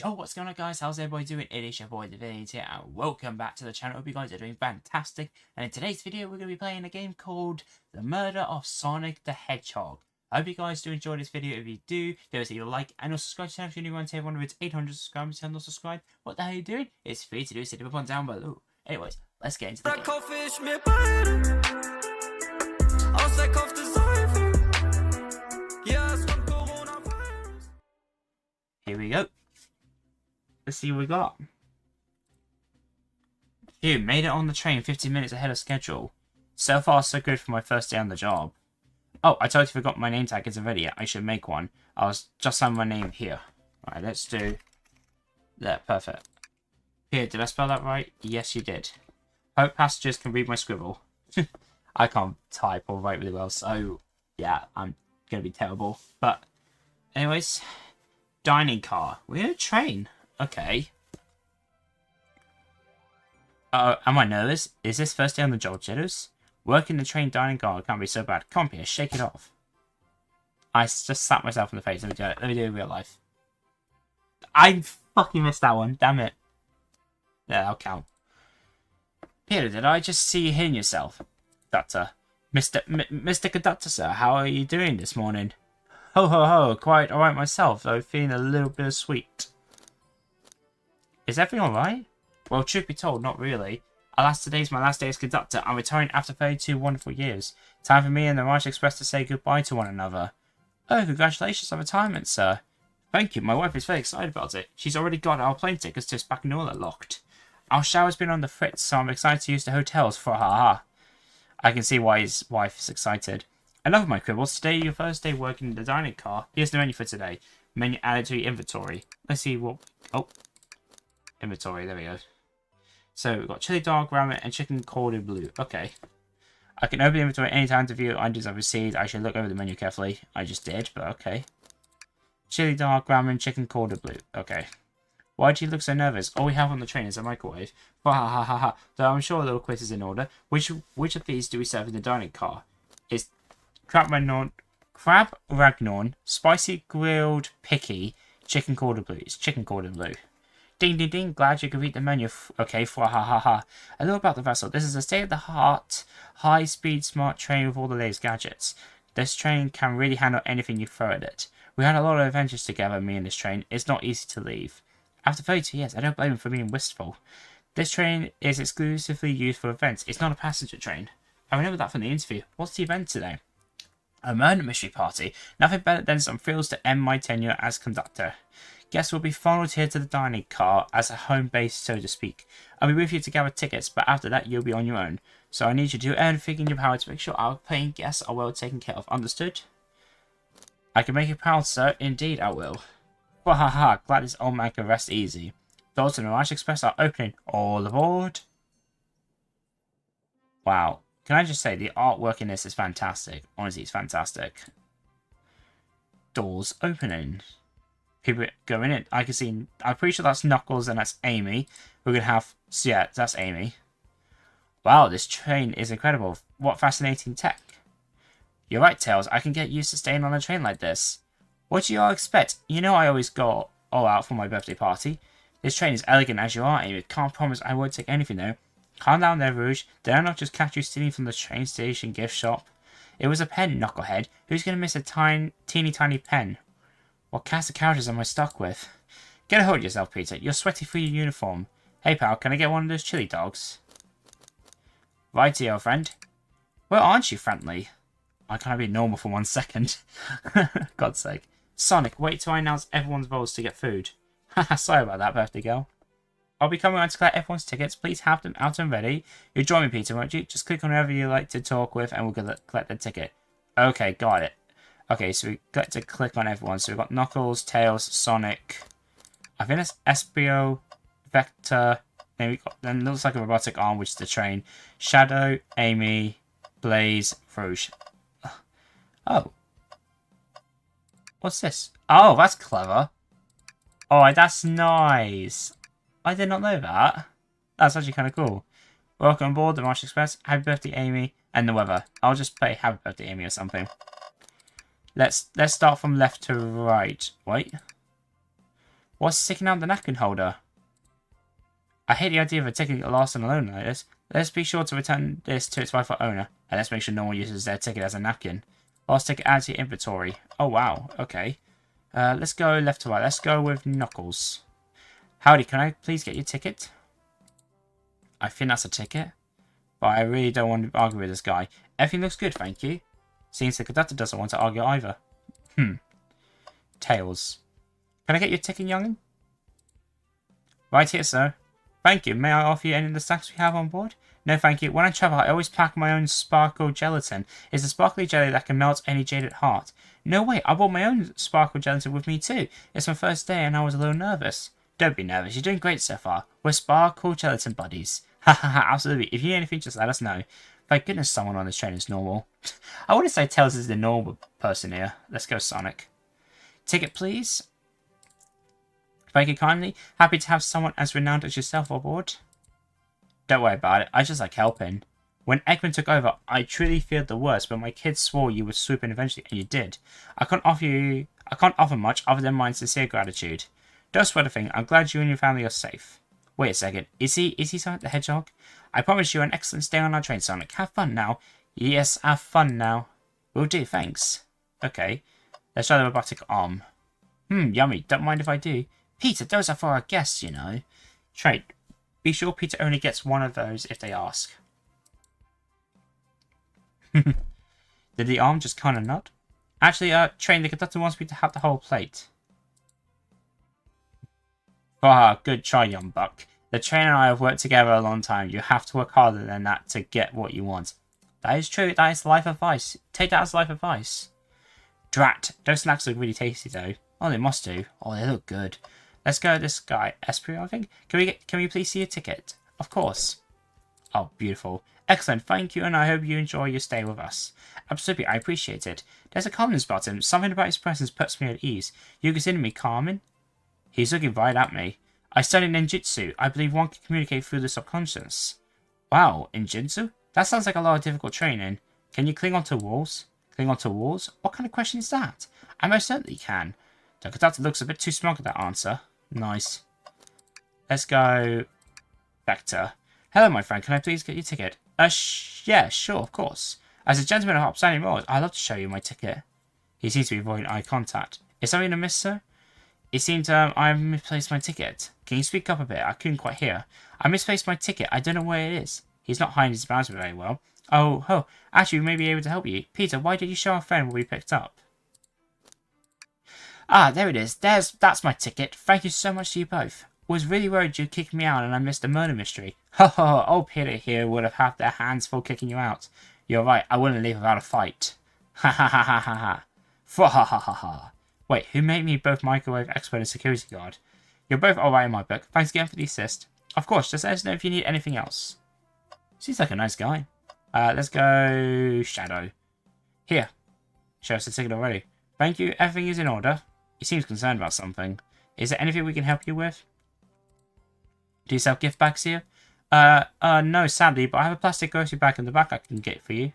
Yo, what's going on, guys? How's everybody doing? It is your boy Divinity here, and welcome back to the channel. Hope you guys are doing fantastic. And in today's video, we're going to be playing a game called The Murder of Sonic the Hedgehog. I hope you guys do enjoy this video. If you do, give us a like and also subscribe to the channel if you're new and to one of its 800 subscribers and not subscribe. What the hell are you doing? It's free to do, so hit the button down below. Anyways, let's get into the game. Here we go. Let's see what we got. Phew, made it on the train 15 minutes ahead of schedule. So far, so good for my first day on the job. Oh, I totally forgot my name tag isn't ready yet. I should make one. I was just having my name here. Alright, let's do that. Perfect. Here, did I spell that right? Yes, you did. Hope passengers can read my scribble. I can't type or write really well, so yeah, I'm gonna be terrible. But, anyways, dining car. We're in a train. Okay. Am I nervous? Is this first day on the job, jitters? Working the train dining car can't be so bad. Come here, shake it off. I just slapped myself in the face. Let me do it. Let me do it in real life. I fucking missed that one. Damn it. Yeah, I'll count. Peter, did I just see you hitting yourself? Conductor. Mr. Conductor, sir, how are you doing this morning? Ho ho ho, quite alright myself, though feeling a little bit of sweet. Is everything alright? Well, truth be told, not really. Alas, today's my last day as conductor. I'm retiring after 32 wonderful years. Time for me and the Raj Express to say goodbye to one another. Oh, congratulations on retirement, sir. Thank you, my wife is very excited about it. She's already got our plane tickets to Spagnola locked. Our shower's been on the fritz, so I'm excited to use the hotels for ha-ha. I can see why his wife is excited. Enough of my quibbles. Today, your first day working in the dining car. Here's the menu for today. Menu added to your inventory. Let's see what... Oh. Inventory, there we go. So, we've got chili dog, ramen, and chicken cold in blue. Okay. I can open the inventory anytime to view items I've received. I should look over the menu carefully. I just did, but okay. Chili dog, ramen, chicken cold in blue. Okay. Why do you look so nervous? All we have on the train is a microwave. Ha ha ha ha. Though I'm sure a little quiz is in order. Which of these do we serve in the dining car? Is crab ragnon, spicy grilled picky, chicken cordon bleu. It's chicken cordon bleu. Ding ding ding, glad you can read the menu. Okay, ha ha ha. A little about the vessel. This is a state-of-the-art, high-speed, smart train with all the latest gadgets. This train can really handle anything you throw at it. We had a lot of adventures together, me and this train. It's not easy to leave. After 32 years, I don't blame him for being wistful. This train is exclusively used for events. It's not a passenger train. I remember that from the interview. What's the event today? A murder mystery party. Nothing better than some thrills to end my tenure as conductor. Guests will be funneled here to the dining car as a home base, so to speak. I'll be with you to gather tickets, but after that you'll be on your own. So I need you to do everything in your power to make sure our paying guests are well taken care of. Understood? I can make you proud, sir. Indeed, I will. Ha ha ha. Glad this old man can rest easy. Doors to the Raj Express are opening. All aboard. Wow. Can I just say, the artwork in this is fantastic. Honestly, it's fantastic. Doors opening. People going in. I can see... I'm pretty sure that's Knuckles and that's Amy. We're going to have... So yeah, that's Amy. Wow, this train is incredible. What fascinating tech. You're right, Tails. I can get used to staying on a train like this. What do you all expect? You know I always go all out for my birthday party. This train is elegant as you are, Amy. Can't promise I won't take anything, though. Calm down there, Rouge. Did I not just catch you stealing from the train station gift shop? It was a pen, knucklehead. Who's going to miss a teeny tiny pen? What cast of characters am I stuck with? Get a hold of yourself, Peter. You're sweaty through your uniform. Hey, pal, can I get one of those chili dogs? Righty, old friend. Well, aren't you friendly? I can't be normal for 1 second. God's sake. Sonic, wait till I announce everyone's votes to get food. Haha, sorry about that, birthday girl. I'll be coming around to collect everyone's tickets. Please have them out and ready. You'll join me, Peter, won't you? Just click on whoever you like to talk with and we'll collect the ticket. Okay, got it. Okay, so we got to click on everyone. So we've got Knuckles, Tails, Sonic. I think that's Espio, Vector. Then it looks like a robotic arm, which is the train. Shadow, Amy, Blaze, Rouge. Oh. What's this? Oh, that's clever. Oh, that's nice. I did not know that. That's actually kind of cool. Welcome aboard the Raj Express. Happy birthday, Amy. And the weather. I'll just play Happy Birthday, Amy or something. Let's start from left to right. Wait. What's sticking out the napkin holder? I hate the idea of a ticket getting lost and alone like this. Let's be sure to return this to its rightful owner, and let's make sure no one uses their ticket as a napkin. Lost ticket added to your inventory. Oh wow, okay. Let's go left to right. Let's go with Knuckles. Howdy, can I please get your ticket? I think that's a ticket, but I really don't want to argue with this guy. Everything looks good, thank you. Seems the conductor doesn't want to argue either. Tails. Can I get your ticket, young'un? Right here, sir. Thank you. May I offer you any of the snacks we have on board? No, thank you. When I travel, I always pack my own sparkle gelatin. It's a sparkly jelly that can melt any jaded heart. No way, I brought my own sparkle gelatin with me too. It's my first day and I was a little nervous. Don't be nervous, you're doing great so far. We're sparkle gelatin buddies. Ha ha ha, absolutely. If you need anything, just let us know. Thank goodness someone on this train is normal. I wouldn't say Tails is the normal person here. Let's go, Sonic. Ticket, please. Thank you kindly. Happy to have someone as renowned as yourself aboard. Don't worry about it. I just like helping. When Eggman took over, I truly feared the worst, but my kids swore you would swoop in eventually, and you did. I can't offer much other than my sincere gratitude. Don't sweat a thing. I'm glad you and your family are safe. Wait a second. Is he Sonic the Hedgehog? I promise you an excellent stay on our train, Sonic. Have fun now. Yes, have fun now. Will do, thanks. Okay. Let's try the robotic arm. Yummy. Don't mind if I do. Peter, those are for our guests, you know. Train. Be sure Peter only gets one of those if they ask. Did the arm just kind of nod? Actually, Train, the conductor wants me to have the whole plate. Ah, good try, young buck. The train and I have worked together a long time. You have to work harder than that to get what you want. That is true. That is life advice. Take that as life advice. Drat. Those snacks look really tasty, though. Oh, they must do. Oh, they look good. Let's go with this guy. Esprit, I think. Can we please see your ticket? Of course. Oh, beautiful. Excellent. Thank you, and I hope you enjoy your stay with us. Absolutely. I appreciate it. There's a calmness about him. Something about his presence puts me at ease. You consider me calming? He's looking right at me. I studied ninjutsu. I believe one can communicate through the subconscious. Wow, ninjutsu? That sounds like a lot of difficult training. Can you cling onto walls? Cling onto walls? What kind of question is that? I most certainly can. The conductor looks a bit too smug at that answer. Nice. Let's go... Vector. Hello, my friend. Can I please get your ticket? Yeah, sure, of course. As a gentleman of upstanding morals, I'd love to show you my ticket. He seems to be avoiding eye contact. Is something amiss, sir? It seems I've misplaced my ticket. Can you speak up a bit? I couldn't quite hear. I misplaced my ticket. I don't know where it is. He's not hiding his browser very well. Oh, actually, we may be able to help you. Peter, why did you show our friend what we picked up? Ah, there it is. That's my ticket. Thank you so much to you both. Was really worried you kicked me out and I missed the murder mystery. Ho, old Peter here would have had their hands full kicking you out. You're right, I wouldn't leave without a fight. Ha ha ha ha ha ha. Fa ha ha ha ha. Wait, who made me both microwave expert and security guard? You're both alright in my book. Thanks again for the assist. Of course, just let us know if you need anything else. Seems like a nice guy. Let's go Shadow. Here. Show us the ticket already. Thank you, everything is in order. He seems concerned about something. Is there anything we can help you with? Do you sell gift bags here? No, sadly, but I have a plastic grocery bag in the back I can get for you.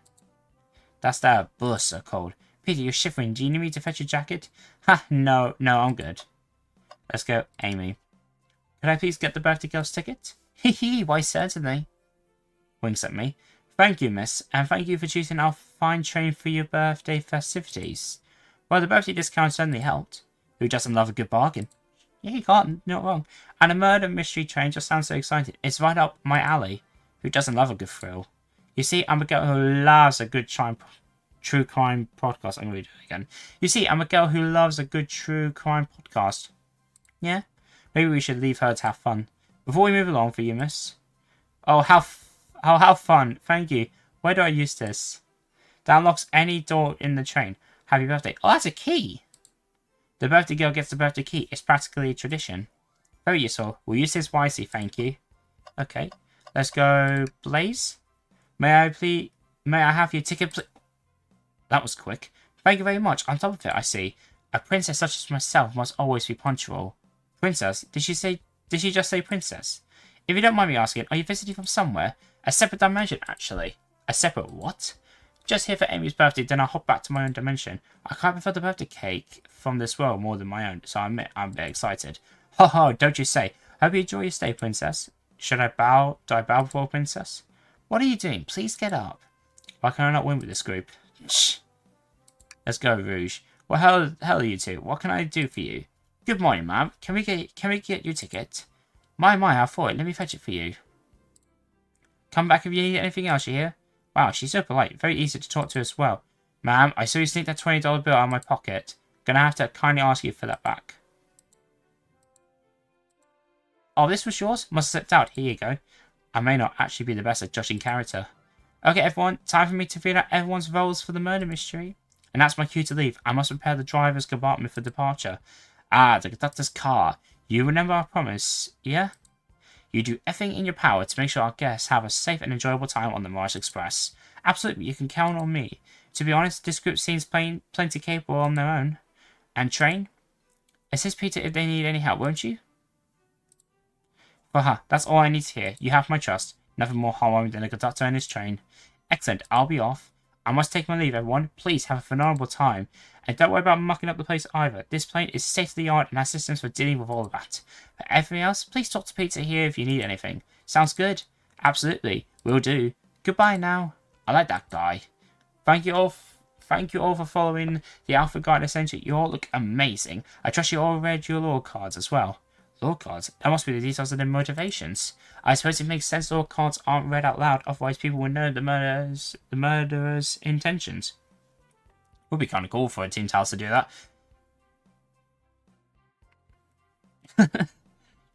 That's that bus so cold. Peter, you're shivering. Do you need me to fetch your jacket? Ha, no, I'm good. Let's go, Amy. Could I please get the birthday girl's ticket? Hee, why certainly. Winks at me. Thank you, miss, and thank you for choosing our fine train for your birthday festivities. Well, the birthday discount certainly helped. Who doesn't love a good bargain? Yeah, you can't, not wrong. And a murder mystery train just sounds so exciting. It's right up my alley. Who doesn't love a good thrill? You see, I'm a girl who loves a good true crime podcast. I'm going to do it again. You see, I'm a girl who loves a good true crime podcast. Yeah? Maybe we should leave her to have fun. Before we move along for you, miss. Oh, how fun. Thank you. Where do I use this? That unlocks any door in the train. Happy birthday. Oh, that's a key. The birthday girl gets the birthday key. It's practically a tradition. Very useful. We'll use this wisely, thank you. Okay. Let's go Blaze. May I have your ticket, please? That was quick. Thank you very much. On top of it, I see. A princess such as myself must always be punctual. Princess? Did she just say princess? If you don't mind me asking, are you visiting from somewhere? A separate dimension, actually. A separate what? Just here for Amy's birthday, then I'll hop back to my own dimension. I can't prefer the birthday cake from this world more than my own, so I'm a bit excited. Ho ho, don't you say. Hope you enjoy your stay, princess. Should I bow? Do I bow before princess? What are you doing? Please get up. Why can I not win with this group? Shh. Let's go, Rouge. What hell are you two? What can I do for you? Good morning, ma'am. Can we get your ticket? My, how for it. Let me fetch it for you. Come back if you need anything else, you hear? Wow, she's so polite. Very easy to talk to as well. Ma'am, I saw you sneak that $20 bill out of my pocket. Gonna have to kindly ask you for that back. Oh, this was yours? Must have slipped out. Here you go. I may not actually be the best at judging character. Okay, everyone. Time for me to figure out everyone's roles for the murder mystery. And that's my cue to leave. I must prepare the driver's compartment for departure. Ah, the conductor's car. You remember our promise, yeah? You do everything in your power to make sure our guests have a safe and enjoyable time on the Mars Express. Absolutely, you can count on me. To be honest, this group seems plenty capable on their own. And train? Assist Peter if they need any help, won't you? Haha, that's all I need to hear. You have my trust. Nothing more harrowing than a conductor and his train. Excellent, I'll be off. I must take my leave, everyone. Please have a phenomenal time. And don't worry about mucking up the place either. This plane is state-of-the-art and has systems for dealing with all of that. For everything else, please talk to Peter here if you need anything. Sounds good? Absolutely. Will do. Goodbye now. I like that guy. Thank you all for following the Alpha Guide Essential. You all look amazing. I trust you all read your lore cards as well. Lore cards? That must be the details of their motivations. I suppose it makes sense lore cards aren't read out loud, otherwise people would know the murderer's intentions. Would be kind of cool for a Team Talus to do that.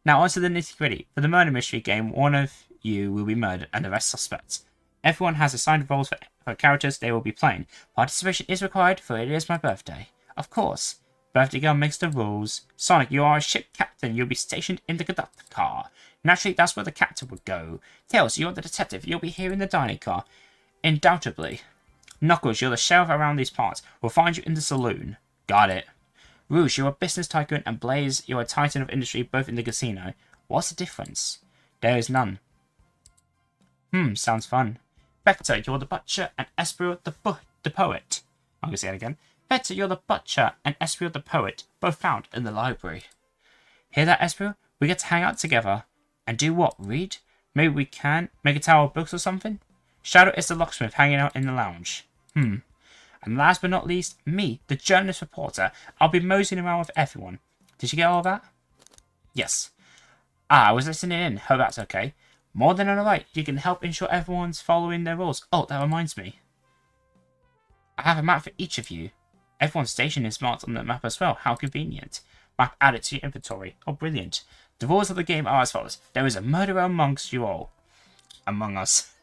Now on to the nitty-gritty. For the murder mystery game, one of you will be murdered and the rest suspects. Everyone has assigned roles for characters they will be playing. Participation is required, for it is my birthday. Of course. Birthday girl makes the rules. Sonic, you are a ship captain. You'll be stationed in the conductor car. Naturally, that's where the captain would go. Tails, you're the detective. You'll be here in the dining car. Undoubtedly. Knuckles, you're the sheriff around these parts. We'll find you in the saloon. Got it. Rouge, you're a business tycoon, and Blaze, you're a titan of industry, both in the casino. What's the difference? There is none. Sounds fun. Vector, you're the butcher, and Espriel the poet. I'm gonna say it again. Vector, you're the butcher, and Espriel the poet, both found in the library. Hear that, Espriel? We get to hang out together. And do what? Read? Maybe we can make a tower of books or something? Shadow is the locksmith hanging out in the lounge. And last but not least, me, the journalist reporter. I'll be moseying around with everyone. Did you get all that? Yes. I was listening in. Hope that's okay. More than alright. You can help ensure everyone's following their rules. Oh, that reminds me. I have a map for each of you. Everyone's station is marked on the map as well. How convenient. Map added to your inventory. Oh, brilliant. The rules of the game are as follows. There is a murderer amongst you all. Among us.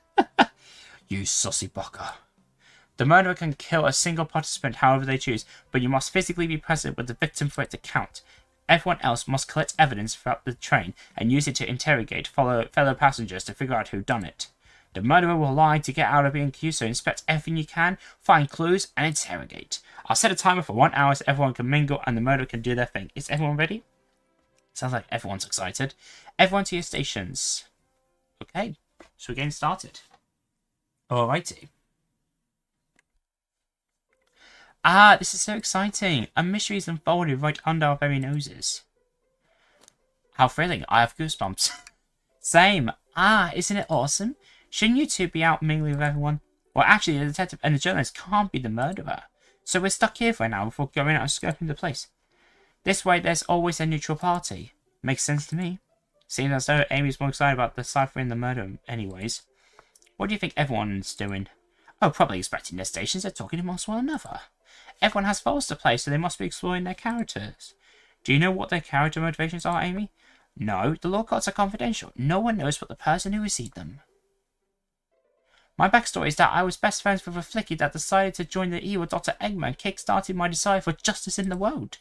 You saucy bucker. The murderer can kill a single participant however they choose, but you must physically be present with the victim for it to count. Everyone else must collect evidence throughout the train and use it to interrogate fellow passengers to figure out who done it. The murderer will lie to get out of being accused, so inspect everything you can, find clues, and interrogate. I'll set a timer for 1 hour so everyone can mingle and the murderer can do their thing. Is everyone ready? Sounds like everyone's excited. Everyone to your stations. Okay, so we're getting started. Alrighty. This is so exciting. A mystery is unfolded right under our very noses. How thrilling. I have goosebumps. Same. Isn't it awesome? Shouldn't you two be out mingling with everyone? Well, actually, the detective and the journalist can't be the murderer. So we're stuck here for an hour before going out and scoping the place. This way, there's always a neutral party. Makes sense to me. Seems as though Amy's more excited about deciphering the murder anyways. What do you think everyone's doing? Oh, probably expecting their stations. They're talking amongst one another. Everyone has roles to play, so they must be exploring their characters. Do you know what their character motivations are, Amy? No, the lore cards are confidential. No one knows but the person who received them. My backstory is that I was best friends with a flicky that decided to join the evil Dr. Eggman, kick-starting my desire for justice in the world.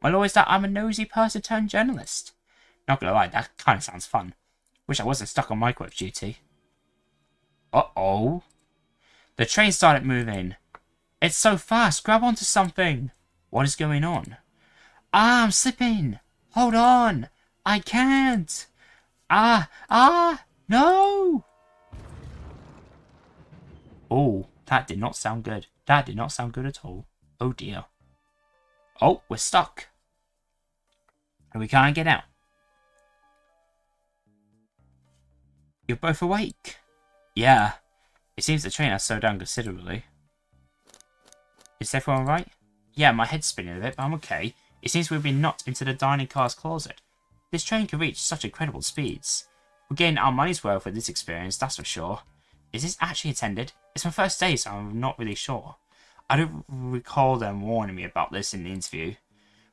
My law is that I'm a nosy person turned journalist. Not gonna lie, that kinda sounds fun. Wish I wasn't stuck on microwave duty. Uh-oh. The train started moving. It's so fast. Grab onto something. What is going on? I'm slipping. Hold on. I can't. No. Oh, that did not sound good. That did not sound good at all. Oh dear. Oh, we're stuck. And we can't get out. You're both awake. Yeah. It seems the train has slowed down considerably. Is everyone right? Yeah, my head's spinning a bit, but I'm okay. It seems we've been knocked into the dining car's closet. This train can reach such incredible speeds. We're getting our money's worth with this experience, that's for sure. Is this actually attended? It's my first day, so I'm not really sure. I don't recall them warning me about this in the interview.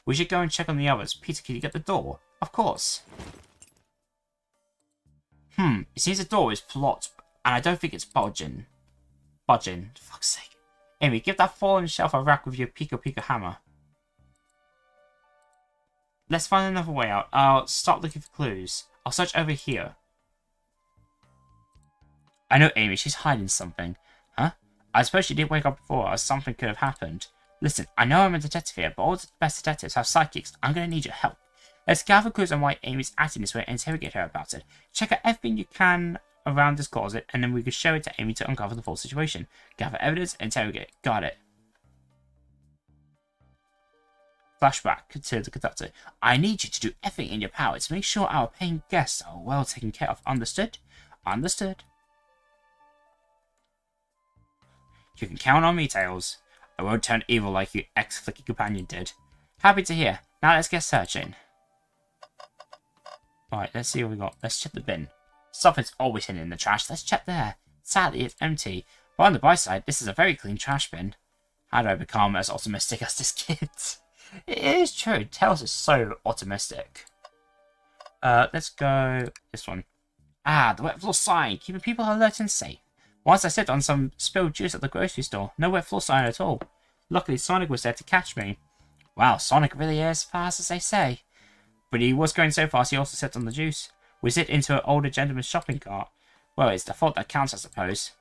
We should go and check on the others. Peter, can you get the door? Of course. It seems the door is blocked, and I don't think it's budging. Budging, for fuck's sake. Amy, give that fallen shelf a whack with your Pika hammer. Let's find another way out. I'll start looking for clues. I'll search over here. I know Amy, she's hiding something. Huh? I suppose she did wake up before, or something could have happened. Listen, I know I'm a detective here, but all the best detectives have psychics. I'm going to need your help. Let's gather clues on why Amy's acting this way and interrogate her about it. Check out everything you can around this closet, and then we can show it to Amy to uncover the full situation. Gather evidence, interrogate. Got it. Flashback to the conductor. I need you to do everything in your power to make sure our paying guests are well taken care of. Understood? Understood. You can count on me, Tails. I won't turn evil like your ex-flicky companion did. Happy to hear. Now let's get searching. Right, let's see what we got. Let's check the bin. Something's always hidden in the trash. Let's check there. Sadly, it's empty. But on the bright side, this is a very clean trash bin. How do I become as optimistic as this kid? It is true. Tails is so optimistic. Let's go this one. Ah, the wet floor sign, keeping people alert and safe. Once I stepped on some spilled juice at the grocery store. No wet floor sign at all. Luckily, Sonic was there to catch me. Wow, Sonic really is fast as they say. But he was going so fast he also stepped on the juice. We zipped into an older gentleman's shopping cart. Well, it's the fault that counts, I suppose.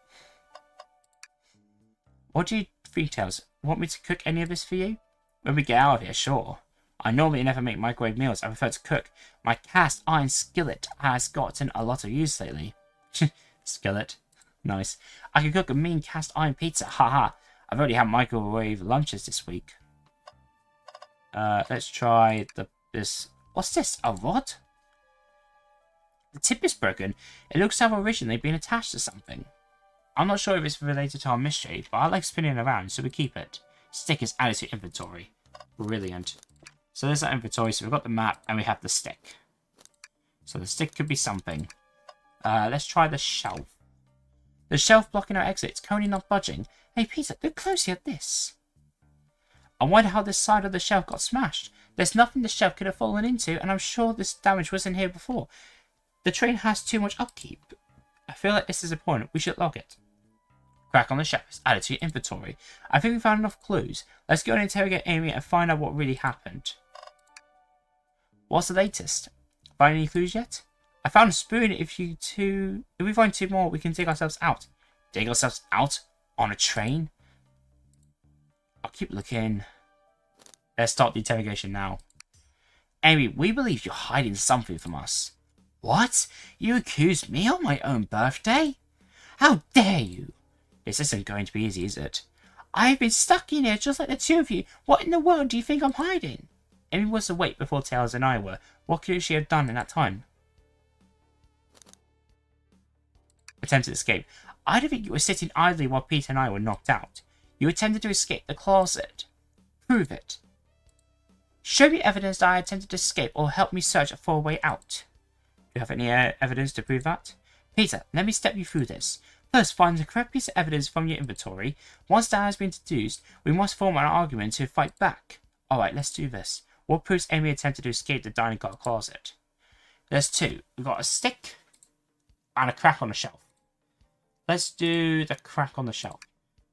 What do you think, Tails? Want me to cook any of this for you? When we get out of here, sure. I normally never make microwave meals. I prefer to cook. My cast iron skillet has gotten a lot of use lately. Skillet. Nice. I can cook a mean cast iron pizza. Haha. I've already had microwave lunches this week. Let's try this. What's this? A rod? The tip is broken. It looks to have originally been attached to something. I'm not sure if it's related to our mystery, but I like spinning it around, so we keep it. Stick is added to inventory. Brilliant. So there's our inventory. So we've got the map and we have the stick. So the stick could be something. Let's try the shelf. The shelf blocking our exit. It's currently not budging. Hey Peter, look closely at this. I wonder how this side of the shelf got smashed. There's nothing the shelf could have fallen into, and I'm sure this damage wasn't here before. The train has too much upkeep. I feel like this is important. We should log it. Crack on the shelf is added to your inventory. I think we found enough clues. Let's go and interrogate Amy and find out what really happened. What's the latest? Find any clues yet? I found a spoon. If we find two more, we can dig ourselves out. Dig ourselves out? On a train? I'll keep looking. Let's start the interrogation now. Amy, we believe you're hiding something from us. What? You accused me on my own birthday? How dare you? This isn't going to be easy, is it? I've been stuck in here just like the two of you. What in the world do you think I'm hiding? Amy was awake before Tails and I were. What could she have done in that time? Attempted escape. I don't think you were sitting idly while Peter and I were knocked out. You attempted to escape the closet. Prove it. Show me evidence that I attempted to escape or help me search for a way out. Do you have any evidence to prove that? Peter, let me step you through this. First, find the correct piece of evidence from your inventory. Once that has been deduced, we must form an argument to fight back. Alright, let's do this. What proves Amy attempted to escape the dining car closet? There's two. We've got a stick and a crack on the shelf. Let's do the crack on the shelf.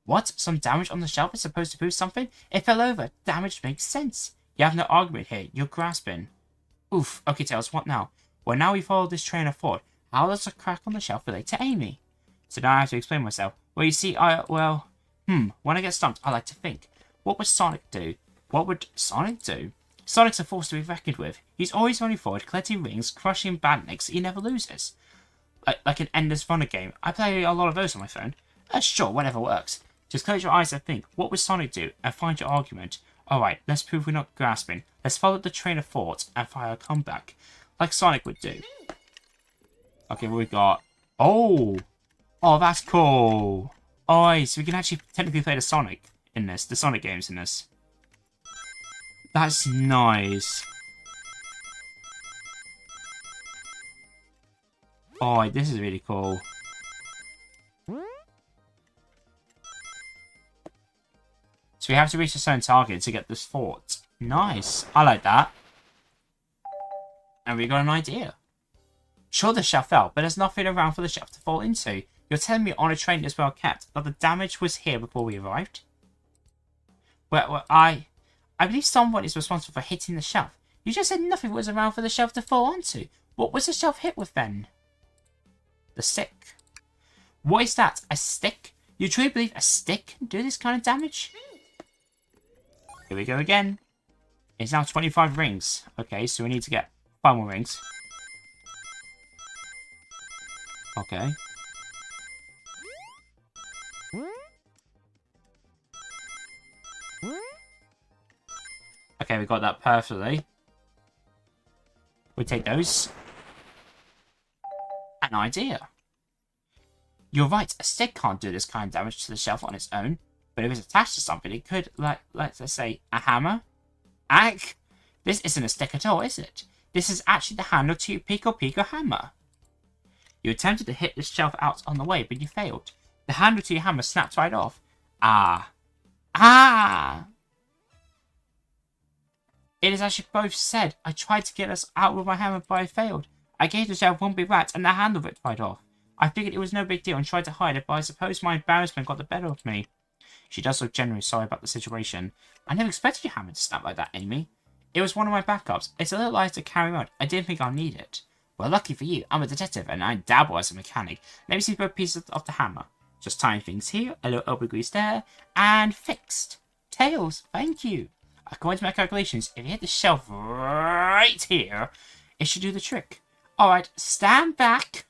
What? Some damage on the shelf is supposed to prove something? It fell over. Damage makes sense. You have no argument here. You're grasping. Oof. Okay, Tails, what now? Well, now we follow this train of thought. How does the crack on the shelf relate to Amy? So now I have to explain myself. Well, you see, when I get stumped, I like to think. What would Sonic do? What would Sonic do? Sonic's a force to be reckoned with. He's always running forward, collecting rings, crushing bandnicks. He never loses. Like an endless runner game. I play a lot of those on my phone. Sure, whatever works. Just close your eyes and think. What would Sonic do? And find your argument. Alright, let's prove we're not grasping. Let's follow the train of thought and fire a comeback. Like Sonic would do. Okay, what we got? Oh! Oh, that's cool. Oh, so we can actually technically play the Sonic in this. The Sonic games in this. That's nice. Oh, this is really cool. So we have to reach a certain target to get this fort. Nice. I like that. And we got an idea. Sure, the shelf fell, but there's nothing around for the shelf to fall into. You're telling me on a train is well kept, but the damage was here before we arrived? Well, I believe someone is responsible for hitting the shelf. You just said nothing was around for the shelf to fall onto. What was the shelf hit with then? The stick. What is that? A stick? You truly believe a stick can do this kind of damage? Here we go again. It's now 25 rings. Okay, so we need to get 5 more rings. Okay. Okay, we got that perfectly. We take those. An idea. You're right, a stick can't do this kind of damage to the shelf on its own, but if it's attached to something, it could, like let's say, a hammer? Ack! This isn't a stick at all, is it? This is actually the handle to your Pico Pico hammer. You attempted to hit the shelf out on the way, but you failed. The handle to your hammer snapped right off. Ah. Ah! It is actually both said. I tried to get us out with my hammer, but I failed. I gave the shelf one big rat, and the handle ripped right off. I figured it was no big deal and tried to hide it, but I suppose my embarrassment got the better of me. She does look genuinely sorry about the situation. I never expected your hammer to snap like that, Amy. It was one of my backups. It's a little lighter to carry around. I didn't think I'll need it. Well, lucky for you, I'm a detective and I dabble as a mechanic. Let me see both pieces of the hammer. Just tying things here, a little elbow grease there, and fixed. Tails, thank you. According to my calculations, if you hit the shelf right here, it should do the trick. Alright, stand back.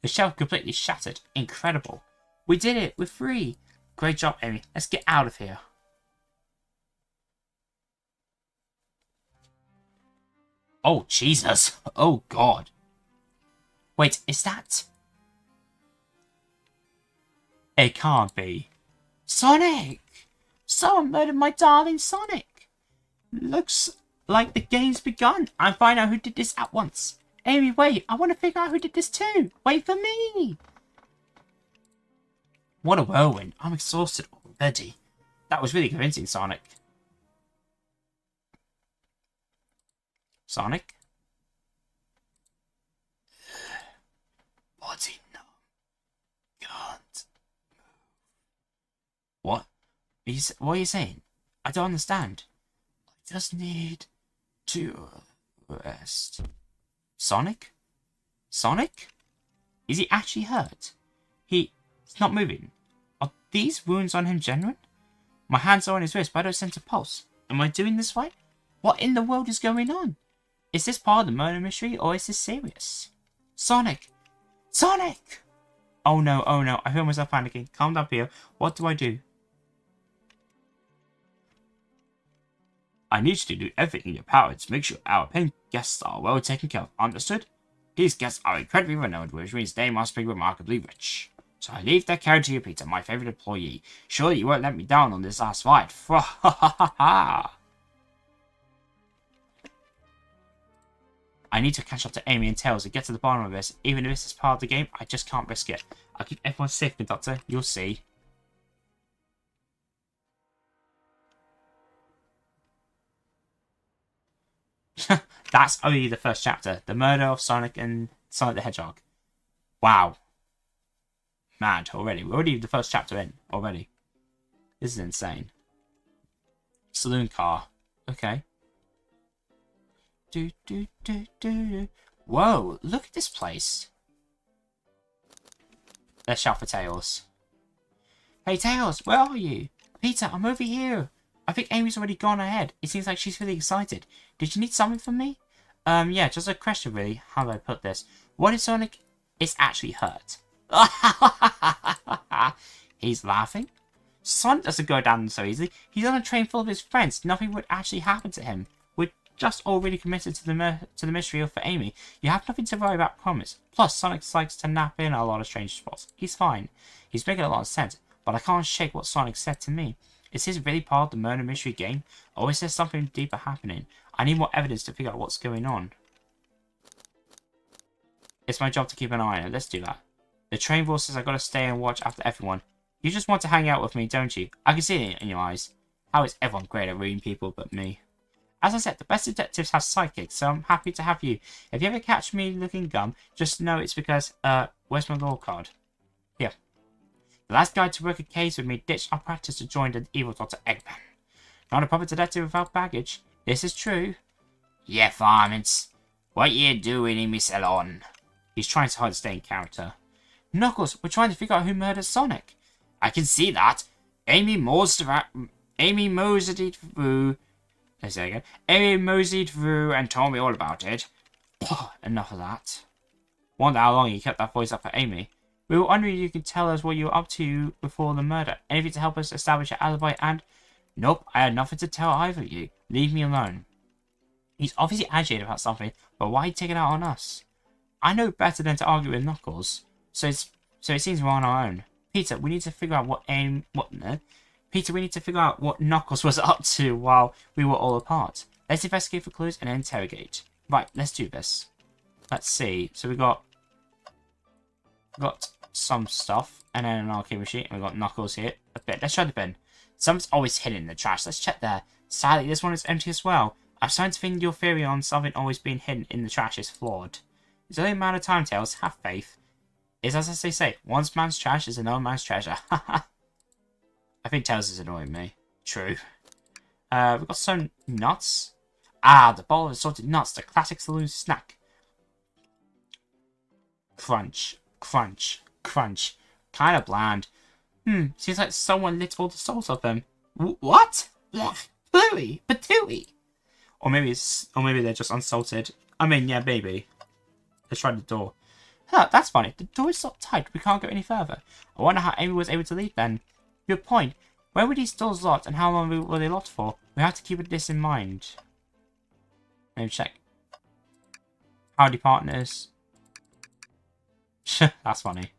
The shelf completely shattered. Incredible. We did it. We're free. Great job, Amy. Let's get out of here. Oh, Jesus. Oh, God. Wait, is that... It can't be. Sonic! Someone murdered my darling Sonic. Looks like the game's begun. I'll find out who did this at once. Amy, wait. I want to figure out who did this too. Wait for me. What a whirlwind. I'm exhausted already. That was really convincing, Sonic. Sonic? Body numb. Can't move. What? What are you saying? I don't understand. I just need to rest. Sonic? Sonic? Is he actually hurt? He's not moving. Are these wounds on him genuine? My hands are on his wrist, but I don't sense a pulse. Am I doing this right? What in the world is going on? Is this part of the murder mystery, or is this serious? Sonic! Sonic! Oh no, I feel myself panicking. Calm down, Pio. What do I do? I need you to do everything in your power to make sure our paying guests are well taken care of. Understood? These guests are incredibly renowned, which means they must be remarkably rich. So I leave their care to you, Peter, my favourite employee. Surely you won't let me down on this last fight. I need to catch up to Amy and Tails and get to the bottom of this. Even if this is part of the game, I just can't risk it. I'll keep everyone safe, Conductor. You'll see. That's only the first chapter. The murder of Sonic and Sonic the Hedgehog. Wow. Mad already. We're already the first chapter in already. This is insane. Saloon car. Okay. Whoa, look at this place. Let's shout for Tails. Hey Tails, where are you? Peter, I'm over here. I think Amy's already gone ahead. It seems like she's really excited. Did you need something from me? Yeah, just a question really. How do I put this? What if Sonic is actually hurt? He's laughing? Sonic doesn't go down so easily. He's on a train full of his friends. Nothing would actually happen to him. just already committed to the mystery of for Amy. You have nothing to worry about, promise. Plus, Sonic likes to nap in a lot of strange spots. He's fine. He's making a lot of sense, but I can't shake what Sonic said to me. Is this really part of the murder mystery game, or is there something deeper happening? I need more evidence to figure out what's going on. It's my job to keep an eye on it. Let's do that. The train rule says I gotta stay and watch after everyone. You just want to hang out with me, don't you? I can see it in your eyes. How is everyone great at reading people but me? As I said, the best detectives have psychics, so I'm happy to have you. If you ever catch me looking gum, just know it's because, where's my law card? Here. The last guy to work a case with me ditched our practice to join the evil Dr. Eggman. Not a proper detective without baggage. This is true. Yeah, varmints. What you doing in me salon? He's trying so hard to stay in character. Knuckles, we're trying to figure out who murdered Sonic. I can see that. Amy moseyed through. Let's say again. Amy moseyed through and told me all about it. Enough of that. Wonder how long you kept that voice up for Amy. We were wondering if you could tell us what you were up to before the murder. Anything to help us establish your alibi and... Nope, I had nothing to tell either of you. Leave me alone. He's obviously agitated about something, but why take it out on us? I know better than to argue with Knuckles, so it seems we're on our own. Peter, we need to figure out Peter, we need to figure out what Knuckles was up to while we were all apart. Let's investigate for clues and then interrogate. Right, let's do this. Let's see. So we got some stuff, and then an arcade machine, and we got Knuckles here. A bit. Let's try the bin. Something's always hidden in the trash. Let's check there. Sadly, this one is empty as well. I'm starting to think your theory on something always being hidden in the trash is flawed. It's only a matter of time, Tails. Have faith. It's as they say, one man's trash is another man's treasure. I think Tails is annoying me. True. We've got some nuts. Ah, the bowl of assorted nuts, the classic saloon snack. Crunch, crunch, crunch. Kind of bland. Seems like someone lit all the salt of them. What? Bluey, patooey. Or maybe they're just unsalted. I mean, yeah, maybe. Let's try the door. Huh, that's funny. The door is so tight we can't go any further. I wonder how Amy was able to leave then. Good point. Where were these doors locked and how long were they locked for? We have to keep this in mind. Let me check. Howdy, partners. That's funny.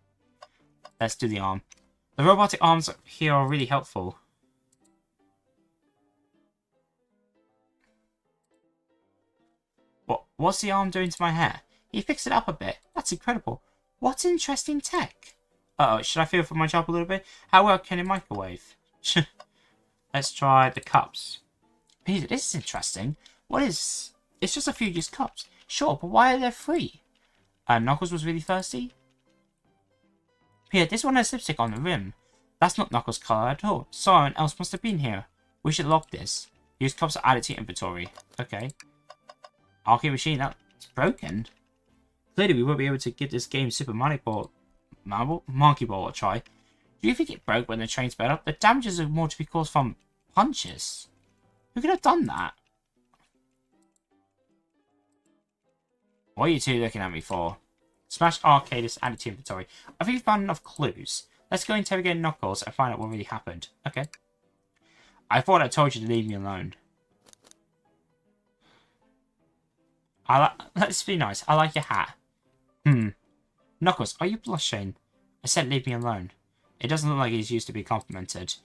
Let's do the arm. The robotic arms here are really helpful. What's the arm doing to my hair? He fixed it up a bit. That's incredible. What interesting tech. Uh-oh, should I feel for my job a little bit? How well can it microwave? Let's try the cups. Peter, this is interesting. What is... It's just a few used cups. Sure, but why are they free? Knuckles was really thirsty? Here, this one has lipstick on the rim. That's not Knuckles' colour at all. Someone else must have been here. We should lock this. Used cups are added to your inventory. Okay. Arcade machine, that's broken. Clearly, we won't be able to give this game Super Monkey Ball a try. Do you think it broke when the train sped up? The damages are more to be caused from punches. Who could have done that? What are you two looking at me for? Smash arcade is added to inventory. I think we've found enough clues. Let's go interrogate Knuckles and find out what really happened. Okay. I thought I told you to leave me alone. Let's be nice. I like your hat. Knuckles, are you blushing? I said leave me alone. It doesn't look like he's used to be complimented.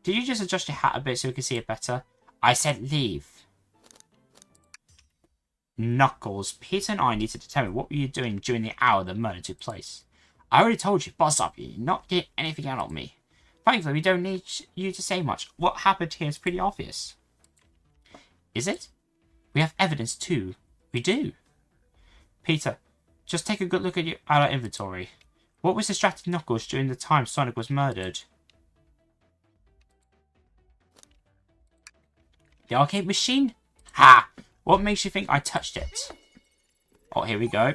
Did you just adjust your hat a bit so we can see it better? I said leave. Knuckles, Peter and I need to determine what were you doing during the hour the murder took place. I already told you, boss up, you're not getting anything out of me. Thankfully, we don't need you to say much. What happened here is pretty obvious. Is it? We have evidence too. We do. Peter, just take a good look at our inventory. What was distracting Knuckles during the time Sonic was murdered? The arcade machine? Ha! What makes you think I touched it? Oh, here we go.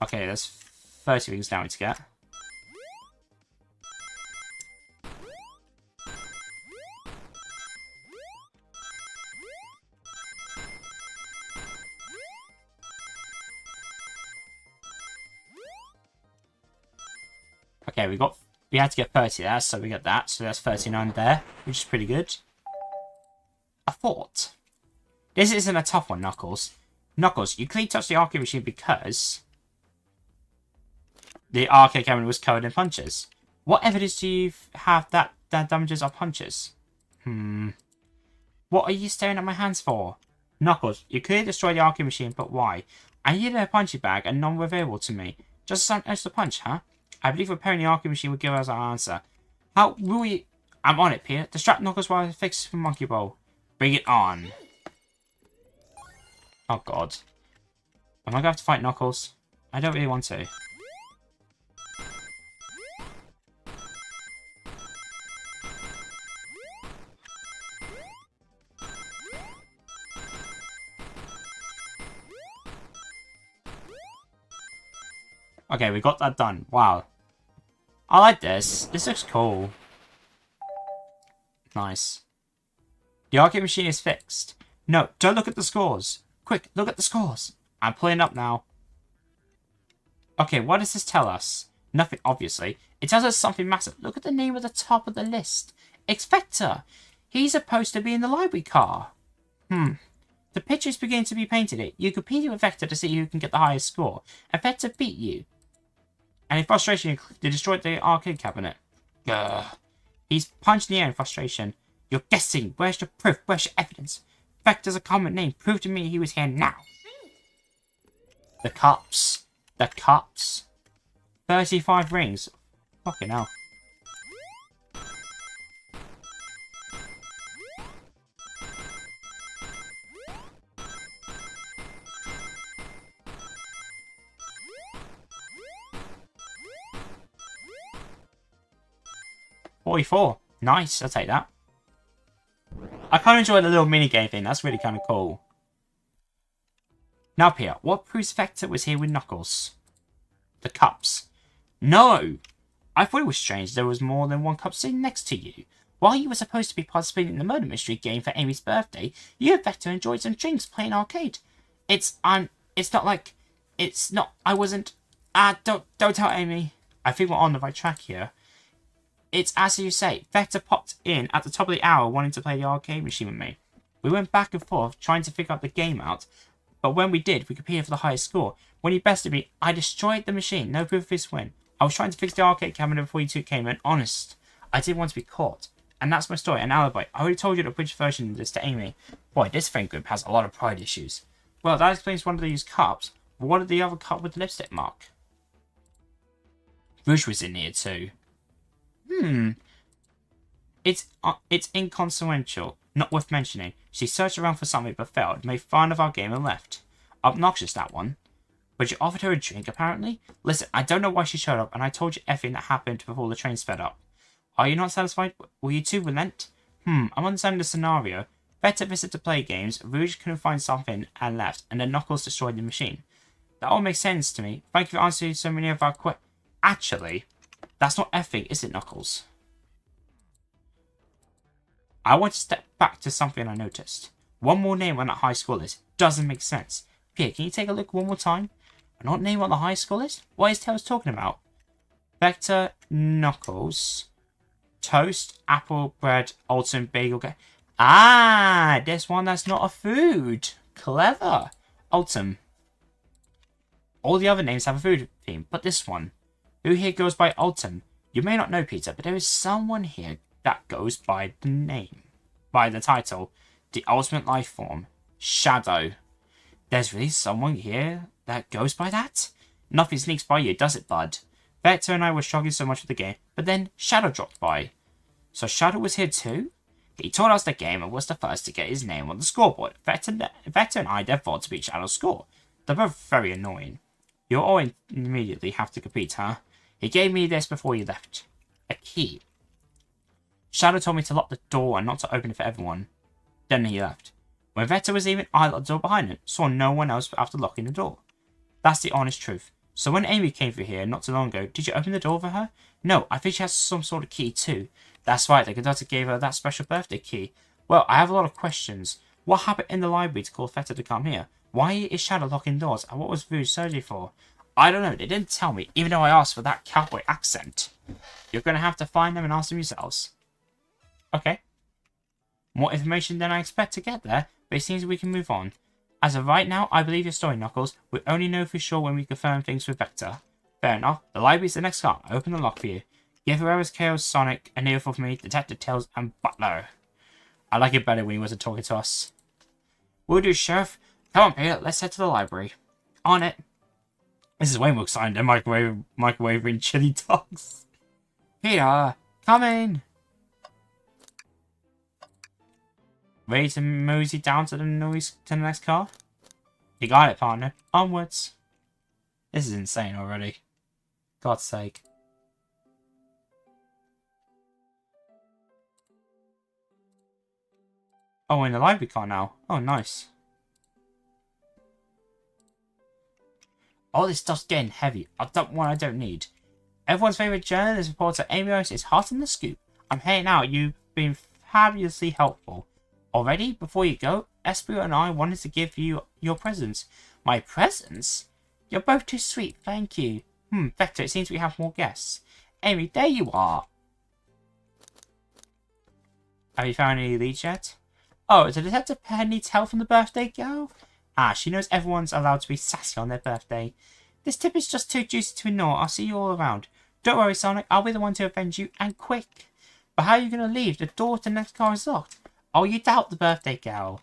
Okay, there's 30 rings now to get. Okay, we had to get 30 there, so we got that. So that's 39 there, which is pretty good. A thought. This isn't a tough one, Knuckles. Knuckles, you clearly touched the arcade machine because the arcade cabinet was covered in punches. What evidence do you have that damages our punches? What are you staring at my hands for? Knuckles, you clearly destroyed the arcade machine, but why? I needed a punching bag and none were available to me. Just some extra punch, huh? I believe repairing the arcade machine will give us our answer. How will you... I'm on it, Peter. Distract Knuckles while I fix the monkey bowl. Bring it on. Oh, God. Am I going to have to fight Knuckles? I don't really want to. Okay, we got that done. Wow. I like this. This looks cool. Nice. The arcade machine is fixed. No, don't look at the scores. Quick, look at the scores. I'm pulling up now. Okay, what does this tell us? Nothing, obviously. It tells us something massive. Look at the name at the top of the list. It's Vector. He's supposed to be in the library car. The picture is beginning to be painted. You competed with Vector to see who can get the highest score. And Vector beat you. And in frustration, they destroyed the arcade cabinet. Ugh. He's punched in the air in frustration. You're guessing. Where's your proof? Where's your evidence? Vector's a common name. Prove to me he was here now. The cups. The cups. 35 rings. Fucking hell. $44. Nice, I'll take that. I kind of enjoy the little mini-game thing. That's really kind of cool. Now, Peter, what proves Vector was here with Knuckles? The cups. No! I thought it was strange there was more than one cup sitting next to you. While you were supposed to be participating in the murder mystery game for Amy's birthday, you and Vector enjoyed some drinks playing arcade. It's not like... It's not... I wasn't... Don't tell Amy. I think we're on the right track here. It's as you say, Vector popped in at the top of the hour wanting to play the arcade machine with me. We went back and forth trying to figure out the game out, but when we did, we competed for the highest score. When he bested me, I destroyed the machine, no proof of his win. I was trying to fix the arcade cabinet before you two came in, honest. I didn't want to be caught. And that's my story, an alibi. I already told you the British version of this to Amy. Boy, this friend group has a lot of pride issues. Well, that explains one of these cups, but what did the other cup with the lipstick mark? Rouge was in here too. It's inconsequential, not worth mentioning. She searched around for something but failed, made fun of our game and left. Obnoxious, that one. But you offered her a drink, apparently? Listen, I don't know why she showed up, and I told you everything that happened before the train sped up. Are you not satisfied? Will you two relent? I'm understanding the scenario. Vector visited to play games, Rouge couldn't find something and left, and then Knuckles destroyed the machine. That all makes sense to me. Thank you for answering so many of our questions. Actually, that's not effing, is it, Knuckles? I want to step back to something I noticed. One more name on that high score list doesn't make sense. Pierre, can you take a look one more time? An odd name on the high score list? What is Talus talking about? Vector, Knuckles, toast, apple, bread, Alton, bagel. There's one that's not a food. Clever. Alton. All the other names have a food theme, but this one. Who here goes by Alton? You may not know, Peter, but there is someone here that goes by the name. By the title. The ultimate life form. Shadow. There's really someone here that goes by that? Nothing sneaks by you, does it, bud? Vector and I were struggling so much with the game, but then Shadow dropped by. So Shadow was here too? He taught us the game and was the first to get his name on the scoreboard. Vector and I therefore to beat Shadow's score. They're both very annoying. You'll all immediately have to compete, huh? He gave me this before he left. A key. Shadow told me to lock the door and not to open it for everyone. Then he left. When Vector was leaving, I locked the door behind him, saw no one else after locking the door. That's the honest truth. So when Amy came through here not too long ago, did you open the door for her? No, I think she has some sort of key too. That's right, the conductor gave her that special birthday key. Well, I have a lot of questions. What happened in the library to cause Vector to come here? Why is Shadow locking doors, and what was Rouge surgery for? I don't know, they didn't tell me, even though I asked for that cowboy accent. You're going to have to find them and ask them yourselves. Okay. More information than I expect to get there, but it seems we can move on. As of right now, I believe your story, Knuckles. We only know for sure when we confirm things with Vector. Fair enough. The library's the next car. I open the lock for you. Give whoever's Chaos, Sonic, an earful for me, Detective Tails, and Butler. I like it better when he wasn't talking to us. Will do, Sheriff. Come on, Peter. Let's head to the library. On it. This is way more exciting than microwaving chili dogs. Peter, come in. Ready to mosey down to the next car? You got it, partner. Onwards. This is insane already. God's sake. Oh, we're in the library car now. Oh, nice. All this stuff's getting heavy. I've dumped one I don't need. Everyone's favourite journalist reporter, Amy Rose, is hot in the scoop. I'm heading out. You've been fabulously helpful. Already, before you go, Espio and I wanted to give you your presents. My presents? You're both too sweet, thank you. Vector, it seems we have more guests. Amy, there you are. Have you found any leads yet? Oh, the detective pair needs help from the birthday girl? Ah, she knows everyone's allowed to be sassy on their birthday. This tip is just too juicy to ignore. I'll see you all around. Don't worry, Sonic. I'll be the one to avenge you, and quick. But how are you going to leave? The door to the next car is locked. Oh, you doubt the birthday girl.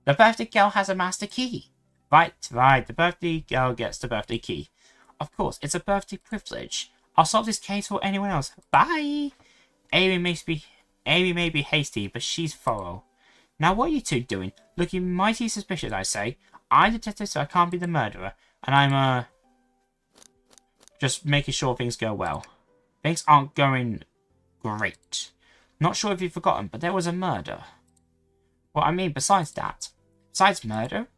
The birthday girl has a master key. Right. The birthday girl gets the birthday key. Of course, it's a birthday privilege. I'll solve this case for anyone else. Bye. Amy may be hasty, but she's thorough. Now, what are you two doing? Looking mighty suspicious, I say. I'm the detective, so I can't be the murderer. And I'm, just making sure things go well. Things aren't going great. Not sure if you've forgotten, but there was a murder. Well, I mean, besides that. Besides murder?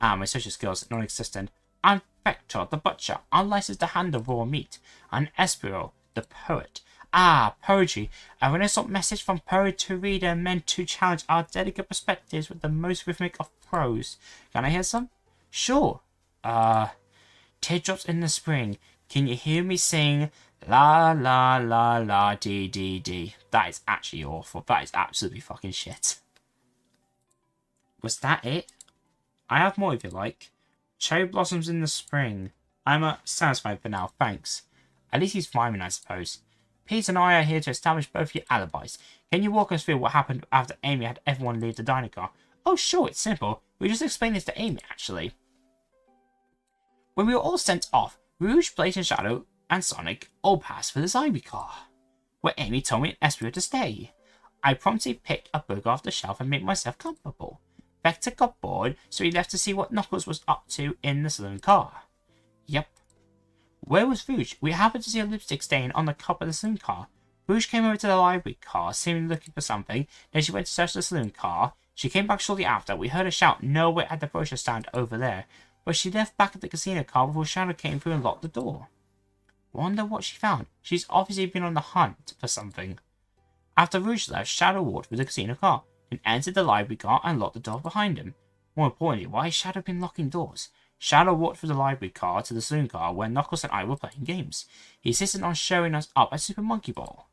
Ah, my social skills are non-existent. I'm Vector, the butcher, unlicensed to handle raw meat. I'm Espiro, the poet. Ah, poetry. A renaissance message from poet to reader meant to challenge our delicate perspectives with the most rhythmic of prose. Can I hear some? Sure. Teardrops in the spring. Can you hear me sing? La la la la dee dee dee. That is actually awful. That is absolutely fucking shit. Was that it? I have more if you like. Cherry blossoms in the spring. I'm satisfied for now, thanks. At least he's rhyming, I suppose. Pete and I are here to establish both your alibis. Can you walk us through what happened after Amy had everyone leave the diner car? Oh, sure, it's simple. We just explained this to Amy, actually. When we were all sent off, Rouge, Blaze and Shadow and Sonic all passed for the zombie car, where Amy told me and Espio to stay. I promptly picked a book off the shelf and made myself comfortable. Vector got bored, so he left to see what Knuckles was up to in the saloon car. Yep. Where was Rouge? We happened to see a lipstick stain on the cup of the saloon car. Rouge came over to the library car, seemingly looking for something. Then she went to search the saloon car. She came back shortly after. We heard her shout, "Nowhere at the brochure stand over there." But she left back at the casino car before Shadow came through and locked the door. Wonder what she found. She's obviously been on the hunt for something. After Rouge left, Shadow walked through the casino car, and entered the library car and locked the door behind him. More importantly, why has Shadow been locking doors? Shadow walked through the library car to the saloon car where Knuckles and I were playing games. He insisted on showing us up at Super Monkey Ball.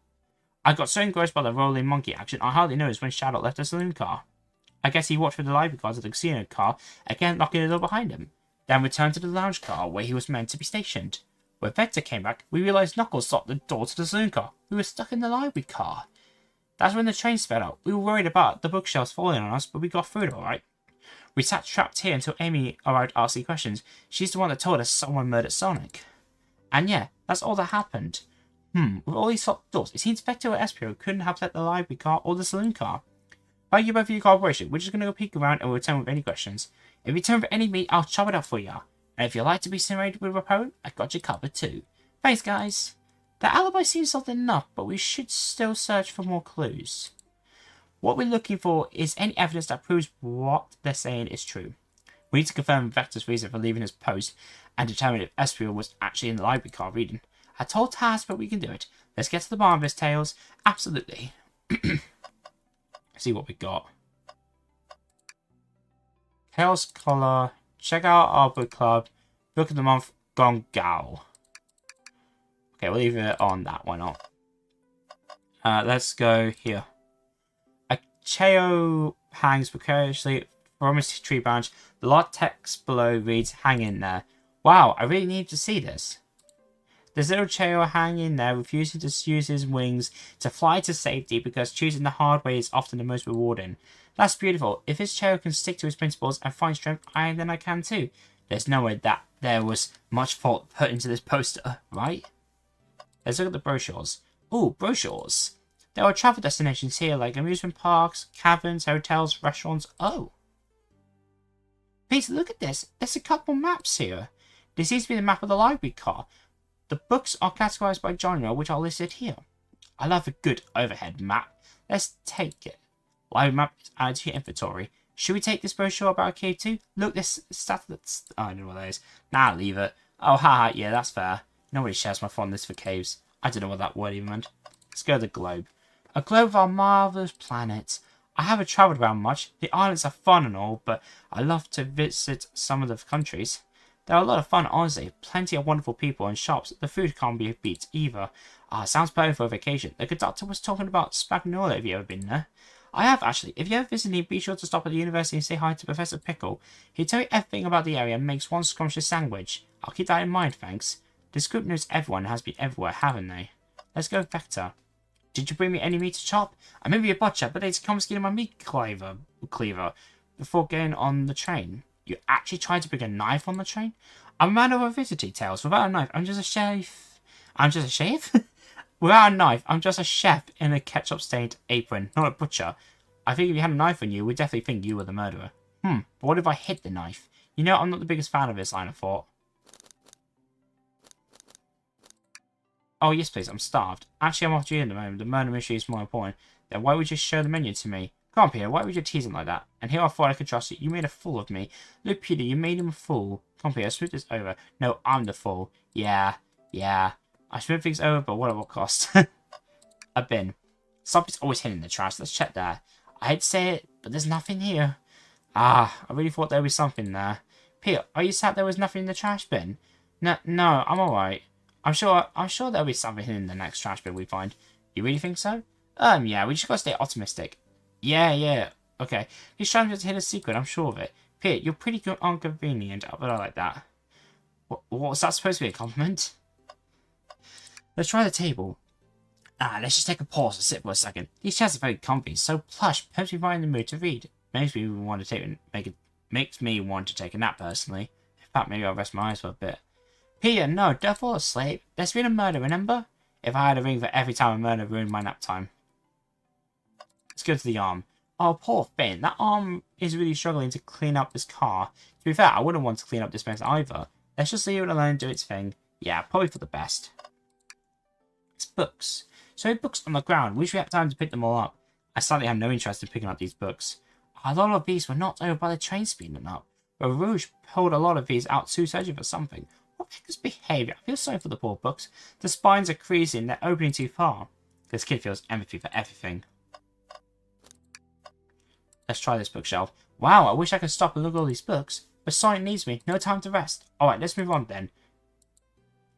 I got so engrossed by the rolling monkey action, I hardly noticed when Shadow left the saloon car. I guess he walked through the library car to the casino car, again locking the door behind him. Then returned to the lounge car where he was meant to be stationed. When Vector came back, we realised Knuckles locked the door to the saloon car. We were stuck in the library car. That's when the train sped out. We were worried about the bookshelves falling on us, but we got through it alright. We sat trapped here until Amy arrived asking questions. She's the one that told us someone murdered Sonic. And yeah, that's all that happened. With all these locked doors, it seems Vector or Espio couldn't have let the library car or the saloon car. Thank you both for your cooperation. We're just going to go peek around and we'll return with any questions. If you return with any meat, I'll chop it up for you. And if you like to be simulated with a opponent, I got you covered too. Thanks, guys. The alibi seems solid enough, but we should still search for more clues. What we're looking for is any evidence that proves what they're saying is true. We need to confirm Vector's reason for leaving his post and determine if Espio was actually in the library car reading. A tall task, but we can do it. Let's get to the bottom of this, Tails. Absolutely. See what we got. Tails Collar. Check out our book club. Book of the month, Gone Gal. Okay, we'll leave it on that. Why not? Let's go here. Acheo hangs precariously from a tree branch. The large text below reads, "Hang in there." Wow, I really need to see this. There's a little Cheo hanging there, refusing to use his wings to fly to safety because choosing the hard way is often the most rewarding. That's beautiful. If his Cheo can stick to his principles and find strength, then I can too. There's no way that there was much thought put into this poster, right? Let's look at the brochures. Ooh, brochures. There are travel destinations here like amusement parks, caverns, hotels, restaurants. Oh. Peter, look at this. There's a couple maps here. This seems to be the map of the library car. The books are categorized by genre, which are listed here. I love a good overhead map. Let's take it. Library map is added to your inventory. Should we take this brochure about a cave too? Look, this stuff that's... Oh, I don't know what that is. Nah, leave it. Oh, haha, yeah, that's fair. Nobody shares my fondness for caves. I don't know what that word even meant. Let's go to the globe. A globe of our marvellous planet. I haven't travelled around much. The islands are fun and all, but I love to visit some of the countries. They're a lot of fun, honestly. Plenty of wonderful people and shops. The food can't be beat either. Sounds perfect for a vacation. The conductor was talking about Spagnola. Have you ever been there? I have, actually. If you ever visit me, be sure to stop at the university and say hi to Professor Pickle. He'll tell you everything about the area and makes one scrumptious sandwich. I'll keep that in mind, thanks. This group knows everyone and has been everywhere, haven't they? Let's go, Vector. Did you bring me any meat to chop? I may be a butcher, but it's confiscated my meat cleaver before getting on the train. You actually tried to bring a knife on the train? I'm a man of a visitor, Talus. Without a knife, I'm just a chef. I'm just a chef? Without a knife, I'm just a chef in a ketchup-stained apron, not a butcher. I think if you had a knife on you, we'd definitely think you were the murderer. But what if I hid the knife? You know, I'm not the biggest fan of this line of thought. Oh, yes, please. I'm starved. Actually, I'm off duty at the moment. The murder mystery is more important. Then why would you show the menu to me? Come on, Peter. Why would you tease him like that? And here I thought I could trust you. You made a fool of me. Look, Peter, you made him a fool. Come on, Peter. Smooth this over. No, I'm the fool. Yeah. I smooth things over, but what at what cost? A bin. Something's always hidden in the trash. Let's check there. I hate to say it, but there's nothing here. I really thought there was something there. Peter, are you sad there was nothing in the trash bin? No, I'm alright. I'm sure there'll be something in the next trash bin we find. You really think so? Yeah, we just gotta stay optimistic. Yeah. Okay. He's trying to hit a secret, I'm sure of it. Peter, you're pretty good inconvenient, but I like that. What was that supposed to be, a compliment? Let's try the table. Let's just take a pause and sit for a second. These chairs are very comfy, so plush, perhaps me right in the mood to read. Makes me want to take a nap, personally. In fact, maybe I'll rest my eyes for a bit. Peter, no, don't fall asleep. There's been a murder, remember? If I had a ring for every time a murder ruined my nap time. Let's go to the arm. Oh, poor Finn. That arm is really struggling to clean up this car. To be fair, I wouldn't want to clean up this mess either. Let's just leave it alone and do its thing. Yeah, probably for the best. It's books. So books on the ground. Wish we had time to pick them all up. I suddenly have no interest in picking up these books. A lot of these were knocked over by the train speeding up. But Rouge pulled a lot of these out too, searching for something. What the heck is behaviour? I feel sorry for the poor books. The spines are creasing, they're opening too far. This kid feels empathy for everything. Let's try this bookshelf. Wow, I wish I could stop and look at all these books. But Sonic needs me. No time to rest. Alright, let's move on then.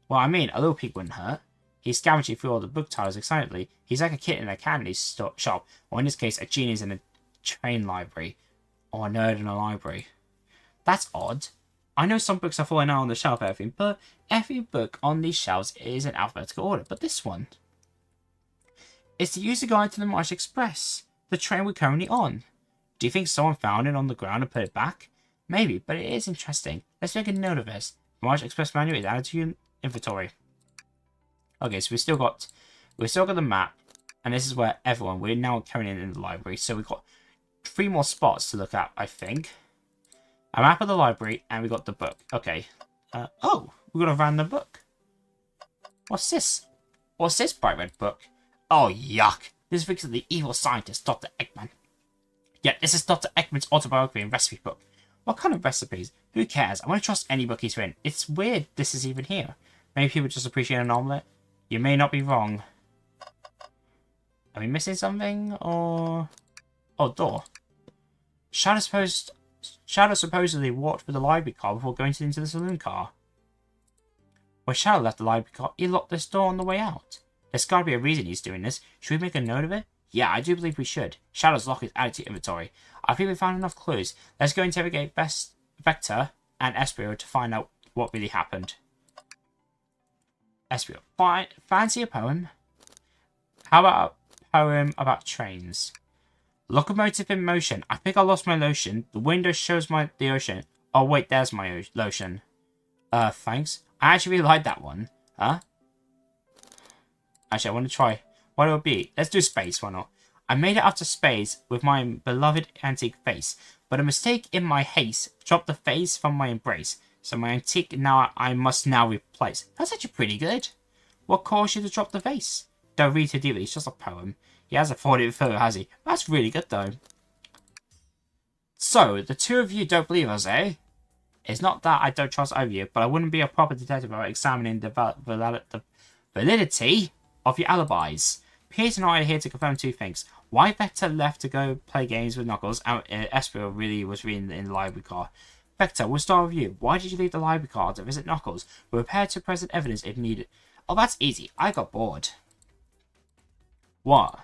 Well, I mean, a little peek wouldn't hurt. He's scavenging through all the book titles excitedly. He's like a kid in a candy shop, or in this case, a genius in a train library, or a nerd in a library. That's odd. I know some books are falling out on the shelf, everything, but every book on these shelves is in alphabetical order. But this one, it's the user guide to the March Express, the train we're currently on. Do you think someone found it on the ground and put it back? Maybe, but it is interesting. Let's make a note of this. March Express manual is added to your inventory. Okay, so we still got the map, and this is where we're now carrying in the library. So we've got 3 more spots to look at, I think. A map of the library, and we got the book. Okay. Oh, we got a random book. What's this? What's this bright red book? Oh, yuck. This is of the evil scientist, Dr. Eggman. Yeah, this is Dr. Eggman's autobiography and recipe book. What kind of recipes? Who cares? I won't trust any book he's written. It's weird this is even here. Maybe people just appreciate an omelette. You may not be wrong. Are we missing something? Or... Oh, door. Shadow supposedly walked with the library car before going into the saloon car. When Shadow left the library car, he locked this door on the way out. There's gotta be a reason he's doing this. Should we make a note of it? Yeah, I do believe we should. Shadow's lock is added to inventory. I think we found enough clues. Let's go interrogate Best Vector and Espio to find out what really happened. Espio, fancy a poem? How about a poem about trains? Locomotive in motion. I think I lost my lotion. The window shows the ocean. Oh wait, there's my lotion. Thanks. I actually really like that one. Huh? Actually, I want to try what it would be. Let's do space, why not? I made it up to space with my beloved antique face, but a mistake in my haste dropped the face from my embrace. So my antique I must now replace. That's actually pretty good. What caused you to drop the vase? Don't read too deeply, it's just a poem. He hasn't thought it through, has he? That's really good though. So, the two of you don't believe us, eh? It's not that I don't trust either of you, but I wouldn't be a proper detective without examining the validity of your alibis. Piers and I are here to confirm two things. Why Vector left to go play games with Knuckles, and Espio really was reading in the library car. Vector, we'll start with you. Why did you leave the library car to visit Knuckles? We're prepared to present evidence if needed. Oh, that's easy. I got bored. What?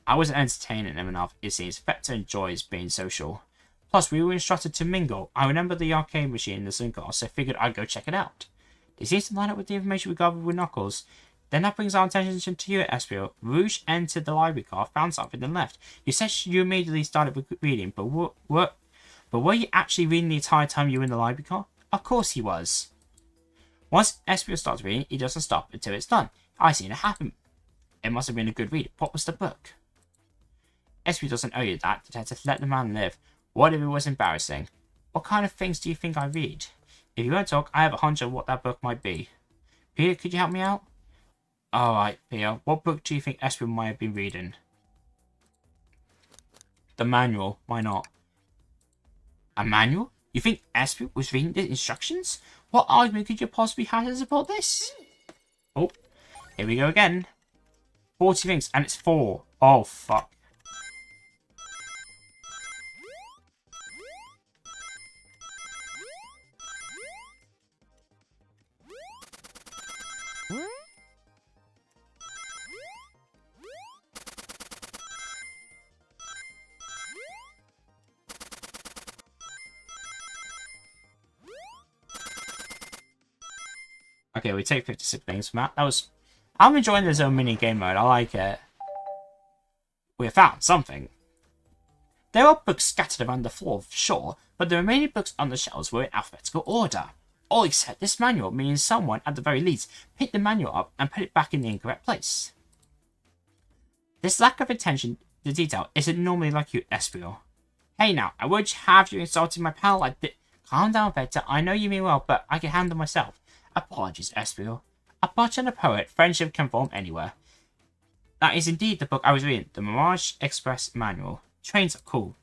I wasn't entertaining him enough, it seems. Vector enjoys being social. Plus, we were instructed to mingle. I remember the arcade machine in the Zoom car, so I figured I'd go check it out. It seems to line up with the information we gathered with Knuckles. Then that brings our attention to you, Espio. Rouge entered the library car, found something, and left. You said you immediately started reading, but were you actually reading the entire time you were in the library car? Of course he was. Once Espio starts reading, he doesn't stop until it's done. I seen it happen. It must have been a good read. What was the book? Espio doesn't owe you that. Detective, let the man live. What if it was embarrassing? What kind of things do you think I read? If you won't talk, I have a hunch of what that book might be. Peter, could you help me out? Alright, Peter. What book do you think Espio might have been reading? The manual. Why not? A manual? You think Espio was reading the instructions? What argument could you possibly have to support this? Oh, here we go again. 40 things, and it's 4. Oh, fuck. Okay, we take 56 things from that. I'm enjoying this little mini game mode. I like it. We have found something. There are books scattered around the floor, sure, but the remaining books on the shelves were in alphabetical order. All except this manual, meaning someone, at the very least, picked the manual up and put it back in the incorrect place. This lack of attention to detail isn't normally like you, Espio. Hey now, I won't have you insulting my pal like this. Calm down, Vector. I know you mean well, but I can handle myself. Apologies, Espio. A butcher and a poet, friendship can form anywhere. That is indeed the book I was reading, the Mirage Express Manual. Trains are cool.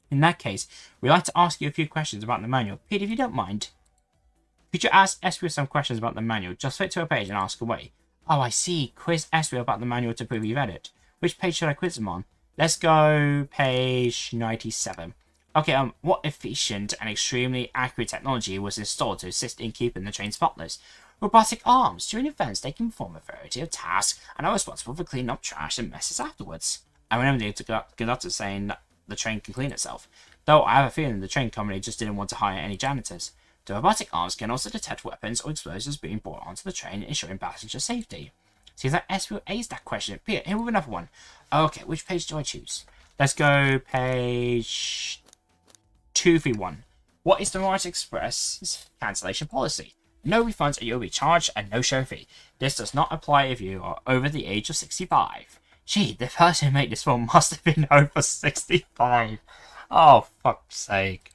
In that case, we'd like to ask you a few questions about the manual. Pete, if you don't mind. Could you ask Espio some questions about the manual? Just flip to a page and ask away. Oh, I see. Quiz Espio about the manual to prove you've read it. Which page should I quiz him on? Let's go page 97. Okay, what efficient and extremely accurate technology was installed to assist in keeping the train spotless? Robotic arms. During events, they can perform a variety of tasks and are responsible for cleaning up trash and messes afterwards. I remember the conductor saying that the train can clean itself, though I have a feeling the train company just didn't want to hire any janitors. The robotic arms can also detect weapons or explosives being brought onto the train, ensuring passenger safety. Seems like Espio aced that question. Peter, here with another one. Okay, which page do I choose? Let's go page 231. What is the Mirage Express cancellation policy? No refunds, you'll be charged, and no show fee. This does not apply if you are over the age of 65. Gee, the person who made this film must have been over 65. Oh, fuck's sake.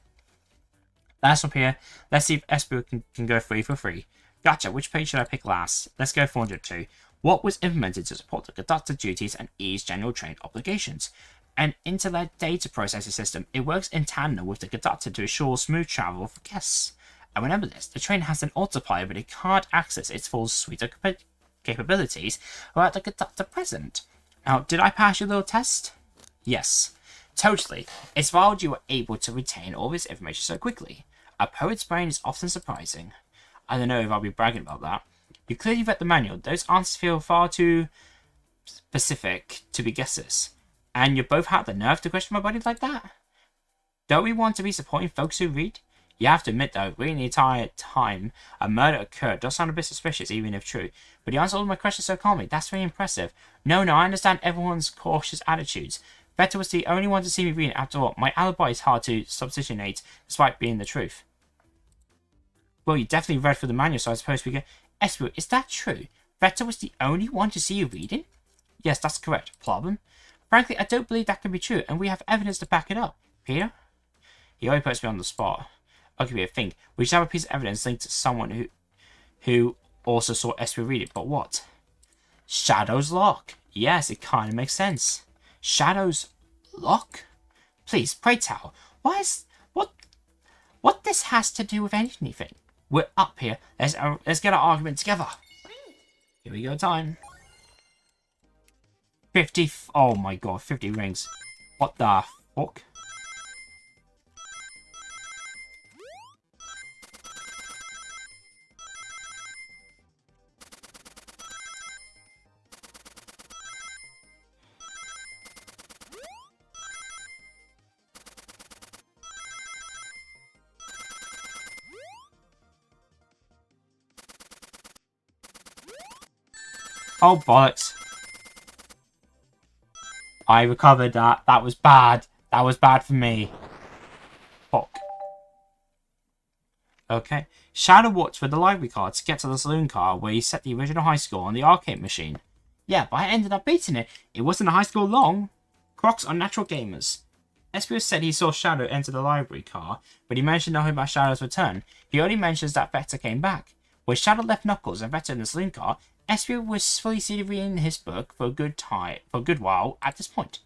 Last one here. Let's see if Espio can go free for free. Gotcha, which page should I pick last? Let's go 402. What was implemented to support the conductor duties and ease general train obligations? An internet data processing system. It works in tandem with the conductor to ensure smooth travel for guests. And remember this, the train has an multiplier, but it can't access its full suite of capabilities without the conductor present. Now, did I pass your little test? Yes. Totally. It's wild you were able to retain all this information so quickly. A poet's brain is often surprising. I don't know if I'll be bragging about that. You clearly read the manual. Those answers feel far too specific to be guesses. And you both had the nerve to question my body like that? Don't we want to be supporting folks who read? You have to admit though, reading the entire time a murder occurred does sound a bit suspicious, even if true. But you answered all my questions so calmly. That's very impressive. No, I understand everyone's cautious attitudes. Vector was the only one to see me reading after all. My alibi is hard to substitute, despite being the truth. Well, you definitely read through the manual, so I suppose we can... Espio, is that true? Vector was the only one to see you reading? Yes, that's correct. Problem? Frankly, I don't believe that can be true, and we have evidence to back it up. Peter? He always puts me on the spot. Okay, Peter, think. We should have a piece of evidence linked to someone who also saw Espio read it, but what? Shadow's lock. Yes, it kind of makes sense. Shadow's lock? Please, pray tell. What this has to do with anything? We're up here. Let's get our argument together. Here we go, time. 50... Oh my god, 50 rings. What the fuck? Oh, bollocks. I recovered that. That was bad. That was bad for me. Fuck. Okay. Shadow walked through the library card to get to the saloon car where he set the original high score on the arcade machine. Yeah, but I ended up beating it. It wasn't a high score long. Crocs are natural gamers. Espio said he saw Shadow enter the library car, but he mentioned nothing about Shadow's return. He only mentions that Vector came back. When Shadow left Knuckles and Vector in the saloon car, Espio was fully seated reading his book for a good while at this point.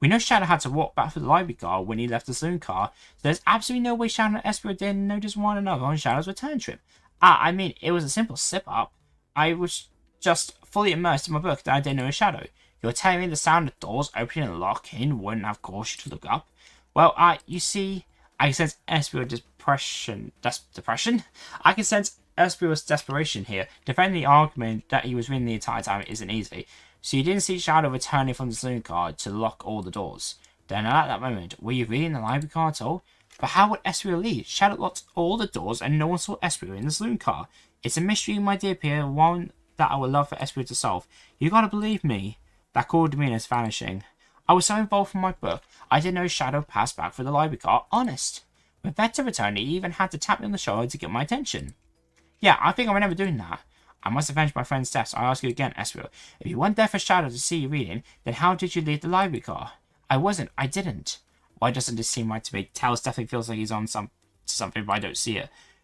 We know Shadow had to walk back through the library car when he left the saloon car, so there's absolutely no way Shadow and Espio didn't notice one another on Shadow's return trip. I mean, it was a simple slip-up. I was just fully immersed in my book that I didn't know a Shadow. You're telling me the sound of doors opening and locking wouldn't have caused you to look up? Well, you see, I can sense Espio's depression? I can sense Espio's desperation here. Defending the argument that he was reading the entire time isn't easy. So you didn't see Shadow returning from the saloon car to lock all the doors. Then at that moment, were you reading the library car at all? But how would Espio leave? Shadow locked all the doors and no one saw Espio in the saloon car. It's a mystery, my dear Peter, one that I would love for Espio to solve. You gotta believe me. That cool demeanor is vanishing. I was so involved in my book, I didn't know Shadow passed back through the library car. Honest. When Vector returned, he even had to tap me on the shoulder to get my attention. Yeah, I think I remember doing that. I must avenge my friend's deaths. I ask you again, Espio. If you weren't there for Shadow to see you reading, then how did you leave the library car? I didn't. Why doesn't this seem right to me? Talus definitely feels like he's on something, but I don't see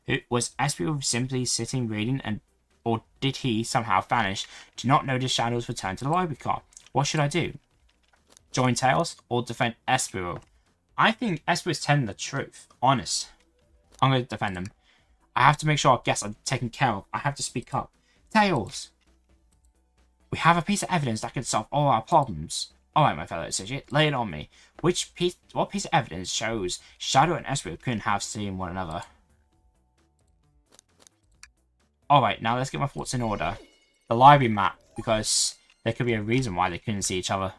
it. Was Espio simply sitting reading, or did he somehow vanish to not notice Shadow's return to the library car? What should I do? Join Talus or defend Espio? I think Espio is telling the truth. Honest. I'm going to defend him. I have to make sure our guests are taken care of. I have to speak up. Tails! We have a piece of evidence that can solve all our problems. Alright, my fellow associate, lay it on me. What piece of evidence shows Shadow and Espio couldn't have seen one another? Alright, now let's get my thoughts in order. The library map, because there could be a reason why they couldn't see each other.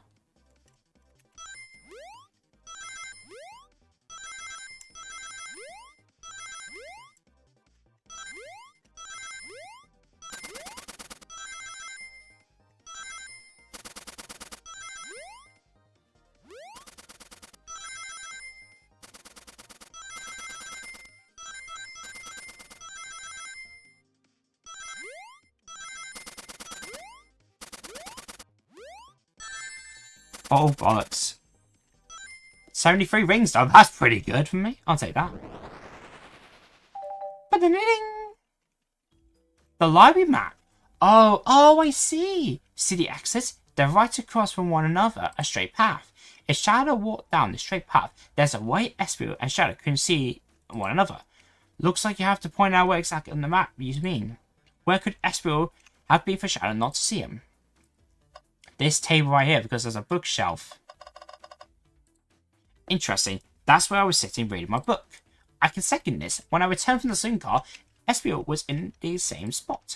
Oh, bollocks. 73 rings, though. That's pretty good for me. I'll take that. The library map. Oh, I see. See the exits? They're right across from one another, a straight path. If Shadow walked down the straight path, there's a way Espio and Shadow couldn't see one another. Looks like you have to point out where exactly on the map you mean. Where could Espio have been for Shadow not to see him? This table right here, because there's a bookshelf. Interesting. That's where I was sitting reading my book. I can second this. When I returned from the saloon car, Espio was in the same spot.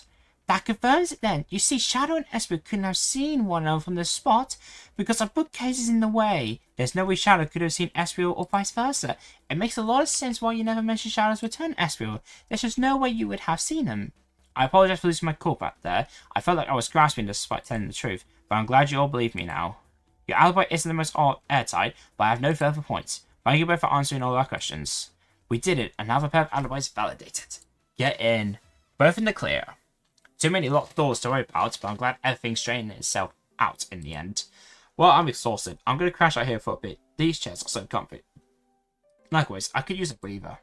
That confirms it then. You see, Shadow and Esper couldn't have seen one another from the spot because our bookcase is in the way. There's no way Shadow could have seen Espriel or vice versa. It makes a lot of sense why you never mentioned Shadow's return, Espriel. There's just no way you would have seen him. I apologize for losing my cool back there. I felt like I was grasping despite telling the truth, but I'm glad you all believe me now. Your alibi isn't the most airtight, but I have no further points. Thank you both for answering all our questions. We did it, and now the pair of alibis validated. Get in. Both in the clear. Too many locked doors to worry about, but I'm glad everything straightened itself out in the end. Well, I'm exhausted. I'm going to crash out here for a bit. These chairs are so comfy. Likewise, I could use a breather.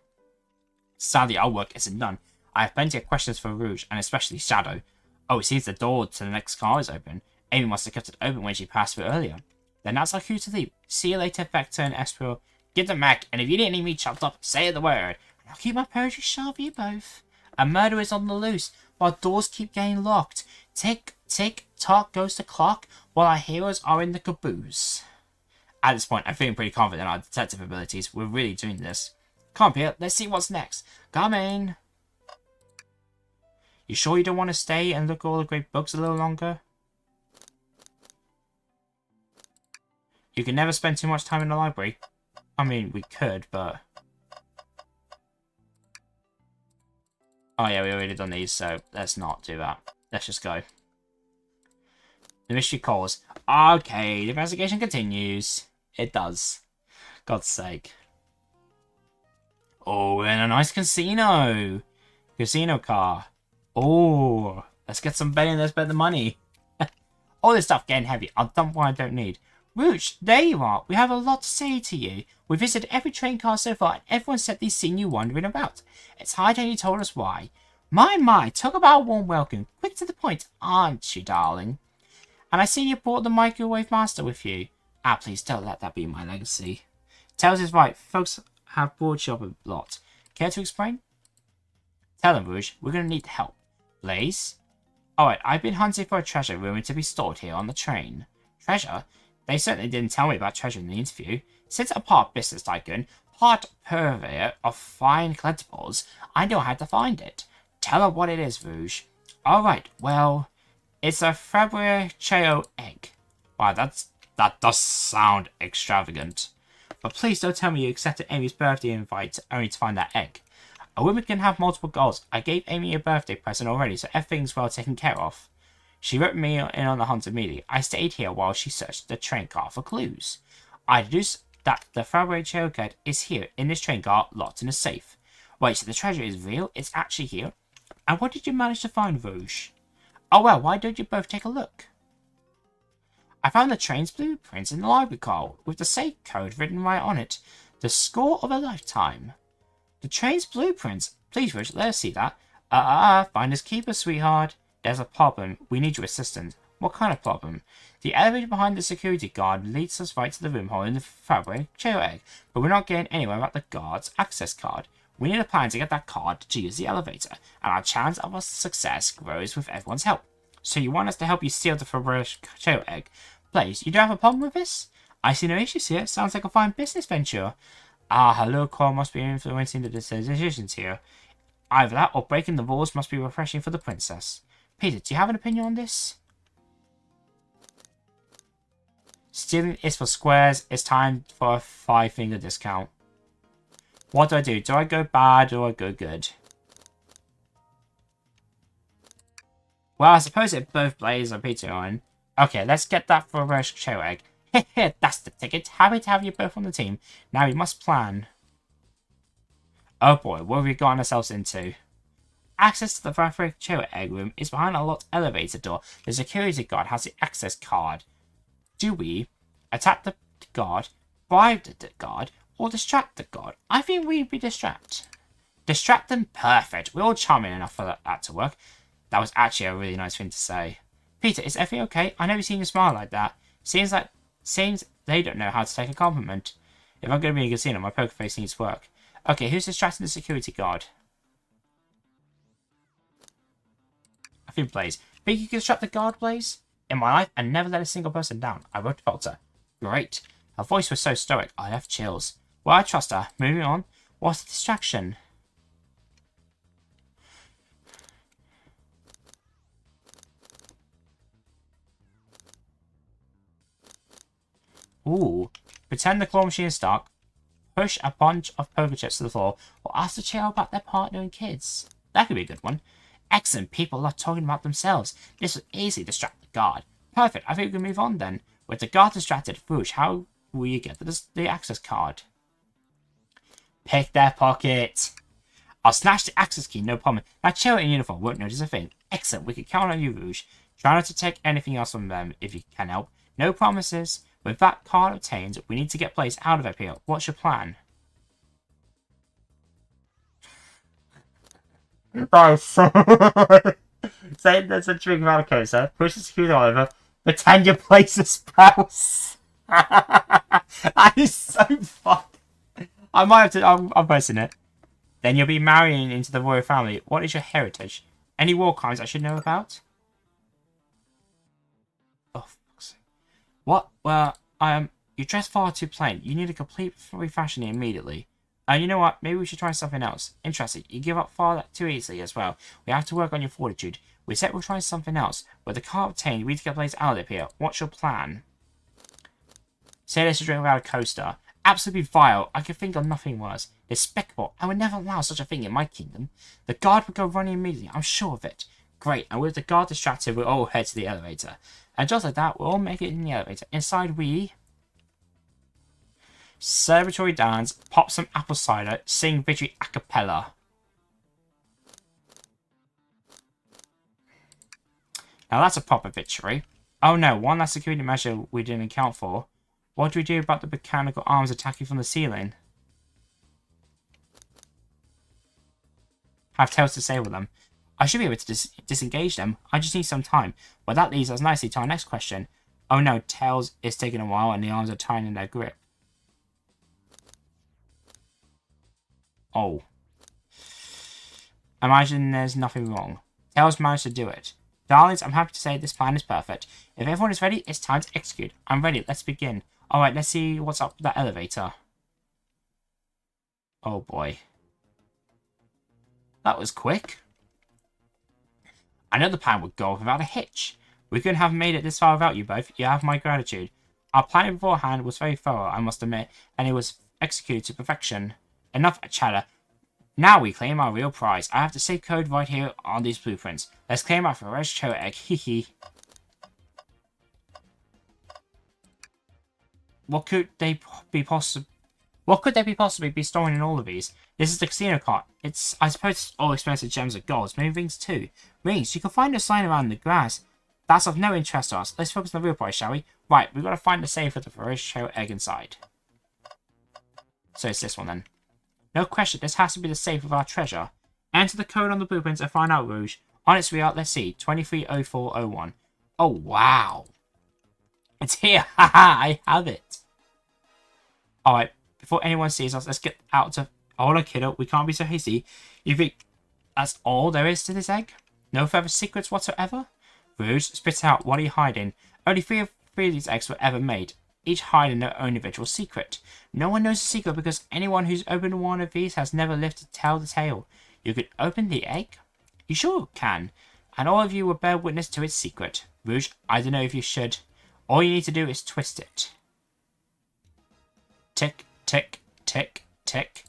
Sadly, our work isn't done. I have plenty of questions for Rouge, and especially Shadow. Oh, it seems the door to the next car is open. Amy must have kept it open when she passed through earlier. Then that's our cue to leave. See you later, Vector and Espriel. Give them back, and if you didn't need me chopped up, say the word, and I'll keep my poetry sharp for you both. A murder is on the loose, while doors keep getting locked. Tick, tick, tock goes the clock, while our heroes are in the caboose. At this point, I'm feeling pretty confident in our detective abilities. We're really doing this. Come on, Peter, let's see what's next. Come in. You sure you don't want to stay and look at all the great books a little longer? You can never spend too much time in the library. I mean, we could, but... Oh yeah, we already done these, so let's not do that. Let's just go. The mystery calls. Okay, the investigation continues. It does. God's sake. Oh, we're in a nice casino. Casino car. Oh, let's get some betting. Let's bet the money. All this stuff getting heavy. I'll dump what I don't need. Rouge, there you are. We have a lot to say to you. We visited every train car so far, and everyone said they'd seen you wandering about. It's high time you told us why. My, talk about a warm welcome. Quick to the point, aren't you, darling? And I see you brought the microwave master with you. Ah, please don't let that be my legacy. Talus is right. Folks have brought you up a lot. Care to explain? Tell them, Rouge. We're going to need help. Blaze? Alright, I've been hunting for a treasure rumored to be stored here on the train. Treasure? They certainly didn't tell me about treasure in the interview. Since I'm part business tycoon, part purveyor of fine collectibles, I know how to find it. Tell her what it is, Rouge. Alright, well, it's a Fabricheo egg. Wow, that does sound extravagant. But please don't tell me you accepted Amy's birthday invite only to find that egg. A woman can have multiple goals. I gave Amy a birthday present already, so everything's well taken care of. She wrote me in on the hunt immediately. I stayed here while she searched the train car for clues. I deduced that the Fabricheo egg is here in this train car, locked in a safe. Wait, so the treasure is real? It's actually here? And what did you manage to find, Rouge? Oh well, why don't you both take a look? I found the train's blueprints in the library car, with the safe code written right on it. The score of a lifetime. The train's blueprints? Please, Rouge, let us see that. Finders keepers, sweetheart. There's a problem. We need your assistance. What kind of problem? The elevator behind the security guard leads us right to the room hole in the Fabricheo egg, but we're not getting anywhere without the guard's access card. We need a plan to get that card to use the elevator, and our chance of our success grows with everyone's help. So you want us to help you steal the Fabricheo egg? Blaze, you don't have a problem with this? I see no issues here. Sounds like a fine business venture. Ah, her little call must be influencing the decisions here. Either that or breaking the rules must be refreshing for the princess. Peter, do you have an opinion on this? Stealing is for squares. It's time for a 5-finger discount. What do I do? Do I go bad or do I go good? Well, I suppose it both Blaze and Peter on. Okay, let's get that for a Fabricheo egg. Heh, that's the ticket. Happy to have you both on the team. Now we must plan. Oh boy, what have we gotten ourselves into? Access to the Fabricheo egg room is behind a locked elevator door. The security guard has the access card. Do we attack the guard, bribe the guard, or distract the guard? I think we'd be distract. Distract them? Perfect. We're all charming enough for that to work. That was actually a really nice thing to say. Peter, is everything okay? I never seen you smile like that. Seems they don't know how to take a compliment. If I'm going to be in a casino, my poker face needs work. Okay, who's distracting the security guard? I think Blaze. Think you can distract the guard, Blaze? In my life, I never let a single person down. I wrote Falter. Great. Her voice was so stoic, I have chills. Well, I trust her. Moving on. What's the distraction? Ooh. Pretend the claw machine is stuck. Push a bunch of poker chips to the floor, or ask the chair about their partner and kids. That could be a good one. Excellent. People love talking about themselves. This will easily distract the guard. Perfect. I think we can move on then. With the guard distracted, Rouge, how will you get the access card? Pick their pocket. I'll snatch the access key, no problem. That chill in uniform won't notice a thing. Excellent. We can count on you, Rouge. Try not to take anything else from them if you can help. No promises. With that card obtained, we need to get Blaze out of here. What's your plan? Nice. Say there's a drink of alcohol, sir. Push the security over. Pretend your Blaze a spouse. That is so fun. I might have to. I'm posting it. Then you'll be marrying into the royal family. What is your heritage? Any war crimes I should know about? Oh, fuck's sake. What? Well, you dress far too plain. You need a complete refashioning immediately. You know what? Maybe we should try something else. Interesting. You give up far too easily as well. We have to work on your fortitude. We said we'll try something else. With the car obtained, we need to get Blaze out of here. What's your plan? Say this to drink without a coaster. Absolutely vile. I could think of nothing worse. Despicable. I would never allow such a thing in my kingdom. The guard would go running immediately. I'm sure of it. Great. And with the guard distracted, we'll all head to the elevator. And just like that, we'll all make it in the elevator. Inside we... celebratory dance, pop some apple cider, sing victory a cappella. Now that's a proper victory. Oh no, one last security measure we didn't account for. What do we do about the mechanical arms attacking from the ceiling? Have Tails disable them. I should be able to disengage them. I just need some time. Well, that leads us nicely to our next question. Oh no, Tails is taking a while and the arms are tightening their grip. Oh. Imagine there's nothing wrong. Tails managed to do it. Darlings, I'm happy to say this plan is perfect. If everyone is ready, it's time to execute. I'm ready. Let's begin. Alright, let's see what's up with that elevator. Oh boy. That was quick. I know the plan would go off without a hitch. We couldn't have made it this far without you both. You have my gratitude. Our planning beforehand was very thorough, I must admit, and it was executed to perfection. Enough chatter. Now we claim our real prize. I have the safe code right here on these blueprints. Let's claim our Ferocious egg. Hee. What could they possibly be storing in all of these? This is the casino cart. I suppose all expensive gems are golds, maybe rings too. Rings, you can find a sign around the grass. That's of no interest to us. Let's focus on the real prize, shall we? Right, we've got to find the safe with the Ferocious egg inside. So it's this one then. No question, this has to be the safe with our treasure. Enter the code on the blueprints and find out, Rouge. On its way out, let's see. 230401. Oh, wow. It's here. Haha, I have it. Alright, before anyone sees us, let's get out to... Hold on, kiddo. We can't be so hasty. You think that's all there is to this egg? No further secrets whatsoever? Rouge, spit it out. What are you hiding? Only three of these eggs were ever made, each hiding their own individual secret. No one knows the secret because anyone who's opened one of these has never lived to tell the tale. You could open the egg? You sure can. And all of you will bear witness to its secret. Rouge, I don't know if you should. All you need to do is twist it. Tick, tick, tick, tick.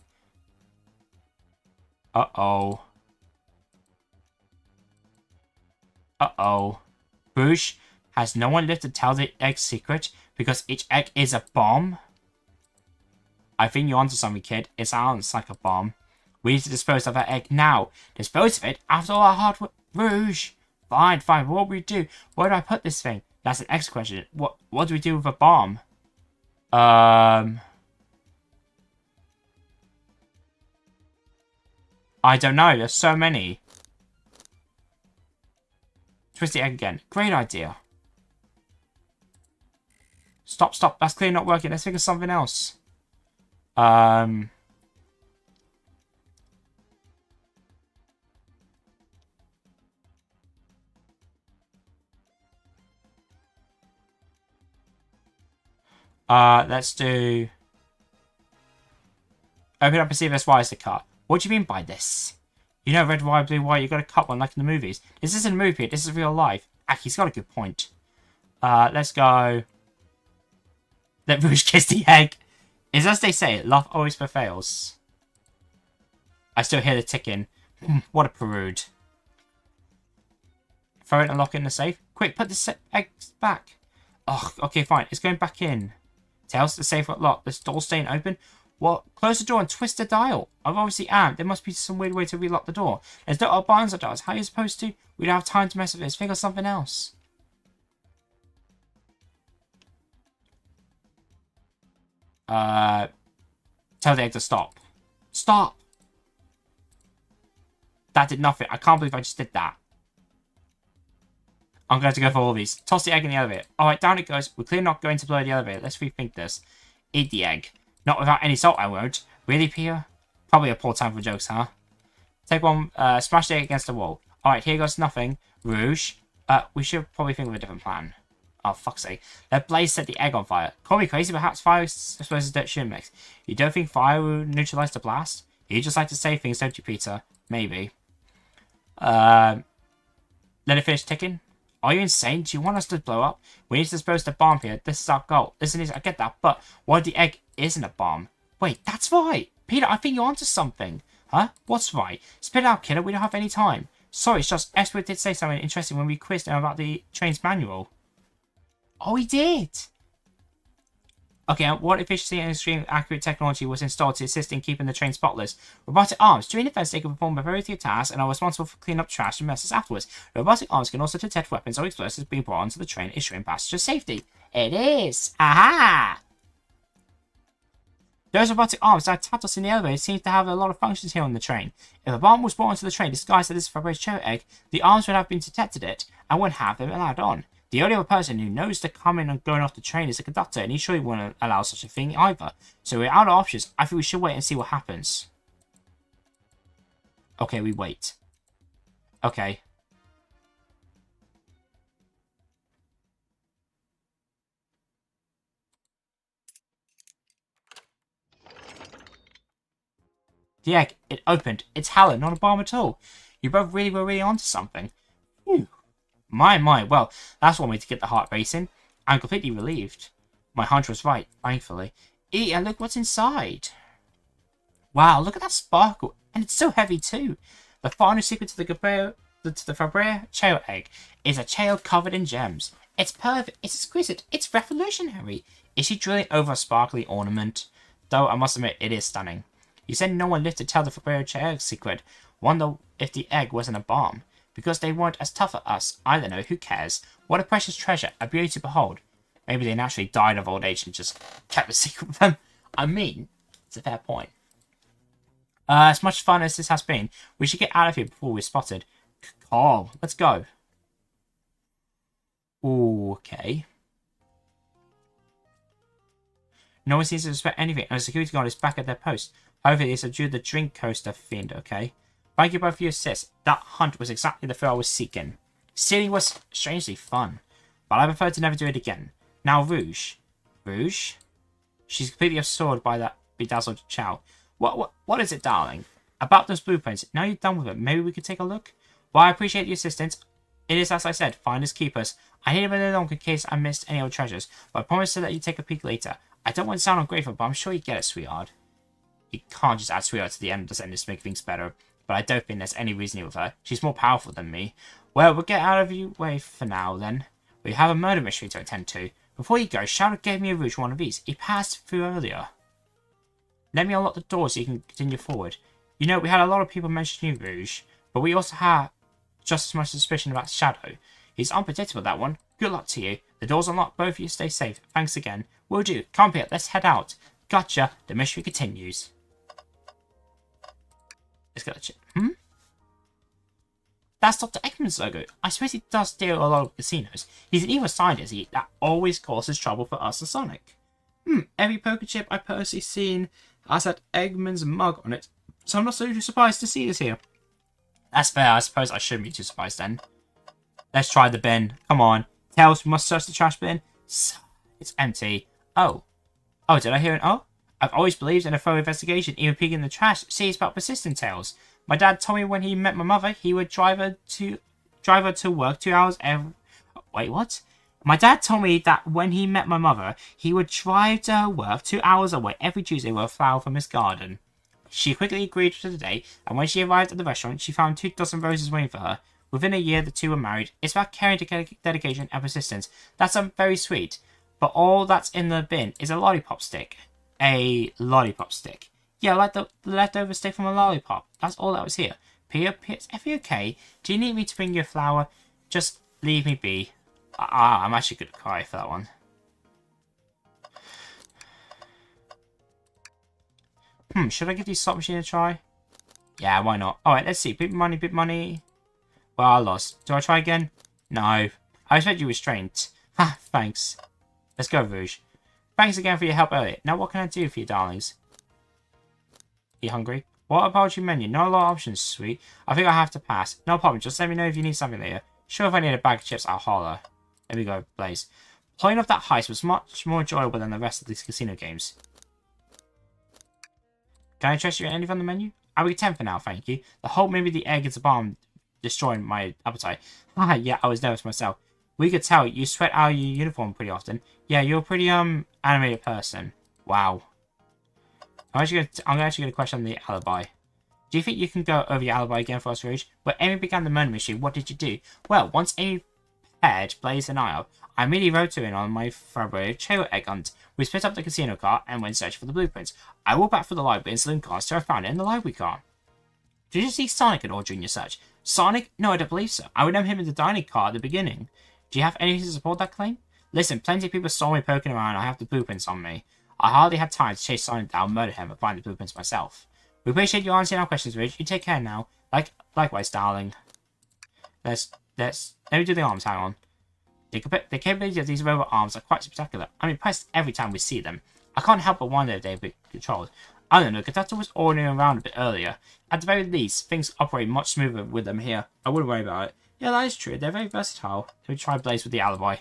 Uh-oh. Uh-oh. Rouge, has no one lived to tell the egg's secret because each egg is a bomb? I think you're onto something, kid. It sounds like a bomb. We need to dispose of that egg now. Dispose of it after all our hard work. Rouge! Fine. What will we do? Where do I put this thing? That's an X question. What do we do with a bomb? I don't know. There's so many. Twist the egg again. Great idea. Stop. That's clearly not working. Let's think of something else. Let's do... Open up and see if there's wires to cut. What do you mean by this? You know, red wire, blue wire, you gotta cut one like in the movies. This isn't a movie, this is real life. Aki's got a good point. Let's go... Let Rouge kiss the egg. It's as they say, love always prevails. I still hear the ticking. What a prude. Throw it and lock it in the safe. Quick, put the eggs back. Oh, okay, fine. It's going back in. Tails, the safe got locked. This door's staying open. What? Close the door and twist the dial. I've obviously amped. There must be some weird way to relock the door. There's no buttons or doors. How are you supposed to? We don't have time to mess with this. Think of something else. Tell the egg to stop. Stop! That did nothing. I can't believe I just did that. I'm going to have to go for all these. Toss the egg in the elevator. Alright, down it goes. We're clearly not going to blow the elevator. Let's rethink this. Eat the egg. Not without any salt, I won't. Really, Pia? Probably a poor time for jokes, huh? Take one, smash the egg against the wall. Alright, here goes nothing. Rouge. We should probably think of a different plan. Oh, fuck's sake. Let Blaze set the egg on fire. Call me crazy, perhaps fire exposes dirt shouldn't mix. You don't think fire will neutralize the blast? You just like to say things, don't you, Peter? Maybe. Let it finish ticking. Are you insane? Do you want us to blow up? We need to dispose the bomb here. This is our goal. Listen, I get that, but what if the egg isn't a bomb? Wait, that's right. Peter, I think you're onto something. Huh? What's right? Spit it out, killer. We don't have any time. Sorry, it's just Esther did say something interesting when we quizzed him about the train's manual. Oh, he did. Okay, what efficiency and extreme accurate technology was installed to assist in keeping the train spotless? Robotic arms. During events, they can perform a variety of tasks and are responsible for cleaning up trash and messes afterwards. Robotic arms can also detect weapons or explosives being brought onto the train, ensuring passenger safety. It is. Aha! Those robotic arms that tapped us in the elevator seem to have a lot of functions here on the train. If a bomb was brought onto the train disguised as this Faber's cherry egg, the arms would have been detected it and would have been allowed on. The only other person who knows the coming and going off the train is the conductor, and he surely wouldn't allow such a thing either. So we're out of options. I think we should wait and see what happens. Okay, we wait. Okay. The egg, it opened. It's Helen, not a bomb at all. You both were really onto something. Whew. My, well, that's one way to get the heart racing. I'm completely relieved. My hunch was right, thankfully. And look what's inside. Wow, look at that sparkle. And it's so heavy too. The final secret to the Faber Chayo egg is a chayo covered in gems. It's perfect, it's exquisite, it's revolutionary. Is she drilling over a sparkly ornament? Though I must admit, it is stunning. You said no one lived to tell the Faber Chayo secret. Wonder if the egg wasn't a bomb. Because they weren't as tough as us. I don't know, who cares? What a precious treasure, a beauty to behold. Maybe they naturally died of old age and just kept the secret with them. I mean, it's a fair point. As much fun as this has been, we should get out of here before we're spotted. Calm, let's go. Ooh, okay. No one seems to suspect anything, and the security guard is back at their post. Hopefully they subdued the drink coaster fiend, okay? Thank you both for your assist. That hunt was exactly the thrill I was seeking. Stealing was strangely fun, but I prefer to never do it again. Now Rouge. Rouge? She's completely absorbed by that bedazzled chow. What is it, darling? About those blueprints. Now you're done with it, maybe we could take a look? Well, I appreciate the assistance. It is, as I said, finders keepers. I need a bit longer in case I missed any old treasures, but I promise to let you take a peek later. I don't want to sound ungrateful, but I'm sure you get it, sweetheart. You can't just add sweetheart to the end of the sentence to make things better. But I don't think there's any reasoning with her. She's more powerful than me. Well, we'll get out of your way for now, then. We have a murder mystery to attend to. Before you go, Shadow gave me a Rouge one of these. He passed through earlier. Let me unlock the door so you can continue forward. You know, we had a lot of people mentioning Rouge, but we also have just as much suspicion about Shadow. He's unpredictable, that one. Good luck to you. The door's unlocked. Both of you stay safe. Thanks again. Will do. Come here. Let's head out. Gotcha. The mystery continues. Let's get that shit. That's Dr. Eggman's logo. I suppose he does deal a lot of casinos. He's an evil scientist that always causes trouble for us and Sonic. Every poker chip I've personally seen has that Eggman's mug on it, so I'm not so surprised to see this here. That's fair. I suppose I shouldn't be too surprised then. Let's try the bin. Come on. Tails, we must search the trash bin. It's empty. Oh, did I hear an oh? I've always believed in a thorough investigation, even peeking in the trash. See, it's about persistent, Tails. My dad told me when he met my mother, he would drive her to work 2 hours every... Wait, what? My dad told me that when he met my mother, he would drive to her work 2 hours away every Tuesday with a flower from his garden. She quickly agreed to the date, and when she arrived at the restaurant, she found 2 dozen roses waiting for her. Within a year, the two were married. It's about caring, dedication, and persistence. That's very sweet. But all that's in the bin is a lollipop stick. A lollipop stick. Yeah, like the leftover stick from a lollipop. That's all that was here. Pia, is everything okay? Do you need me to bring you a flower? Just leave me be. I'm actually going to cry for that one. Should I give these slot machine a try? Yeah, why not? Alright, let's see. Big money, big money. Well, I lost. Do I try again? No. I expect you were restrained. Ha, thanks. Let's go, Rouge. Thanks again for your help earlier. Now what can I do for you, darlings? You hungry? What about your menu? Not a lot of options, sweet. I think I have to pass. No problem. Just let me know if you need something later. Sure, if I need a bag of chips, I'll holler. There we go, Blaze. Pulling off that heist was much more enjoyable than the rest of these casino games. Can I trust you in anything on the menu? I'll be 10 for now, thank you. The whole maybe the egg is a bomb destroying my appetite. Ah, yeah, I was nervous myself. We could tell you sweat out your uniform pretty often. Yeah, you're a pretty animated person. Wow. I'm actually gonna question the alibi. Do you think you can go over your alibi again for us, Rouge? When Amy began the murder machine, what did you do? Well, once Amy paired Blaze and I up, I immediately rode to in on my February trail egg hunt. We split up the casino car and went searching for the blueprints. I walked back through the library and saloon cars till I found it in the library car. Did you see Sonic at all during your search? Sonic? No, I don't believe so. I remember him in the dining car at the beginning. Do you have anything to support that claim? Listen, plenty of people saw me poking around and I have the blueprints on me. I hardly had time to chase Sonic down, murder him, and find the blueprints myself. We appreciate you answering our questions, Ridge. You take care now. Likewise, darling. Let me do the arms, hang on. The capability of these robot arms are quite spectacular. I'm impressed every time we see them. I can't help but wonder if they've been controlled. I don't know, Katata was ordering around a bit earlier. At the very least, things operate much smoother with them here. I wouldn't worry about it. Yeah, that is true. They're very versatile. Let me try Blaze with the alibi.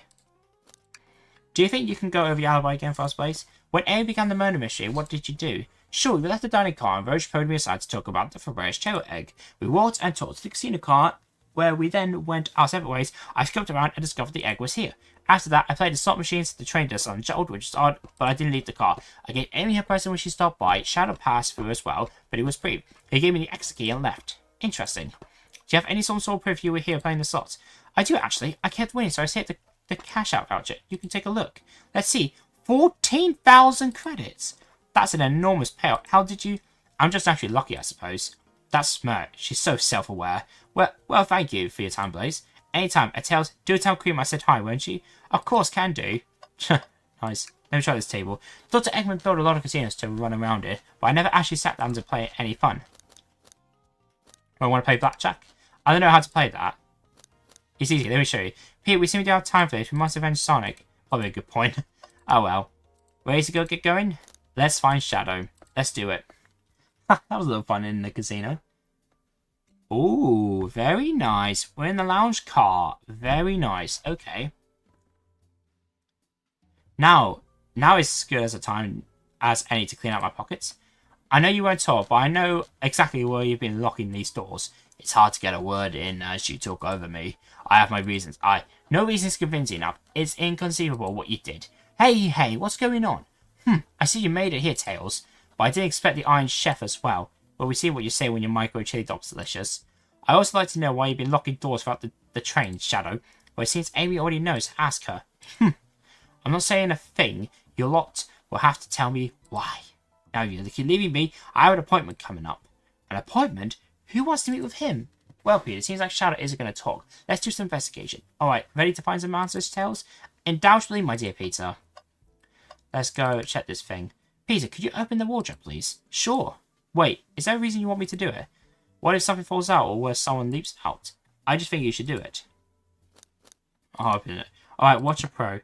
Do you think you can go over your alibi again for us, Blaze? When Amy began the murder mystery, what did you do? Sure, we left the dining car and Roche pulled me aside to talk about the Faberge tail egg. We walked and talked to the casino car, where we then went our separate ways. I scoped around and discovered the egg was here. After that, I played the slot machines, the train dust unjuggled, which is odd, but I didn't leave the car. I gave Amy her present when she stopped by. Shadow passed through as well, but he was brief. He gave me the exit key and left. Interesting. Do you have any sort of proof you were here playing the slots? I do, actually. I kept winning, so I saved the cash out voucher. You can take a look. Let's see. 14,000 credits. That's an enormous payout. How did you... I'm just actually lucky, I suppose. That's smart. She's so self-aware. Well, thank you for your time, Blaze. Anytime. Do tell Cream I said hi, won't she? Of course, can do. Nice. Let me try this table. Dr. Eggman built a lot of casinos to run around it, but I never actually sat down to play any fun. I want to play blackjack? I don't know how to play that. It's easy. Let me show you. Pete, we seem to have time for this. We must avenge Sonic. Probably a good point. Oh well. Ready to get going? Let's find Shadow. Let's do it. That was a little fun in the casino. Ooh, very nice. We're in the lounge car. Very nice. Okay. Now is as good as a time as any to clean out my pockets. I know you weren't told, but I know exactly where you've been locking these doors. It's hard to get a word in as you talk over me. I have my reasons. No reasons convincing enough. It's inconceivable what you did. Hey, what's going on? I see you made it here, Tails. But I didn't expect the Iron Chef as well. But we see what you say when your micro chili dog's delicious. I also like to know why you've been locking doors throughout the train, Shadow. But it seems Amy already knows. Ask her. I'm not saying a thing. Your lot will have to tell me why. Now you keep leaving me. I have an appointment coming up. An appointment? Who wants to meet with him? Well, Peter, it seems like Shadow isn't going to talk. Let's do some investigation. Alright, ready to find some answers, Tails? Undoubtedly, my dear Peter. Let's go check this thing. Peter, could you open the wardrobe, please? Sure. Wait, is there a reason you want me to do it? What if something falls out or worse, someone leaps out? I just think you should do it. I'll open it. Alright, watch a pro.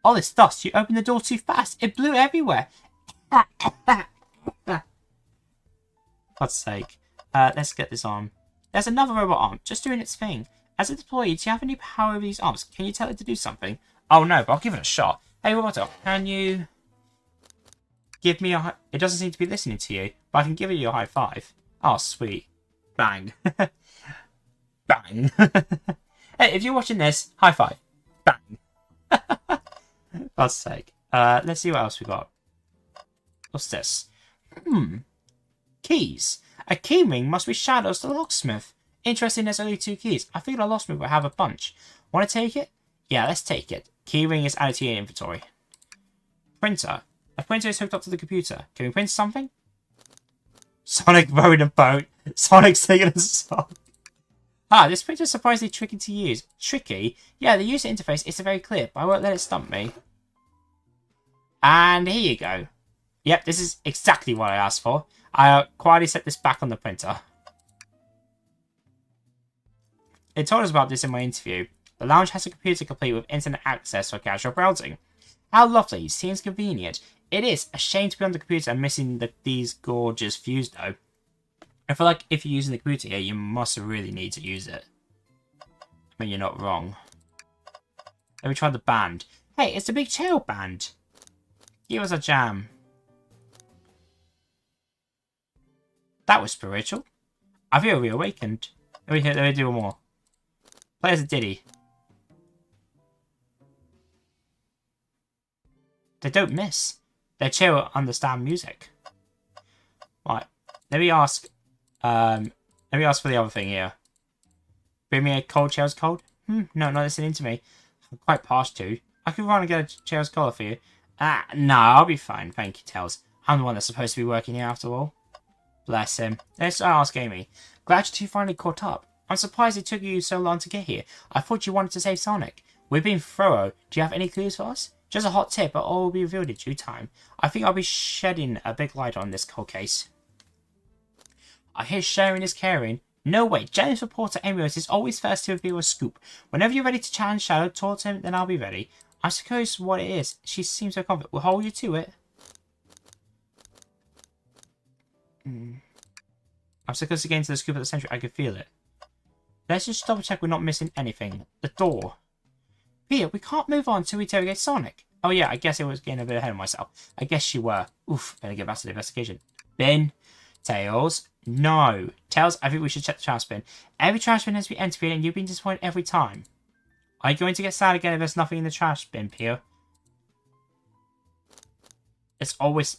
All this dust, you opened the door too fast. It blew everywhere. God's sake. Let's get this arm. There's another robot arm, just doing its thing. As a deployee, do you have any power over these arms? Can you tell it to do something? Oh no, but I'll give it a shot. Hey, Roboto, can you give me a... It doesn't seem to be listening to you, but I can give you a high five. Oh, sweet. Bang. Bang. Hey, if you're watching this, high five. Bang. God's sake. Let's see what else we got. What's this? Keys. A key ring must be Shadow's the locksmith. Interesting, there's only 2 keys. I figured a locksmith would have a bunch. Want to take it? Yeah, let's take it. Key ring is added to your inventory. Printer. A printer is hooked up to the computer. Can we print something? Sonic rowing a boat. Sonic singing a song. Ah, this printer is surprisingly tricky to use. Tricky? Yeah, the user interface isn't very clear, but I won't let it stump me. And here you go. Yep, this is exactly what I asked for. I quietly set this back on the printer. It told us about this in my interview. The lounge has a computer complete with internet access for casual browsing. How lovely. Seems convenient. It is. A shame to be on the computer and missing these gorgeous views, though. I feel like if you're using the computer here, you must really need to use it. I mean, you're not wrong. Let me try the band. Hey, it's the Big Tail Band. Give us a jam. That was spiritual. I feel reawakened. Let me do more. Play as a ditty. They don't miss. They chill understand music. Right. Let me ask for the other thing here. Bring me a cold Chell's cold? No, not listening to me. I'm quite past 2. I could run and get a Chell's cola for you. No, I'll be fine. Thank you, Tails. I'm the one that's supposed to be working here after all. Bless him. Let's ask Amy. Glad you two finally caught up. I'm surprised it took you so long to get here. I thought you wanted to save Sonic. We've been thorough. Do you have any clues for us? Just a hot tip, but all will be revealed in due time. I think I'll be shedding a big light on this cold case. I hear sharing is caring. No way. James reporter Amos is always first to reveal a scoop. Whenever you're ready to challenge Shadow, talk to him, then I'll be ready. I suppose what it is. She seems so confident. We'll hold you to it. I'm so close to getting to the scoop at the century, I could feel it. Let's just double check we're not missing anything. The door. Pia, we can't move on until we interrogate Sonic. Oh yeah, I guess I was getting a bit ahead of myself. I guess you were. Oof, better get back to the investigation. Bin. Tails. No. Tails, I think we should check the trash bin. Every trash bin has been emptied and you've been disappointed every time. Are you going to get sad again if there's nothing in the trash bin, Pia? It's always...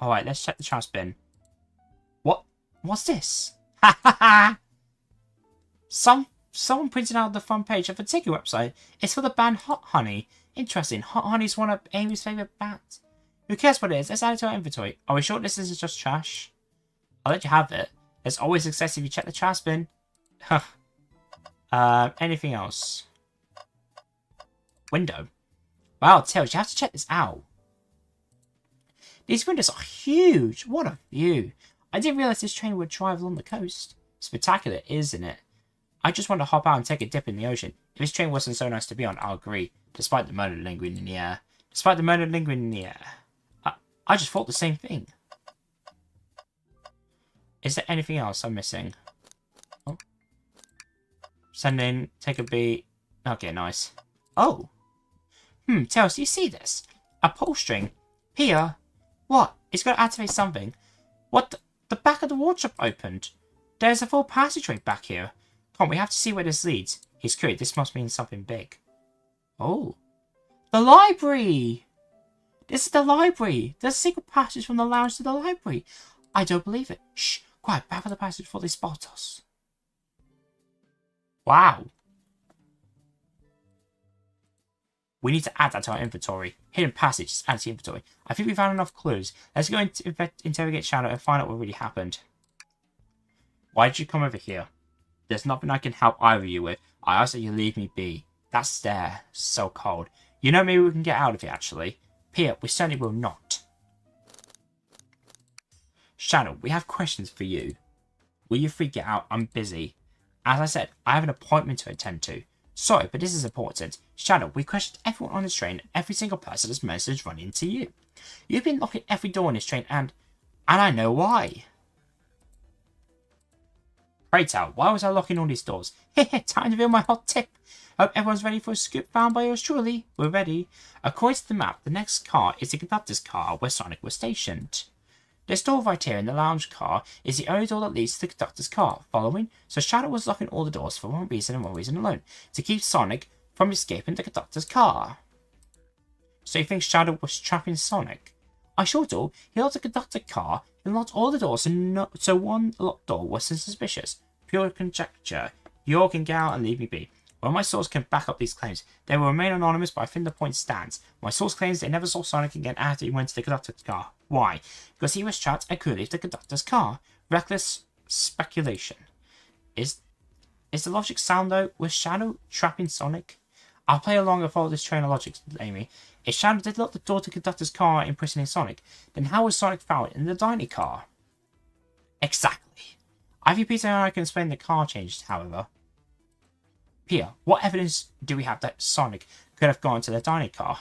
Alright, let's check the trash bin. What? What's this? Ha ha ha! Someone printed out the front page of a ticket website. It's for the band Hot Honey. Interesting. Hot Honey's one of Amy's favourite bands. Who cares what it is? Let's add it to our inventory. Are we sure this isn't just trash? I'll let you have it. There's always success if you check the trash bin. Anything else? Window. Wow, Tails, you have to check this out. These windows are huge. What a view. I didn't realise this train would drive along the coast. Spectacular, isn't it? I just want to hop out and take a dip in the ocean. If this train wasn't so nice to be on, I'll agree. Despite the murder lingering in the air. Despite the murder lingering in the air. I just thought the same thing. Is there anything else I'm missing? Oh. Send in, take a beat. Okay, nice. Oh. Tails, do you see this? A pull string. Here. What? It's got to activate something. What? The back of the wardrobe opened. There's a full passageway back here. Come on, we have to see where this leads. He's curious. This must mean something big. Oh. The library! This is the library. There's a secret passage from the lounge to the library. I don't believe it. Shh. Quiet. Back of the passage before they spot us. Wow. We need to add that to our inventory. Hidden passage. Add to inventory. I think we found enough clues. Let's go interrogate Shadow and find out what really happened. Why did you come over here? There's nothing I can help either of you with. I ask that you leave me be. That stare. So cold. You know, maybe we can get out of here, actually. Pia, we certainly will not. Shadow, we have questions for you. Will you freak out? I'm busy. As I said, I have an appointment to attend to. Sorry, but this is important. Shadow, we questioned everyone on this train. Every single person has message run into you. You've been locking every door on this train and I know why. Pray tell, why was I locking all these doors? Hehe, time to reveal my hot tip. Hope everyone's ready for a scoop found by yours truly. We're ready. According to the map, the next car is the conductor's car where Sonic was stationed. This door right here in the lounge car is the only door that leads to the conductor's car. Following? So Shadow was locking all the doors for one reason and one reason alone. To keep Sonic from escaping the conductor's car. So you think Shadow was trapping Sonic? I sure do. He locked the conductor's car and locked all the doors, so one locked door wasn't suspicious. Pure conjecture. You all can get out and leave me be. Well, my source can back up these claims. They will remain anonymous, but I think the point stands. My source claims they never saw Sonic again after he went to the conductor's car. Why? Because he was trapped and couldn't leave the conductor's car. Reckless speculation. Is the logic sound though? Was Shadow trapping Sonic? I'll play along and follow this train of logic, Amy. If Shadow did lock the door to the conductor's car imprisoning Sonic, then how was Sonic found in the dining car? Exactly. I think Peter and I can explain the car changed, however. Peter, what evidence do we have that Sonic could have gone to the dining car?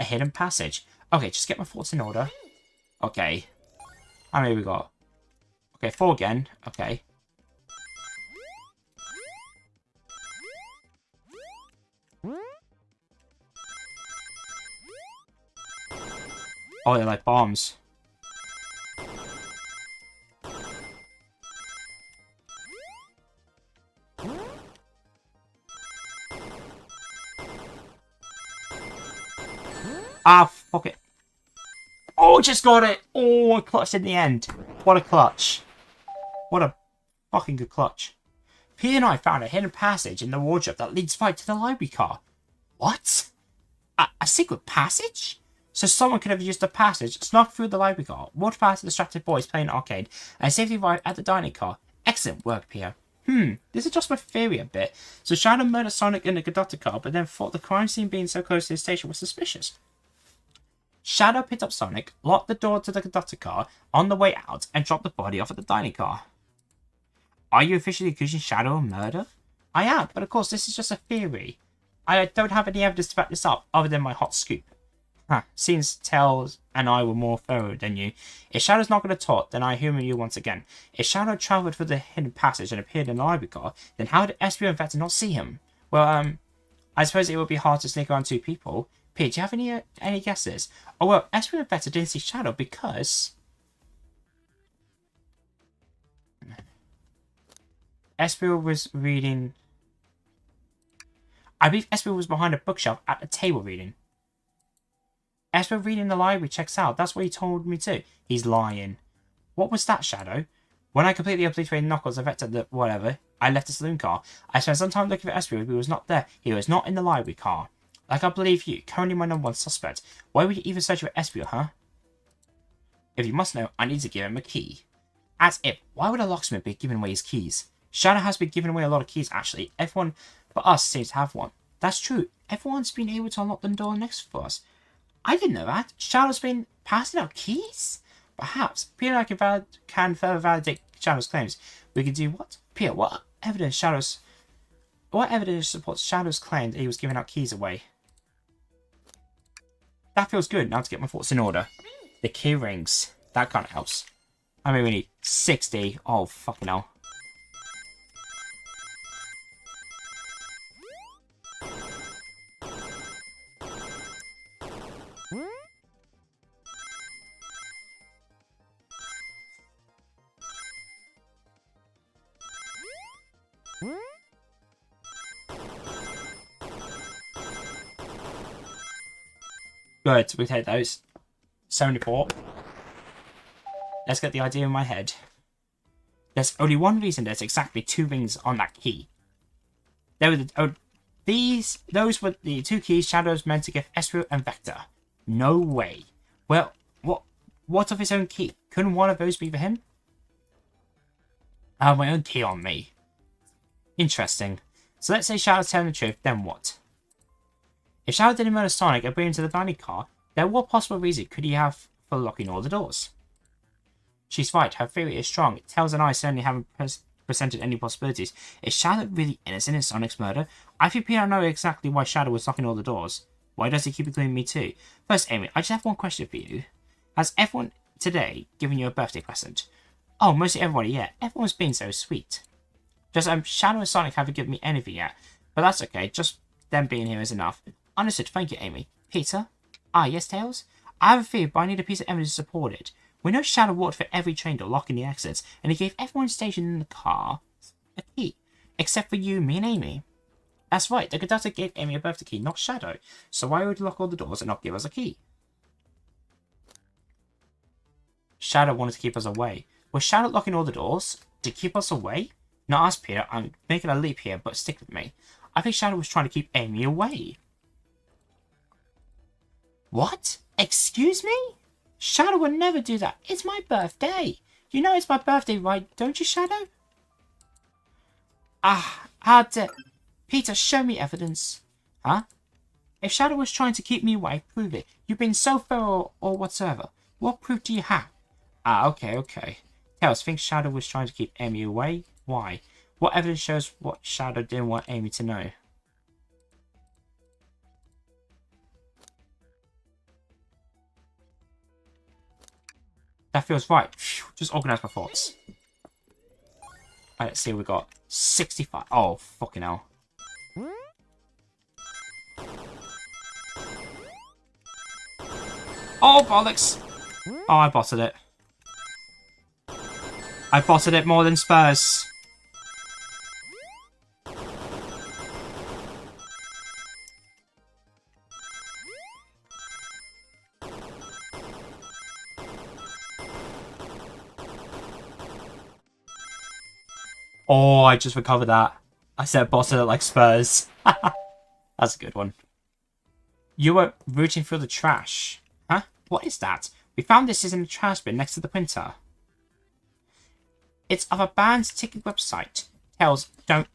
A hidden passage. Okay, just get my thoughts in order. Okay. How many we got? Okay, 4 again. Okay. Oh, they're like bombs. Ah, fuck it. Oh, just got it. Oh, I clutched in the end. What a clutch. What a fucking good clutch. Peter and I found a hidden passage in the wardrobe that leads right to the library car. What? A secret passage? So someone could have used the passage, snuck through the library car, walked past the distracted boys playing arcade, and safely arrived at the dining car. Excellent work, Peter. This is just my theory a bit. So Shadow murdered Sonic in the conductor car, but then thought the crime scene being so close to the station was suspicious. Shadow picked up Sonic, locked the door to the conductor car on the way out, and dropped the body off at the dining car. Are you officially accusing Shadow of murder? I am, but of course this is just a theory. I don't have any evidence to back this up, other than my hot scoop. Seems Tails and I were more thorough than you. If Shadow's not going to talk, then I humour you once again. If Shadow travelled through the hidden passage and appeared in the library car, then how did Espio and Vector not see him? Well, I suppose it would be hard to sneak around 2 people. Pete, do you have any guesses? Oh well, Espio and Vector didn't see Shadow because Espio was reading. I believe Espio was behind a bookshelf at the table reading. Espio reading in the library checks out. That's what he told me too. He's lying. What was that, Shadow? When I completely obliterated Knuckles, whatever, I left the saloon car. I spent some time looking for Espio, but he was not there. He was not in the library car. Like I believe you, currently my #1 suspect. Why would you even search for Espio, huh? If you must know, I need to give him a key. As if, why would a locksmith be giving away his keys? Shadow has been giving away a lot of keys, actually. Everyone but us seems to have one. That's true. Everyone's been able to unlock the door next to us. I didn't know that. Shadow's been passing out keys? Perhaps. Peter and I can further validate Shadow's claims. We can do what? Peter, what evidence supports Shadow's claim that he was giving out keys away? That feels good. Now to get my thoughts in order. The key rings. That kind of helps. I mean, we need 60. Oh, fucking hell. Good, we take those. 74. Let's get the idea in my head. There's only one reason there's exactly 2 rings on that key. Those were the 2 keys Shadow's meant to give Espio and Vector. No way. Well, what of his own key? Couldn't one of those be for him? I have my own key on me. Interesting. So let's say Shadow's telling the truth, then what? If Shadow didn't murder Sonic and bring him to the dining car, then what possible reason could he have for locking all the doors? She's right, her theory is strong. Tails and I certainly haven't presented any possibilities. Is Shadow really innocent in Sonic's murder? I think Peter know exactly why Shadow was locking all the doors. Why does he keep including me too? First, Amy, I just have one question for you. Has everyone today given you a birthday present? Oh, mostly everybody, yeah. Everyone's been so sweet. Just, Shadow and Sonic haven't given me anything yet. But that's okay, just them being here is enough. Understood, thank you, Amy. Peter? Ah, yes, Tails? I have a theory, but I need a piece of evidence to support it. We know Shadow walked for every train door, locking the exits, and he gave everyone stationed in the car a key. Except for you, me, and Amy. That's right, the conductor gave Amy a birthday key, not Shadow. So why would he lock all the doors and not give us a key? Shadow wanted to keep us away. Was Shadow locking all the doors to keep us away? Not us, Peter. I'm making a leap here, but stick with me. I think Shadow was trying to keep Amy away. What? Excuse me? Shadow would never do that. It's my birthday. You know it's my birthday, right? Don't you, Shadow? How dare... Peter, show me evidence. Huh? If Shadow was trying to keep me away, prove it. You've been so thorough or whatsoever. What proof do you have? Okay. Talus thinks Shadow was trying to keep Amy away. Why? What evidence shows what Shadow didn't want Amy to know? That feels right. Phew, just organize my thoughts. Alright, let's see what we got. 65. Oh, fucking hell. Oh, bollocks! Oh, I botted it. I botted it more than Spurs. Oh, I just recovered that. I said botted it like Spurs. That's a good one. You were rooting through the trash. Huh? What is that? We found this in the trash bin next to the printer. It's of a band's ticket website. Tells don't...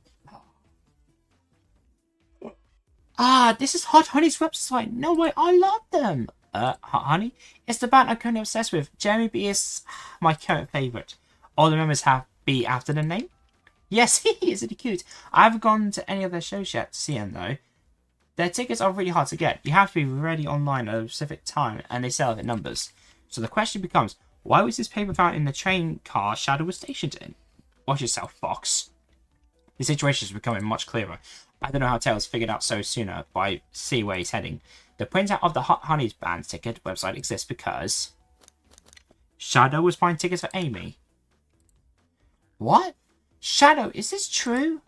This is Hot Honey's website. No way, I love them. Hot Honey? It's the band I'm currently obsessed with. Jeremy B is my current favourite. All the members have B after the name. Yes, isn't he cute? I haven't gone to any of their shows yet to see them though. Their tickets are really hard to get. You have to be ready online at a specific time and they sell in numbers. So the question becomes, why was this paper found in the train car Shadow was stationed in? Watch yourself, Fox. The situation is becoming much clearer. I don't know how Talus figured out so sooner, but I see where he's heading. The printout of the Hot Honey's band ticket website exists because Shadow was buying tickets for Amy. What? Shadow, is this true?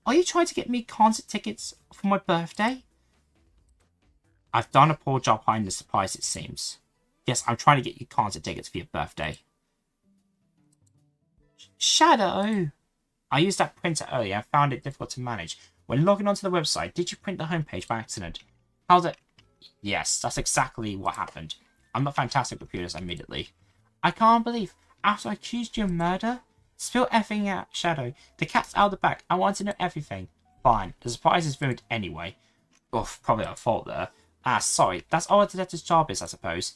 Are you trying to get me concert tickets for my birthday? I've done a poor job hiding the surprise, it seems. Yes, I'm trying to get you concert tickets for your birthday. Shadow! I used that printer earlier and found it difficult to manage. When logging onto the website, did you print the homepage by accident? How's it? Yes, that's exactly what happened. I'm not fantastic with computers immediately. I can't believe, after I accused you of murder? Spill everything out, Shadow. The cat's out the back. I want to know everything. Fine. The surprise is ruined anyway. Oof, probably our fault there. Sorry. That's all a detective's job is, I suppose.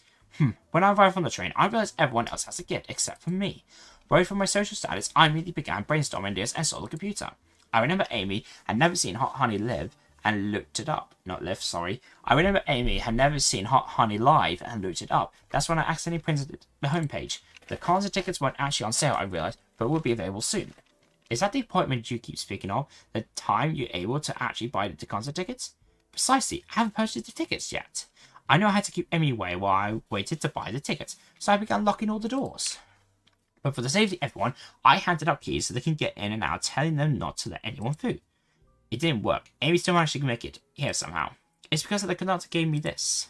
When I arrived on the train, I realized everyone else has a gift except for me. Worried for my social status, I immediately began brainstorming ideas and saw the computer. I remember Amy had never seen Hot Honey live and looked it up. Not live, sorry. I remember Amy had never seen Hot Honey live and looked it up. That's when I accidentally printed the homepage. The concert tickets weren't actually on sale, I realized, but will be available soon. Is that the appointment you keep speaking of? The time you're able to actually buy the concert tickets? Precisely. I haven't purchased the tickets yet. I know I had to keep Amy away while I waited to buy the tickets, so I began locking all the doors. But for the safety of everyone, I handed out keys so they can get in and out, telling them not to let anyone through. It didn't work. Amy still managed to make it here somehow. It's because the conductor gave me this.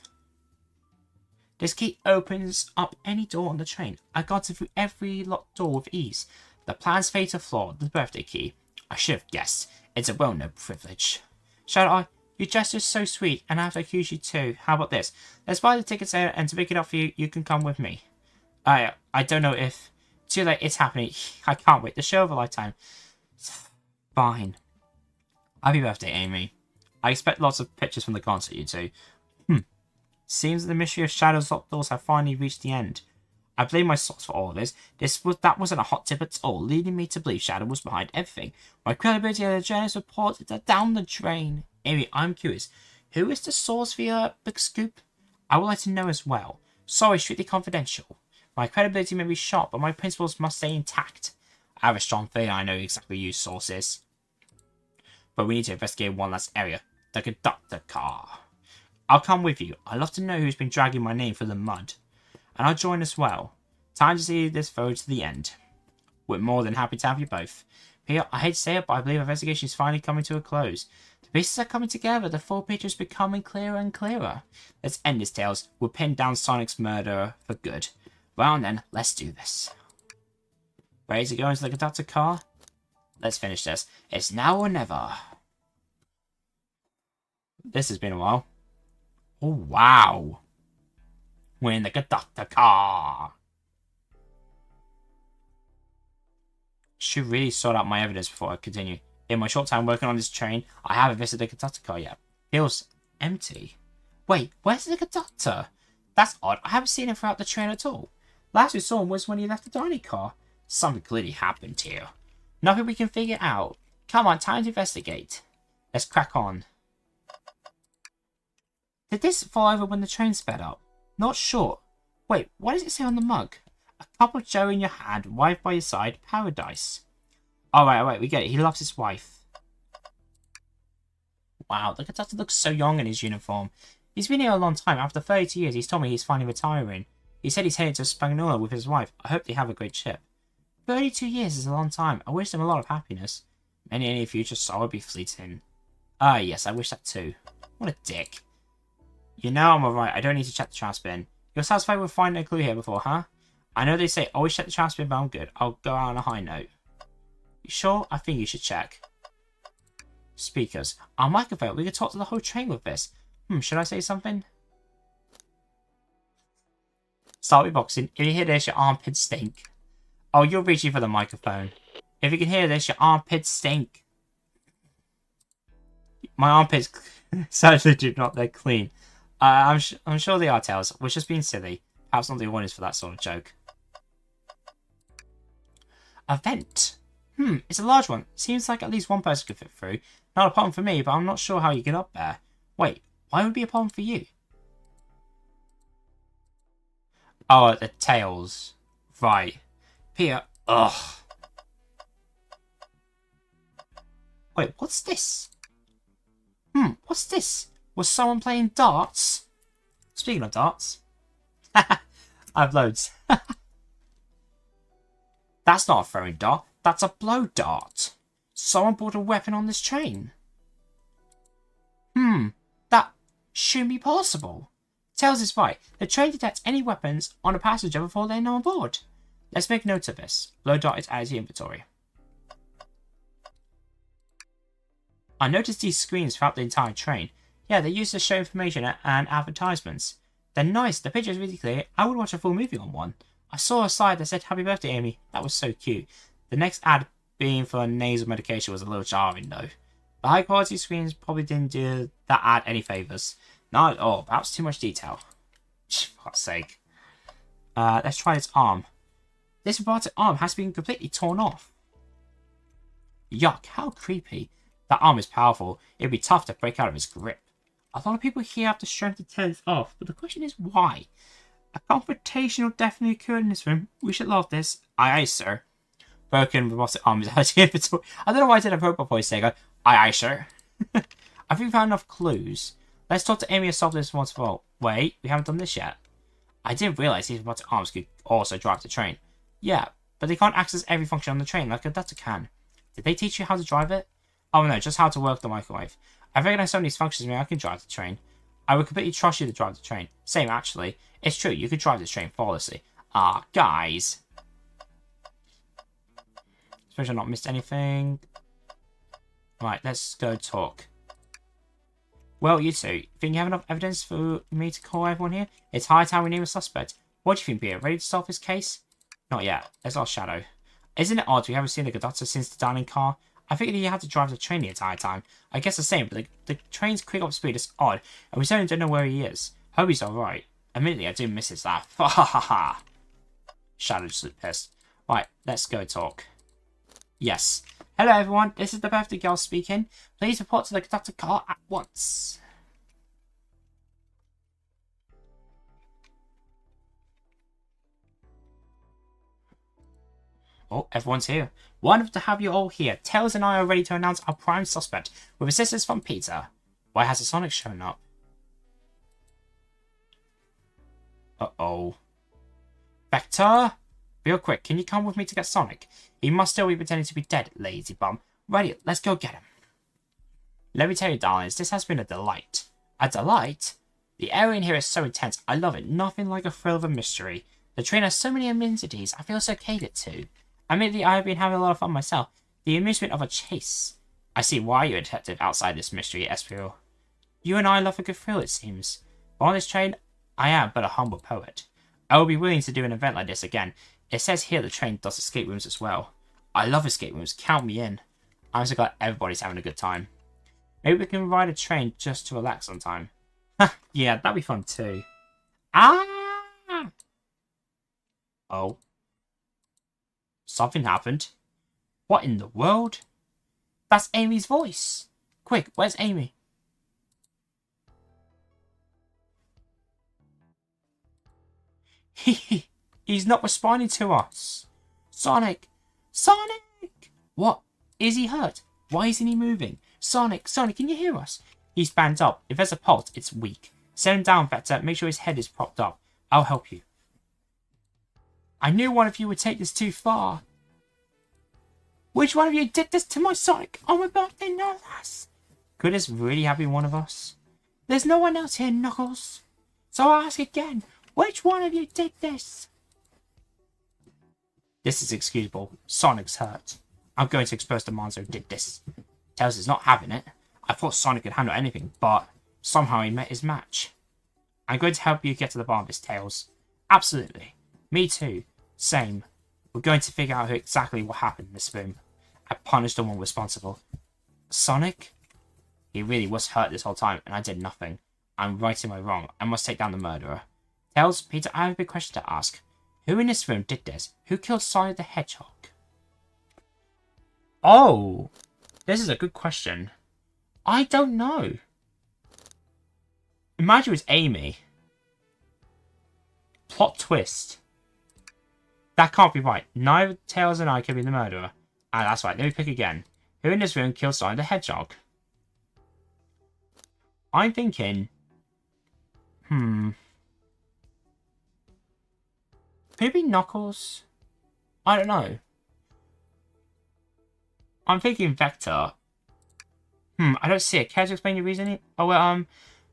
This key opens up any door on the train. I got through every locked door with ease. The plan's fatal flaw, the birthday key. I should have guessed. It's a well-known privilege. Shadow, your gesture's so sweet, and I have to accuse you too. How about this? Let's buy the tickets there, and to make it up for you, you can come with me. I don't know if... Too late, it's happening. I can't wait. The show of a lifetime. Fine. Happy birthday, Amy. I expect lots of pictures from the concert, you two. Seems the mystery of Shadow's locked doors have finally reached the end. I blame my source for all of this. That wasn't a hot tip at all, leading me to believe Shadow was behind everything. My credibility as a journalist reported that down the drain. Amy, I'm curious. Who is the source for your big scoop? I would like to know as well. Sorry, strictly confidential. My credibility may be shot, but my principles must stay intact. I have a strong feeling I know exactly whose source is. But we need to investigate one last area. The conductor car. I'll come with you. I'd love to know who's been dragging my name through the mud. And I'll join as well. Time to see this through to the end. We're more than happy to have you both. Peter, I hate to say it, but I believe our investigation is finally coming to a close. The pieces are coming together, the full picture is becoming clearer and clearer. Let's end this, Tails. We'll pin down Sonic's murderer for good. Well then, let's do this. Ready to go into the conductor car? Let's finish this. It's now or never. This has been a while. Oh, wow. We're in the conductor car. Should really sort out my evidence before I continue. In my short time working on this train, I haven't visited the conductor car yet. Feels empty. Wait, where's the conductor? That's odd. I haven't seen him throughout the train at all. Last we saw him was when he left the dining car. Something clearly happened here. Nothing we can figure out. Come on, time to investigate. Let's crack on. Did this fall over when the train sped up? Not sure. Wait, what does it say on the mug? A cup of joe in your hand, wife by your side, paradise. Alright, we get it. He loves his wife. Wow, the conductor looks so young in his uniform. He's been here a long time. After 32 years, he's told me he's finally retiring. He said he's heading to Spagnola with his wife. I hope they have a great trip. 32 years is a long time. I wish them a lot of happiness. Any future sorrow would be fleeting. Ah, yes, I wish that too. What a dick. You know I'm alright. I don't need to check the trash bin. You're satisfied with finding a clue here before, huh? I know they say always check the trash bin, but I'm good. I'll go out on a high note. You sure? I think you should check. Speakers. Our microphone. We could talk to the whole train with this. Should I say something? Start with boxing. If you hear this, your armpits stink. Oh, you're reaching for the microphone. If you can hear this, your armpits stink. My armpits sadly do not look clean. I'm sure they are, Tails. We're just being silly. Perhaps not the audience for that sort of joke. A vent. It's a large one. Seems like at least one person could fit through. Not a problem for me, but I'm not sure how you get up there. Wait, why would it be a problem for you? Oh, the tails. Right. Peter. Ugh. Wait, what's this? What's this? Was someone playing darts? Speaking of darts. I've loads. That's not a throwing dart. That's a blow dart. Someone brought a weapon on this train. That shouldn't be possible. Tails is right. The train detects any weapons on a passenger before they're on board. Let's make note of this. Blow dart is added to the inventory. I noticed these screens throughout the entire train. Yeah, they're used to show information and advertisements. They're nice. The picture is really clear. I would watch a full movie on one. I saw a slide that said, "Happy birthday, Amy." That was so cute. The next ad being for nasal medication was a little jarring, though. The high-quality screens probably didn't do that ad any favours. Not at all. Perhaps too much detail. For God's sake. Let's try its arm. This robotic arm has been completely torn off. Yuck, how creepy. That arm is powerful. It'd be tough to break out of its grip. A lot of people here have the strength to tear this off, but the question is why? A confrontation will definitely occur in this room. We should love this. Aye, aye, sir. Broken robotic arm is out of inventory. I don't know why I did a robot voice there. Aye, aye, sir. I think we found enough clues. Let's talk to Amy and solve this once for all. Wait, we haven't done this yet. I didn't realise these robotic arms could also drive the train. Yeah, but they can't access every function on the train like a conductor can. Did they teach you how to drive it? Oh no, just how to work the microwave. I recognize some of these functions mean I can drive the train. I would completely trust you to drive the train. Same, actually. It's true, you could drive this train flawlessly. Ah, guys. Suppose I've not missed anything. Right, let's go talk. Well, you two, think you have enough evidence for me to call everyone here? It's high time we name a suspect. What do you think, Peter? Ready to solve this case? Not yet. Let's ask Shadow. Isn't it odd we haven't seen the conductor since the dining car? I figured he had to drive the train the entire time. I guess the same, but the train's quick up speed is odd, and we certainly don't know where he is. Hope he's alright. Admittedly, I do miss his laugh. Ha ha ha ha. Shadow just looked pissed. Right, let's go talk. Yes. Hello everyone, this is the birthday girl speaking. Please report to the conductor car at once. Oh, everyone's here. Wonderful to have you all here. Tails and I are ready to announce our prime suspect with assistance from Peter. Why hasn't Sonic shown up? Uh-oh. Vector! Real quick, can you come with me to get Sonic? He must still be pretending to be dead, lazy bum. Righty, let's go get him. Let me tell you, darlings, this has been a delight. A delight? The area in here is so intense, I love it. Nothing like a thrill of a mystery. The train has so many amenities, I feel so catered to. Admittedly, I have been having a lot of fun myself. The amusement of a chase. I see why you're a detective outside this mystery, Espio. You and I love a good thrill, it seems. But on this train, I am but a humble poet. I will be willing to do an event like this again. It says here the train does escape rooms as well. I love escape rooms, count me in. I'm so glad everybody's having a good time. Maybe we can ride a train just to relax sometime. Yeah, that'd be fun too. Ah! Oh. Something happened. What in the world? That's Amy's voice. Quick, where's Amy? He's not responding to us. Sonic! Sonic! What? Is he hurt? Why isn't he moving? Sonic, can you hear us? He's banged up. If there's a pulse, it's weak. Send him down, Vector. Make sure his head is propped up. I'll help you. I knew one of you would take this too far. Which one of you did this to my Sonic on my birthday, no less? Could this really have been one of us? There's no one else here, Knuckles. So I'll ask again. Which one of you did this? This is excusable. Sonic's hurt. I'm going to expose the monster who did this. Tails is not having it. I thought Sonic could handle anything, but somehow he met his match. I'm going to help you get to the bottom of this, Tails. Absolutely. Me too. Same. We're going to figure out exactly what happened in this room. I punish the one responsible. Sonic? He really was hurt this whole time, and I did nothing. I'm right in my wrong. I must take down the murderer. Tails, Peter, I have a big question to ask. Who in this room did this? Who killed Sonic the Hedgehog? Oh! This is a good question. I don't know. Imagine it was Amy. Plot twist. That can't be right. Neither Tails and I can be the murderer. Ah, that's right. Let me pick again. Who in this room killed Sonic the Hedgehog? I'm thinking... Maybe Knuckles? I don't know. I'm thinking Vector. I don't see it. Care to explain your reasoning? Oh, well,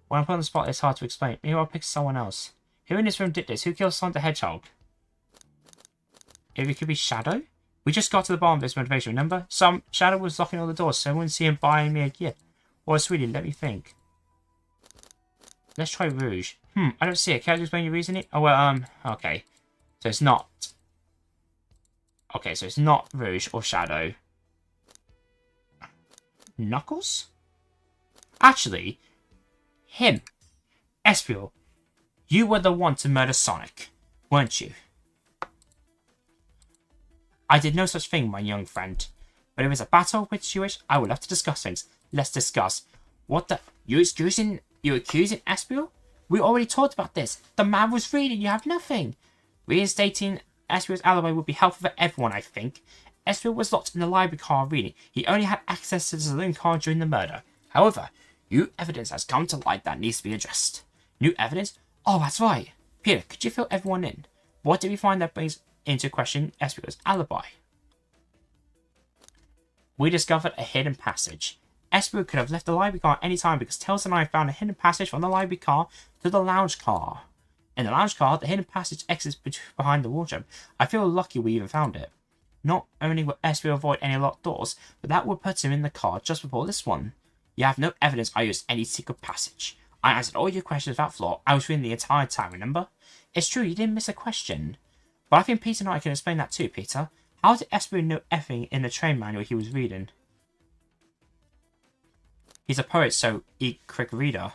when I'm put on the spot, it's hard to explain. Maybe I'll pick someone else. Who in this room did this? Who killed Sonic the Hedgehog? Maybe it could be Shadow? We just got to the bottom of this motivation, remember? Shadow was locking all the doors, so I wouldn't see him buying me a gift. Or, sweetie, let me think. Let's try Rouge. I don't see it. Care to explain your reasoning? Oh, well, okay. So it's not... Okay, so it's not Rouge or Shadow. Knuckles? Actually, him. Espiel, you were the one to murder Sonic, weren't you? I did no such thing, my young friend. But if it's a battle which you wish, I would love to discuss things. Let's discuss. What the... You accusing Espiel? We already talked about this. The man was reading. You have nothing. Reinstating Espiel's alibi would be helpful for everyone, I think. Espiel was locked in the library car reading. He only had access to the saloon car during the murder. However, new evidence has come to light that needs to be addressed. New evidence? Oh, that's right. Peter, could you fill everyone in? What did we find that brings into question Espiel's alibi? We discovered a hidden passage. Espiel could have left the library car at any time because Tails and I found a hidden passage from the library car to the lounge car. In the lounge car, the hidden passage exits behind the wardrobe. I feel lucky we even found it. Not only will Espiel avoid any locked doors, but that would put him in the car just before this one. You have no evidence I used any secret passage. I answered all your questions without flaw. I was reading the entire time, remember? It's true, you didn't miss a question. But I think Peter and I can explain that too, Peter. How did Espiel know everything in the train manual he was reading? He's a poet, so he quick reader.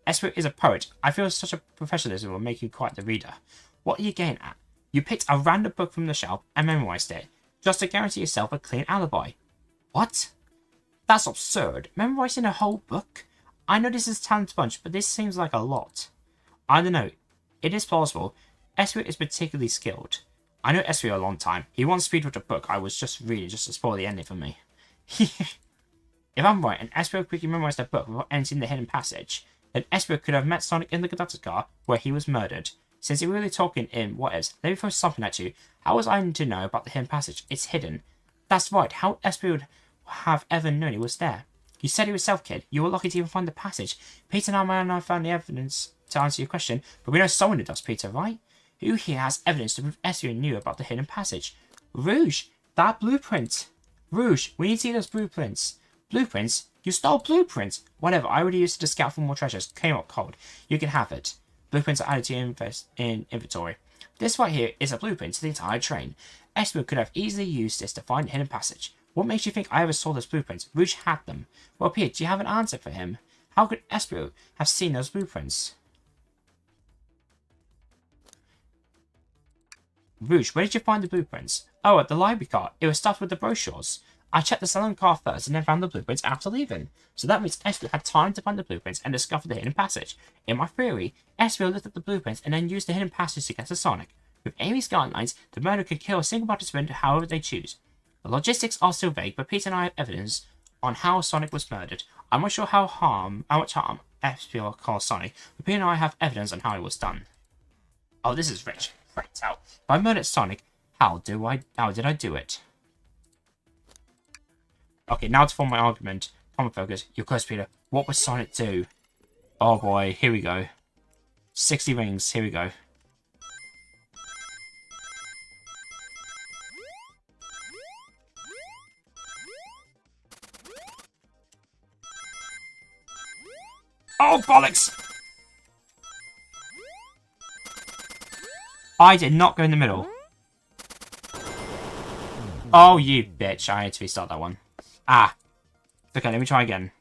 Espiel is a poet. I feel such a professionalism will make you quite the reader. What are you getting at? You picked a random book from the shelf and memorized it, just to guarantee yourself a clean alibi. What? That's absurd. Memorizing a whole book? I know this is talent sponge, but this seems like a lot. I don't know. It is plausible. Espiel is particularly skilled. I know Espiel a long time. He once speedread a book I was just reading just to spoil the ending for me. If I'm right, and Espiel quickly memorized a book without entering the hidden passage, then Espio could have met Sonic in the conductor's car where he was murdered. Since you're really talking in what ifs, let me throw something at you. How was I to know about the hidden passage? It's hidden. That's right. How would Espio would have ever known it was there? You said it yourself, kid. You were lucky to even find the passage. Peter and I found the evidence to answer your question, but we know someone who does, Peter, right? Who here has evidence to prove Espio knew about the hidden passage? Rouge! That blueprint! Rouge, we need to see those blueprints. Blueprints? You stole blueprints! Whatever, I already used it to scout for more treasures. Came up cold. You can have it. Blueprints are added to your inventory. This right here is a blueprint to the entire train. Espio could have easily used this to find the hidden passage. What makes you think I ever saw those blueprints? Rouge had them. Well, Pete, do you have an answer for him? How could Espio have seen those blueprints? Rouge, where did you find the blueprints? Oh, at the library car. It was stuffed with the brochures. I checked the salon car first and then found the blueprints after leaving. So that means Espio had time to find the blueprints and discover the hidden passage. In my theory, Espio looked at the blueprints and then used the hidden passage to get to Sonic. With Amy's guidelines, the murderer could kill a single participant however they choose. The logistics are still vague, but Peter and I have evidence on how Sonic was murdered. I'm not sure how much harm Espio caused Sonic, but Peter and I have evidence on how it was done. Oh, this is rich. Right out. If I murdered Sonic, how did I do it? Okay, now to form my argument. Common focus. You're close, Peter. What would Sonic do? Oh boy, here we go. 60 rings, here we go. Oh, bollocks! I did not go in the middle. Oh, you bitch. I had to restart that one. Ah. Okay, let me try again.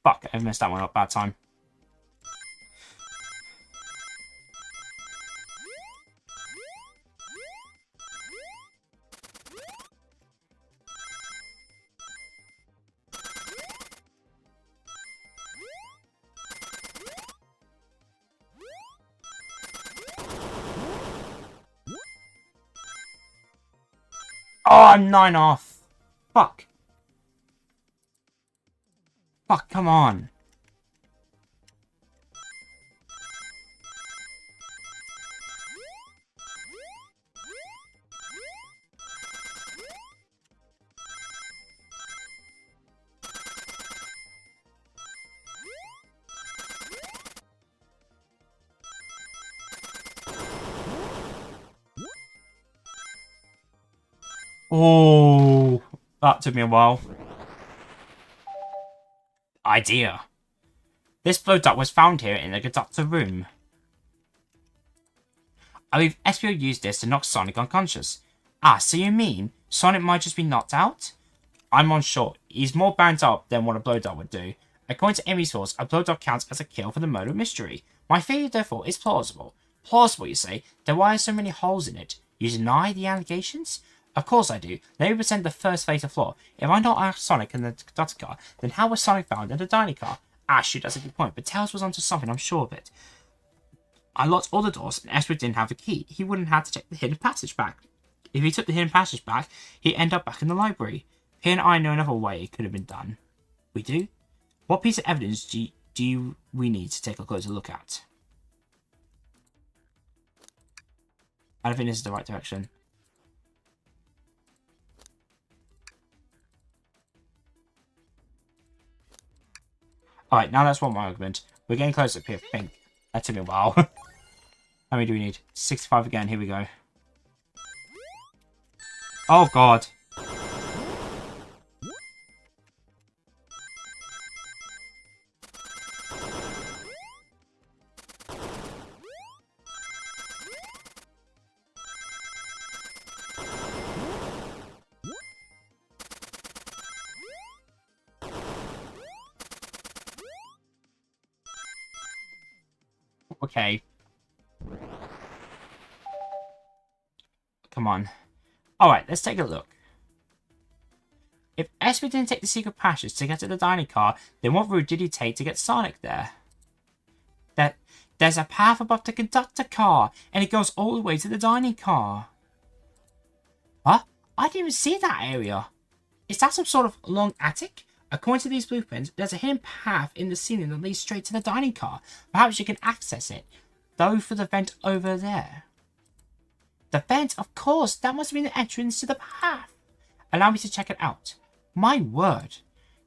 Fuck, I messed that one up. Bad time. Oh, I'm 9 off. Fuck. Fuck, come on. Oh, that took me a while. Idea. This blow dart was found here in the conductor room. I believe Espio used this to knock Sonic unconscious. Ah, so you mean Sonic might just be knocked out? I'm unsure. He's more bound up than what a blow dart would do. According to Amy's rules, a blow dart counts as a kill for the murder mystery. My theory, therefore, is plausible. Plausible, you say? Then why are so many holes in it? You deny the allegations? Of course I do. Let me present the first fatal flaw. If I not asked Sonic in the conductor car, then how was Sonic found in the dining car? Ah, shoot, that's a good point. But Tails was onto something, I'm sure of it. I locked all the doors, and Espio didn't have a key. He wouldn't have to take the hidden passage back. If he took the hidden passage back, he'd end up back in the library. He and I know another way it could have been done. We do? What piece of evidence do we need to take a closer look at? I don't think this is the right direction. Alright, now that's one more argument. We're getting closer up here, I think. That took me a while. How many do we need? 65 again, here we go. Oh god. Okay. Come on. Alright, let's take a look. If Espio didn't take the secret passage to get to the dining car, then what route did he take to get Sonic there? There's a path above the conductor car, and it goes all the way to the dining car. What? I didn't even see that area. Is that some sort of long attic? According to these blueprints, there's a hidden path in the ceiling that leads straight to the dining car. Perhaps you can access it, though for the vent over there. The vent? Of course! That must have been the entrance to the path! Allow me to check it out. My word!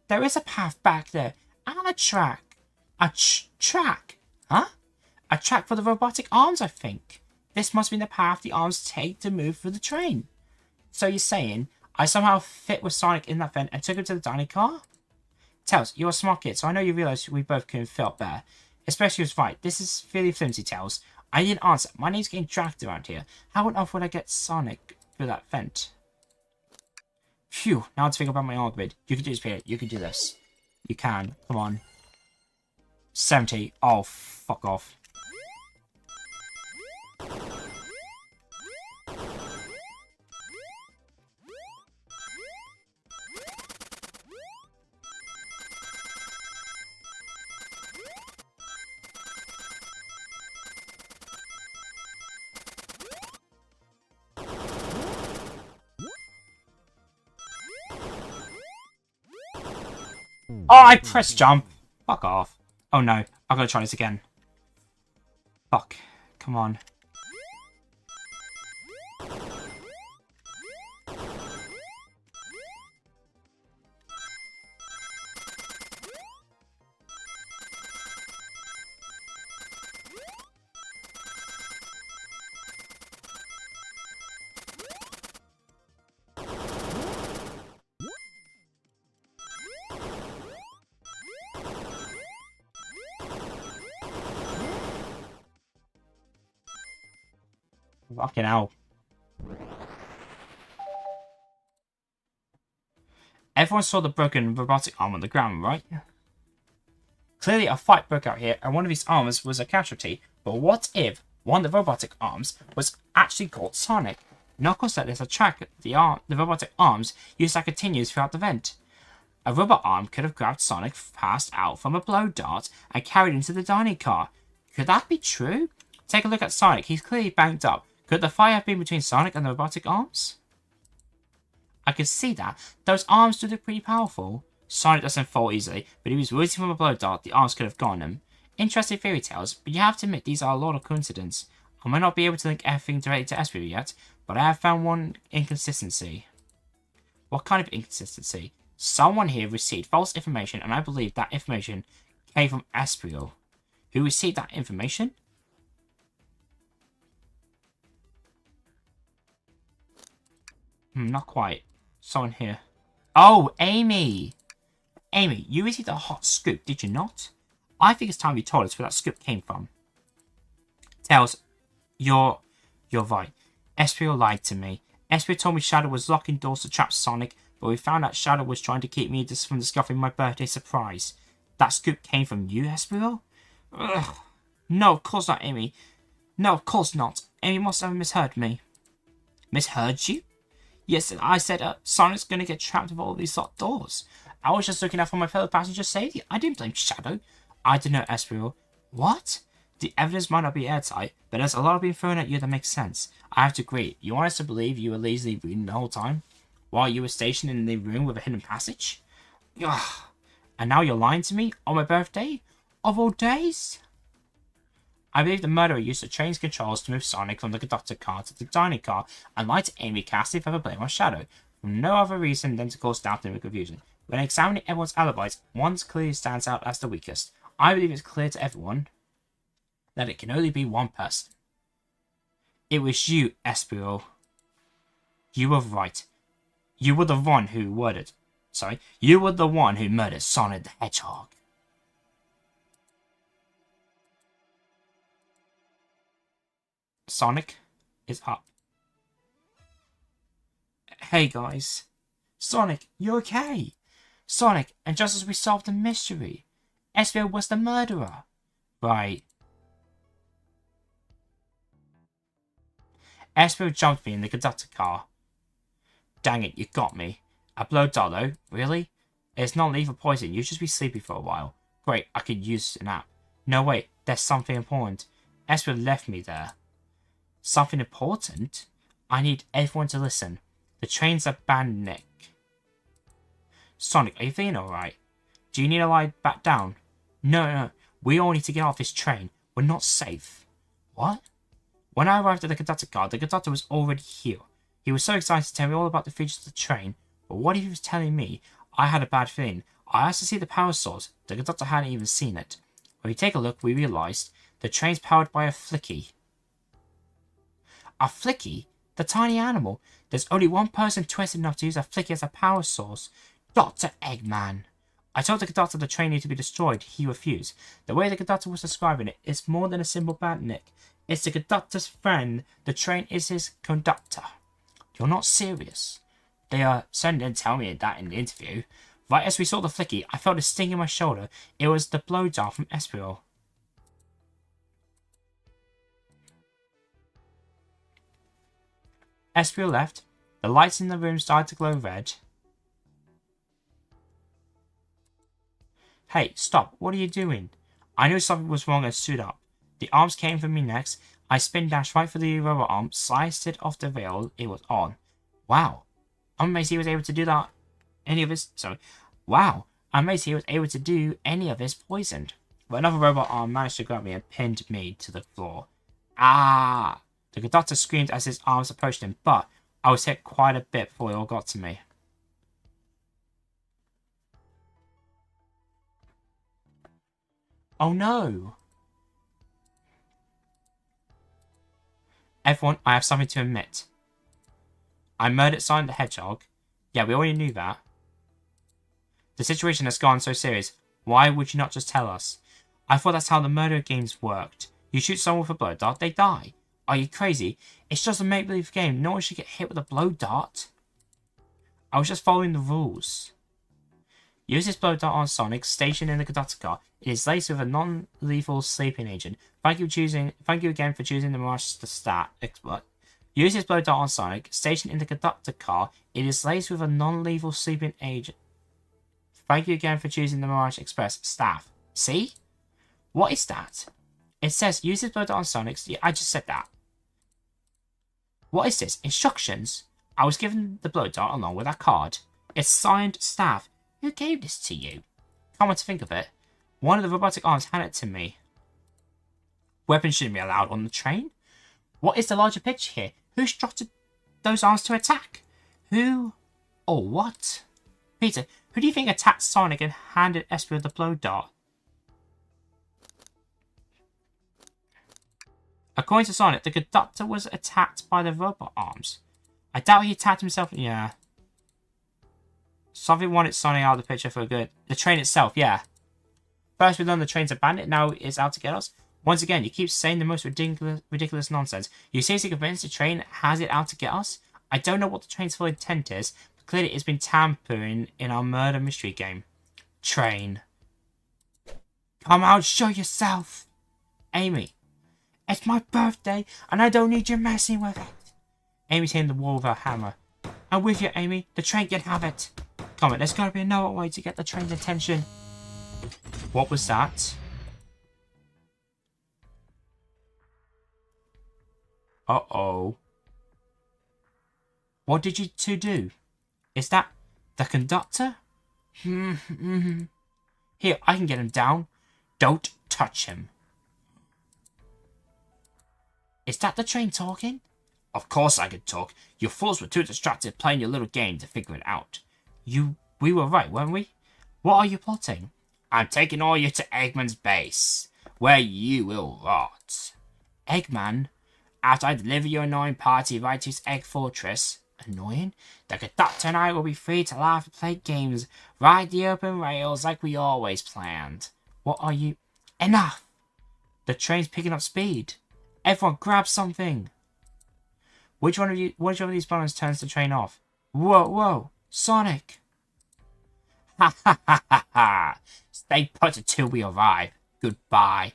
There is a path back there, and a track. A track? Huh? A track for the robotic arms, I think. This must be the path the arms take to move through the train. So you're saying I somehow fit with Sonic in that vent and took him to the dining car? Tails, you're a smart kid, so I know you realise we both couldn't fit up there. Especially was right. This is fairly flimsy, Tails. I need an answer. My name's getting dragged around here. How on earth would I get Sonic through that vent? Phew, now to think about my argument. You can do this, Peter. You can do this. You can. Come on. 70. Oh, fuck off. Oh, I pressed jump. Fuck off. Oh no, I've got to try this again. Fuck. Come on. Fucking hell. Everyone saw the broken robotic arm on the ground, right? Clearly a fight broke out here and one of these arms was a casualty, but what if one of the robotic arms was actually called Sonic? Knuckles let this attract the robotic arms used that continues throughout the vent. A robot arm could have grabbed Sonic passed out from a blow dart and carried him to the dining car. Could that be true? Take a look at Sonic, he's clearly banged up. Could the fight have been between Sonic and the robotic arms? I could see that. Those arms do look pretty powerful. Sonic doesn't fall easily, but if he was waiting from a blow dart, the arms could have gone him. Interesting fairy tales, but you have to admit these are a lot of coincidence. I might not be able to link everything directly to Espio yet, but I have found one inconsistency. What kind of inconsistency? Someone here received false information, and I believe that information came from Espio. Who received that information? Not quite. Someone here. Oh, Amy! Amy, you received a hot scoop, did you not? I think it's time you told us where that scoop came from. Tails, you're right. Espio lied to me. Espio told me Shadow was locking doors to trap Sonic, but we found out Shadow was trying to keep me from discovering my birthday surprise. That scoop came from you, Espio? Ugh. No, of course not, Amy. No, of course not. Amy must have misheard me. Misheard you? Yes, I said Sonic's gonna get trapped with all these locked doors. I was just looking out for my fellow passenger's safety. I didn't blame Shadow. I didn't know Espio. What? The evidence might not be airtight, but there's a lot being thrown at you that makes sense. I have to agree. You want us to believe you were lazily reading the whole time? While you were stationed in the room with a hidden passage? Ugh. And now you're lying to me? On my birthday? Of all days? I believe the murderer used the train's controls to move Sonic from the conductor car to the dining car and lied to Amy, casting further blame on Shadow, for no other reason than to cause doubt and confusion. When examining everyone's alibis, one clearly stands out as the weakest. I believe it's clear to everyone that it can only be one person. It was you, Espio. You were right. You were the one who murdered. You were the one who murdered Sonic the Hedgehog. Sonic is up. Hey guys. Sonic, you okay? Sonic, and just as we solved the mystery, Espio was the murderer. Right. Espio jumped me in the conductor car. Dang it, you got me. A blow dart though? Really? It's not lethal poison, you just be sleepy for a while. Great, I could use a nap. No wait, there's something important. Espio left me there. Something important? I need everyone to listen. The train's abandoned Nick. Sonic, are you feeling alright? Do you need to lie back down? No, no, we all need to get off this train. We're not safe. What? When I arrived at the conductor car, the conductor was already here. He was so excited to tell me all about the features of the train, but what if he was telling me? I had a bad feeling. I asked to see the power source. The conductor hadn't even seen it. When we take a look, we realized the train's powered by a flicky. A flicky? The tiny animal? There's only one person twisted enough to use a flicky as a power source. Dr. Eggman. I told the conductor the train needed to be destroyed. He refused. The way the conductor was describing it, it's more than a simple bandit. It's the conductor's friend. The train is his conductor. You're not serious. They certainly didn't tell me that in the interview. Right as we saw the flicky, I felt a sting in my shoulder. It was the blow dart from Espiral. Espiral left. The lights in the room started to glow red. Hey, stop. What are you doing? I knew something was wrong and stood up. The arms came for me next. I spin dashed right for the rubber arm, sliced it off the rail it was on. Wow. I'm amazed he was able to do that. Wow. I'm amazed he was able to do any of this poisoned. But another robot arm managed to grab me and pinned me to the floor. Ah! The conductor screamed as his arms approached him, but I was hit quite a bit before it all got to me. Oh no! Everyone, I have something to admit. I murdered Sonic the Hedgehog. Yeah, we already knew that. The situation has gone so serious. Why would you not just tell us? I thought that's how the murder games worked. You shoot someone with a blow dart, they die. Are you crazy? It's just a make-believe game. No one should get hit with a blow dart. I was just following the rules. Use this blow dart on Sonic, stationed in the conductor car. It is laced with a non-lethal sleeping agent. Thank you again for choosing the Mirage Stat expert. Use this blow dart on Sonic, stationed in the conductor car. It is laced with a non-lethal sleeping agent. Thank you again for choosing the Mirage Express staff. See? What is that? It says use this blow dart on Sonic. Yeah, I just said that. What is this? Instructions? I was given the blow dart along with that card. It's signed staff. Who gave this to you? Come on to think of it. One of the robotic arms handed it to me. Weapons shouldn't be allowed on the train. What is the larger picture here? Who instructed those arms to attack? Who or what? Peter, who do you think attacked Sonic and handed Esper the blow dart? According to Sonic, the conductor was attacked by the robot arms. I doubt he attacked himself. Yeah. Something wanted Sonic out of the picture for good. The train itself, yeah. First we learned the train's a bandit, now it's out to get us. Once again, you keep saying the most ridiculous nonsense. You seriously convinced the train has it out to get us? I don't know what the train's full intent is, but clearly it's been tampering in our murder mystery game. Train. Come out, show yourself! Amy. It's my birthday, and I don't need you messing with it. Amy's hitting the wall with her hammer. I'm with you, Amy. The train can have it. Come on, there's got to be another way to get the train's attention. What was that? Uh-oh. What did you two do? Is that the conductor? Here, I can get him down. Don't touch him. Is that the train talking? Of course I could talk. You fools were too distracted playing your little game to figure it out. We were right, weren't we? What are you plotting? I'm taking all you to Eggman's base, where you will rot. Eggman? After I deliver your annoying party right to his egg fortress. Annoying? The conductor and I will be free to laugh and play games, ride the open rails like we always planned. What are you... Enough! The train's picking up speed. Everyone grab something. Which one of these buttons turns the train off? Whoa, whoa, Sonic! Ha ha ha ha ha! Stay put until we arrive. Goodbye.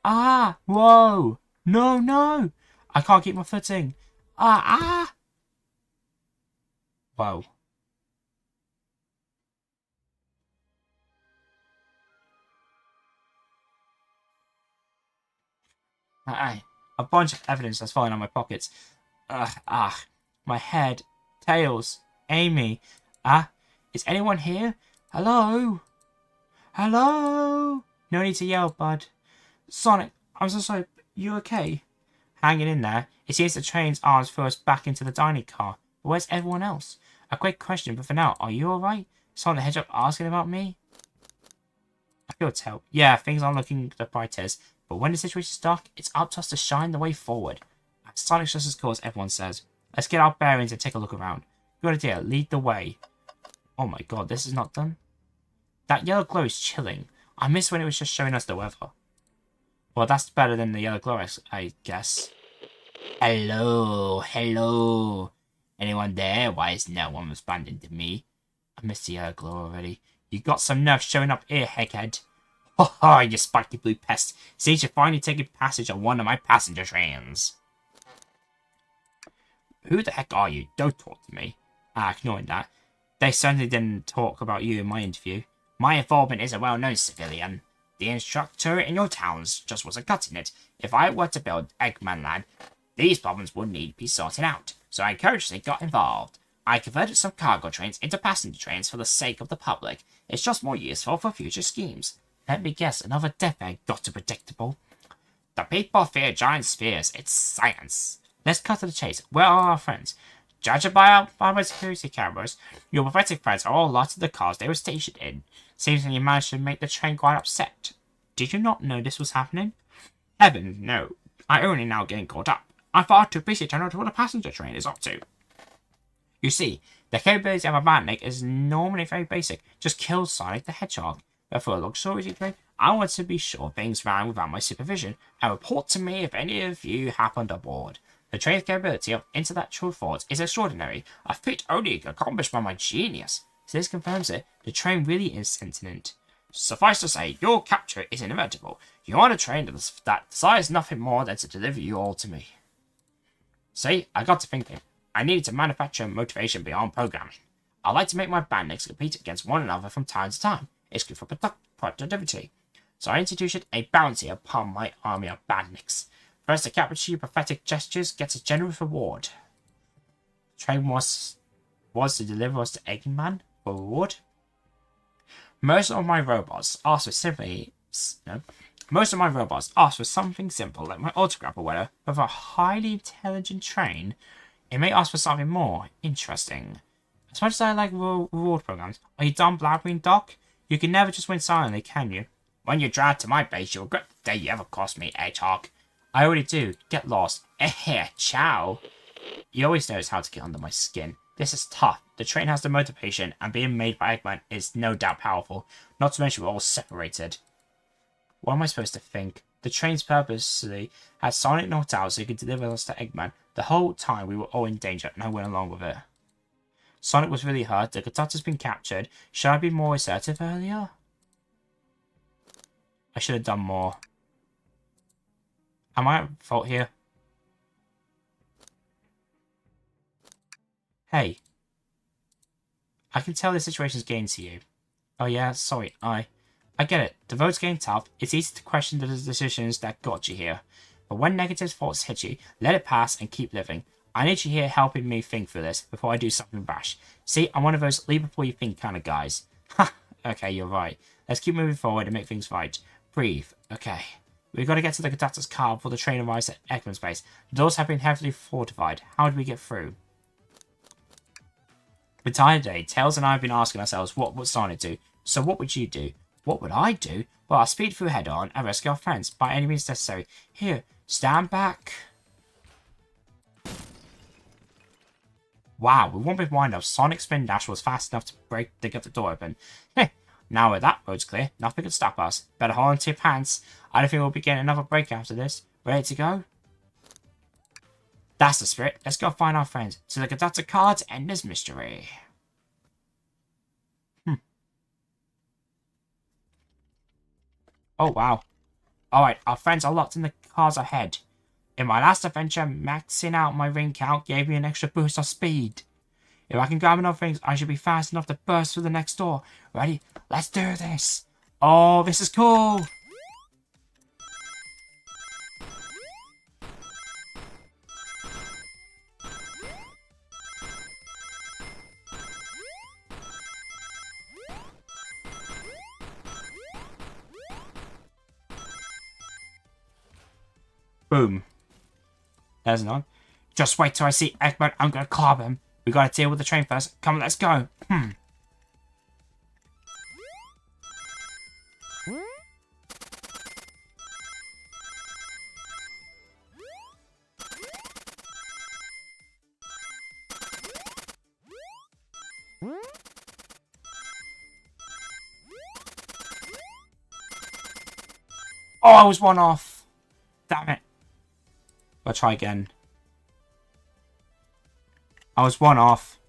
Ah, whoa! No, no! I can't keep my footing. Ah! Whoa. A bunch of evidence that's falling on my pockets. My head. Tails. Amy. Is anyone here? Hello? Hello? No need to yell, bud. Sonic, I'm so sorry. You okay? Hanging in there. It seems the train's arms threw us back into the dining car. But where's everyone else? A great question, but for now, are you alright? Sonic the Hedgehog asking about me? I feel tell. Yeah, things aren't looking the brightest, but when the situation's dark, it's up to us to shine the way forward. Sonic's just as cool as everyone says. Let's get our bearings and take a look around. Good idea, lead the way. Oh my god, this is not done. That yellow glow is chilling. I miss when it was just showing us the weather. Well, that's better than the yellow glow, I guess. Hello, hello. Anyone there? Why is no one responding to me? I missed the yellow glow already. You got some nerve showing up here, Egghead. Ho ho, you spiky blue pest. Seems you're finally taking passage on one of my passenger trains. Who the heck are you? Don't talk to me. Ignoring that. They certainly didn't talk about you in my interview. My informant is a well-known civilian. The instructor in your towns just wasn't cutting it. If I were to build Eggman Land, these problems would need to be sorted out. So I encouragedly got involved. I converted some cargo trains into passenger trains for the sake of the public. It's just more useful for future schemes. Let me guess, another death egg, Dr. Predictable. The people fear giant spheres. It's science. Let's cut to the chase. Where are our friends? Judging by my security cameras, your pathetic friends are all lost in the cars they were stationed in. Seems like you managed to make the train quite upset. Did you not know this was happening? Heaven, no. I only now getting caught up. I'm far too busy to know what a passenger train is up to. You see, the capability of a bandnik is normally very basic. Just kill Sonic the Hedgehog. But for a luxurious train, I want to be sure things ran without my supervision, and report to me if any of you happened aboard. The train's capability of intellectual thought is extraordinary, a feat only accomplished by my genius. So this confirms it, the train really is sentient. Suffice to say, your capture is inevitable. You are on a train that desires nothing more than to deliver you all to me. See, I got to thinking. I needed to manufacture motivation beyond programming. I like to make my bandniks compete against one another from time to time. It's good for productivity. So I instituted a bounty upon my army of bandniks. First to capture your pathetic gestures gets a generous reward. The train was to deliver us to Eggman for reward. Most of my robots ask for something simple, like my autograph or whatever, but for a highly intelligent train, it may ask for something more interesting. As much as I like reward programs, are you done blabbering, Doc? You can never just win silently, can you? When you're dragged to my base, you'll regret the day you ever cost me, Hedgehog. I already do. Get lost. Ciao. He always knows how to get under my skin. This is tough. The train has the motivation, and being made by Eggman is no doubt powerful. Not to mention we're all separated. What am I supposed to think? The train's purposely had Sonic knocked out so he could deliver us to Eggman. The whole time we were all in danger, and I went along with it. Sonic was really hurt. The conductor's been captured. Should I be more assertive earlier? I should have done more. Am I at fault here? Hey. I can tell this situation's getting to you. Oh yeah, sorry, I get it. The road's getting tough. It's easy to question the decisions that got you here. But when negative thoughts hit you, let it pass and keep living. I need you here helping me think through this before I do something rash. See, I'm one of those leave before you think kind of guys. Ha! Okay, you're right. Let's keep moving forward and make things right. Breathe. Okay. We've got to get to the conductor's car before the train arrives at Eggman's base. The doors have been heavily fortified. How do we get through? The entire day, Tails and I have been asking ourselves what would Sonic do. So what would you do? What would I do? Well, I'll speed through head on and rescue our friends by any means necessary. Here, stand back. Wow, with one big wind-up, Sonic's spin dash was fast enough to get the door open. Heh, now that road's clear, nothing can stop us. Better hold on to your pants. I don't think we'll be getting another break after this. Ready to go? That's the spirit. Let's go find our friends. To the conductor car to end this mystery. Oh, wow. Alright, our friends are locked in the cars ahead. In my last adventure, maxing out my ring count gave me an extra boost of speed. If I can grab enough rings, I should be fast enough to burst through the next door. Ready? Let's do this. Oh, this is cool. Boom. There's none. Just wait till I see Eggman. I'm gonna club him. We gotta deal with the train first. Come on, let's go. Oh, I was one off. Damn it. I'll try again. I was one off.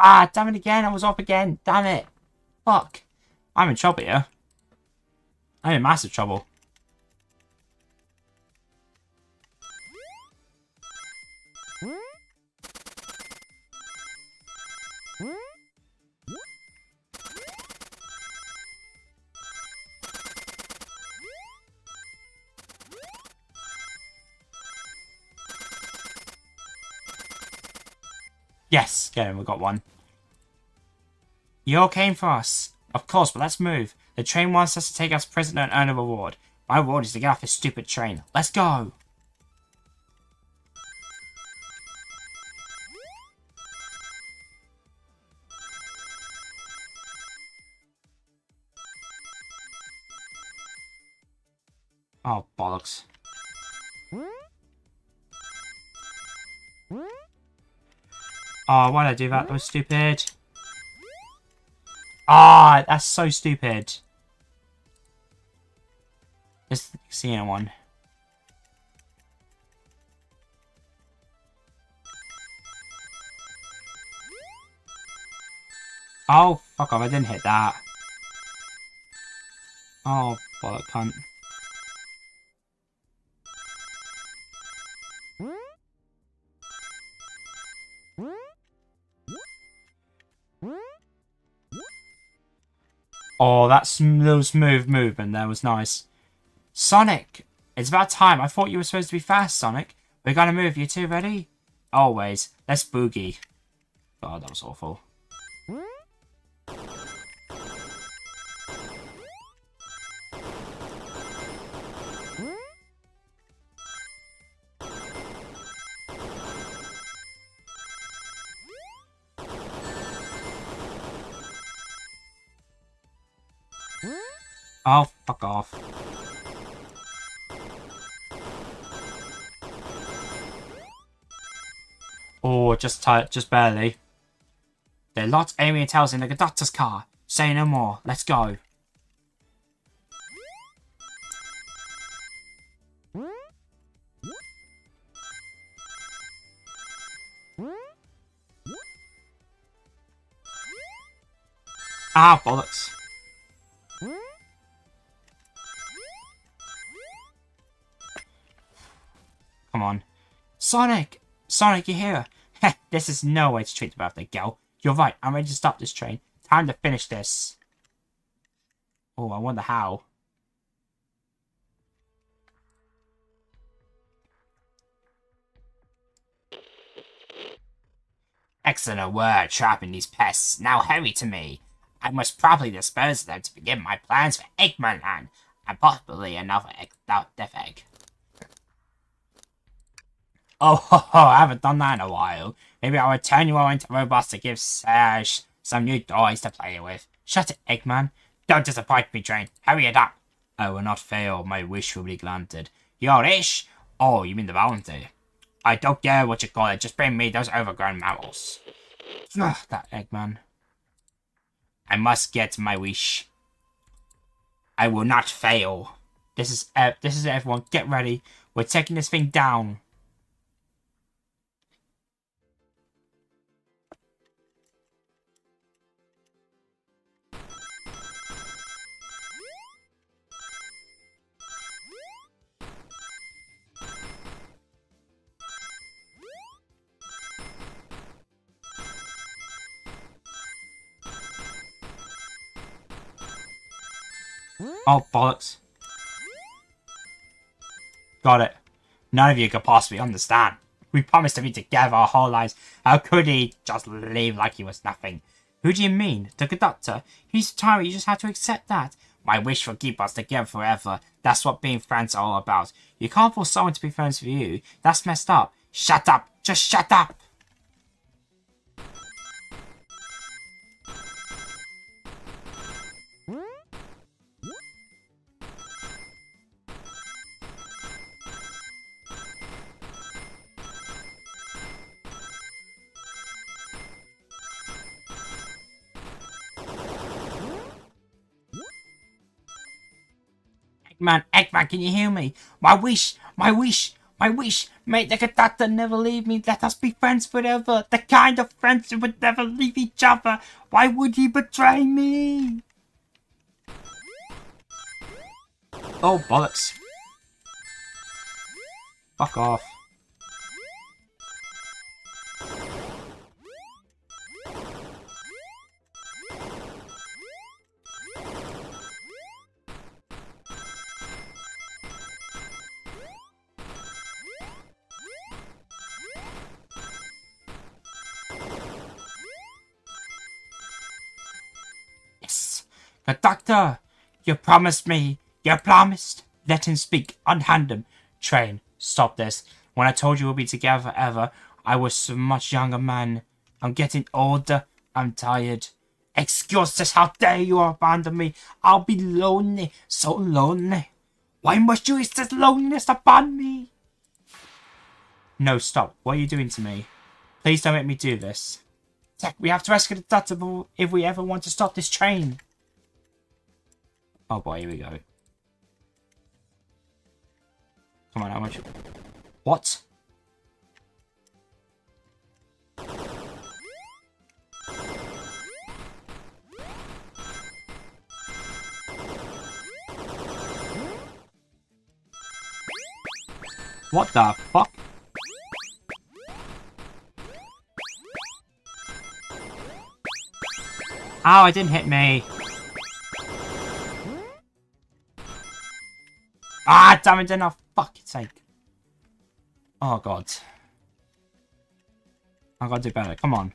Ah, damn it again. I was off again. Damn it. Fuck. I'm in trouble here. I'm in massive trouble. Yes, get him, we got one. You all came for us. Of course, but let's move. The train wants us to take us prisoner and earn a reward. My reward is to get off this stupid train. Let's go! Oh, bollocks. Oh, why did I do that? That was stupid. Ah, that's so stupid. Let's see anyone. Oh, fuck off, I didn't hit that. Oh, bollock cunt. Oh, that little smooth movement there was nice. Sonic! It's about time. I thought you were supposed to be fast, Sonic. We're gonna move. You two ready? Always. Let's boogie. God, that was awful. Oh, fuck off. Oh, just barely. They're locked Amy and Talus in the conductor's car. Say no more. Let's go. Ah, bollocks. Come on. Sonic! Sonic, you're here! Heh, this is no way to treat the birthday girl. You're right, I'm ready to stop this train. Time to finish this. Oh, I wonder how. Excellent work trapping these pests. Now hurry to me. I must properly dispose of them to begin my plans for Eggman Land, and possibly another Death Egg. Oh, ho, ho, I haven't done that in a while. Maybe I'll return you all into robots to give Serge some new toys to play with. Shut it, Eggman. Don't disappoint me, train. Hurry it up. I will not fail. My wish will be granted. Your wish? Oh, you mean the bounty? I don't care what you call it. Just bring me those overgrown mammals. Ugh, that Eggman. I must get my wish. I will not fail. This is everyone. Get ready. We're taking this thing down. Oh, bollocks. Got it. None of you could possibly understand. We promised to be together our whole lives. How could he just leave like he was nothing? Who do you mean? The conductor? He's retiring, you just have to accept that. My wish will keep us together forever. That's what being friends are all about. You can't force someone to be friends with you. That's messed up. Shut up! Just shut up! Eggman, can you hear me? My wish, my wish, my wish. May the conductor never leave me. Let us be friends forever. The kind of friends who would never leave each other. Why would he betray me? Oh, bollocks. Fuck off. Yes! Conductor! You promised me! You promised! Let him speak. Unhand him. Train, stop this. When I told you we'll be together forever, I was a much younger man. I'm getting older. I'm tired. Excuses, how dare you abandon me? I'll be lonely. So lonely. Why must you insist loneliness upon me? No, stop. What are you doing to me? Please don't make me do this. We have to rescue the doctor if we ever want to stop this train. Oh boy, here we go. Come on, how much? What? What the fuck? Ow, it didn't hit me. Ah, damn it, didn't I? Fuck's sake. Oh, God. I gotta do better. Come on.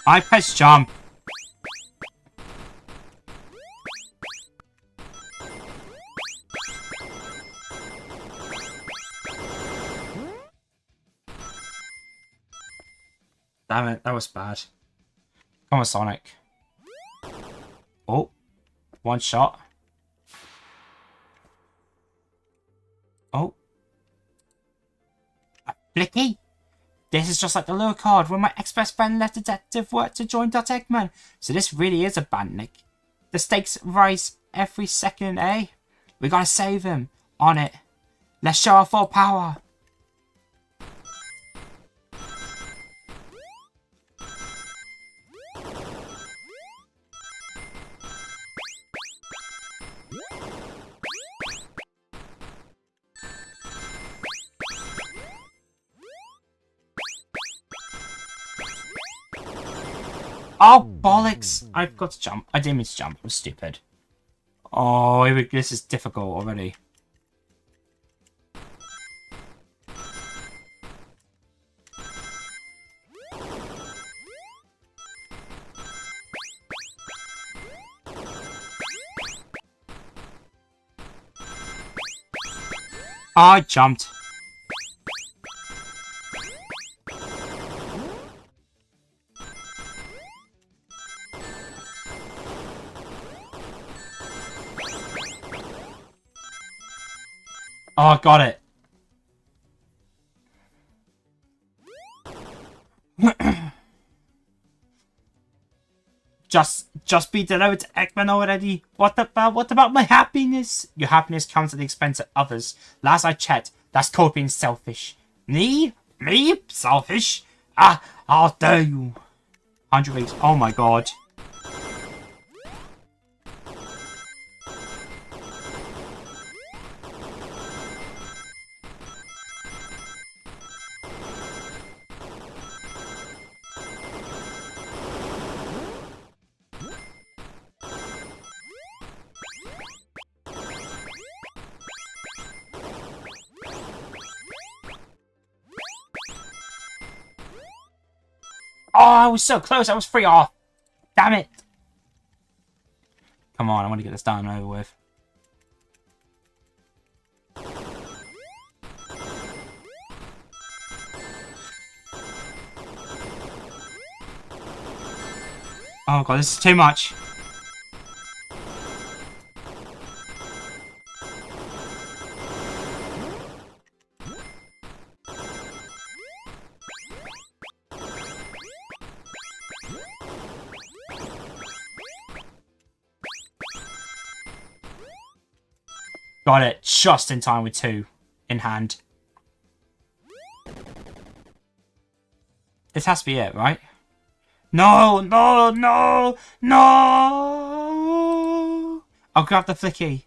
I press jump. Damn it, that was bad. Come on, Sonic. Oh, one shot. Oh. A Blicky? This is just like the lure card when my ex-best friend left detective work to join Eggman. So this really is a bandit. The stakes rise every second, eh? We gotta save him. On it. Let's show our full power. Oh, bollocks! I've got to jump. I didn't mean to jump. I was stupid. Oh, this is difficult already. I jumped. Oh, got it. Just be delivered to Eggman already. What about my happiness? Your happiness comes at the expense of others. Last I checked, that's called being selfish. Me? Me? Selfish? Ah, how dare you. 100 weeks. Oh my god. Oh, I was so close. I was 3 off. Damn it. Come on, I want to get this done and over with. Oh god, this is too much. Got it just in time with 2 in hand. This has to be it, right? No, no, no, no! I'll grab the flicky.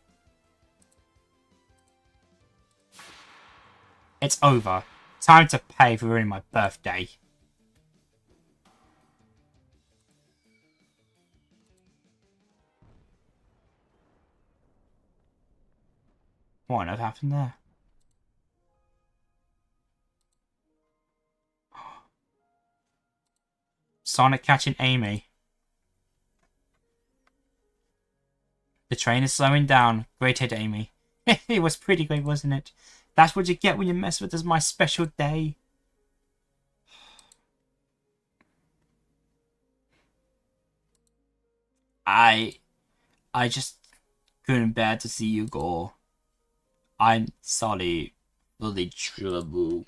It's over. Time to pay for ruining my birthday. What on earth happened there? Sonic catching Amy. The train is slowing down. Great hit, Amy. It was pretty great, wasn't it? That's what you get when you mess with us, my special day. I just couldn't bear to see you go. I'm sorry for the trouble.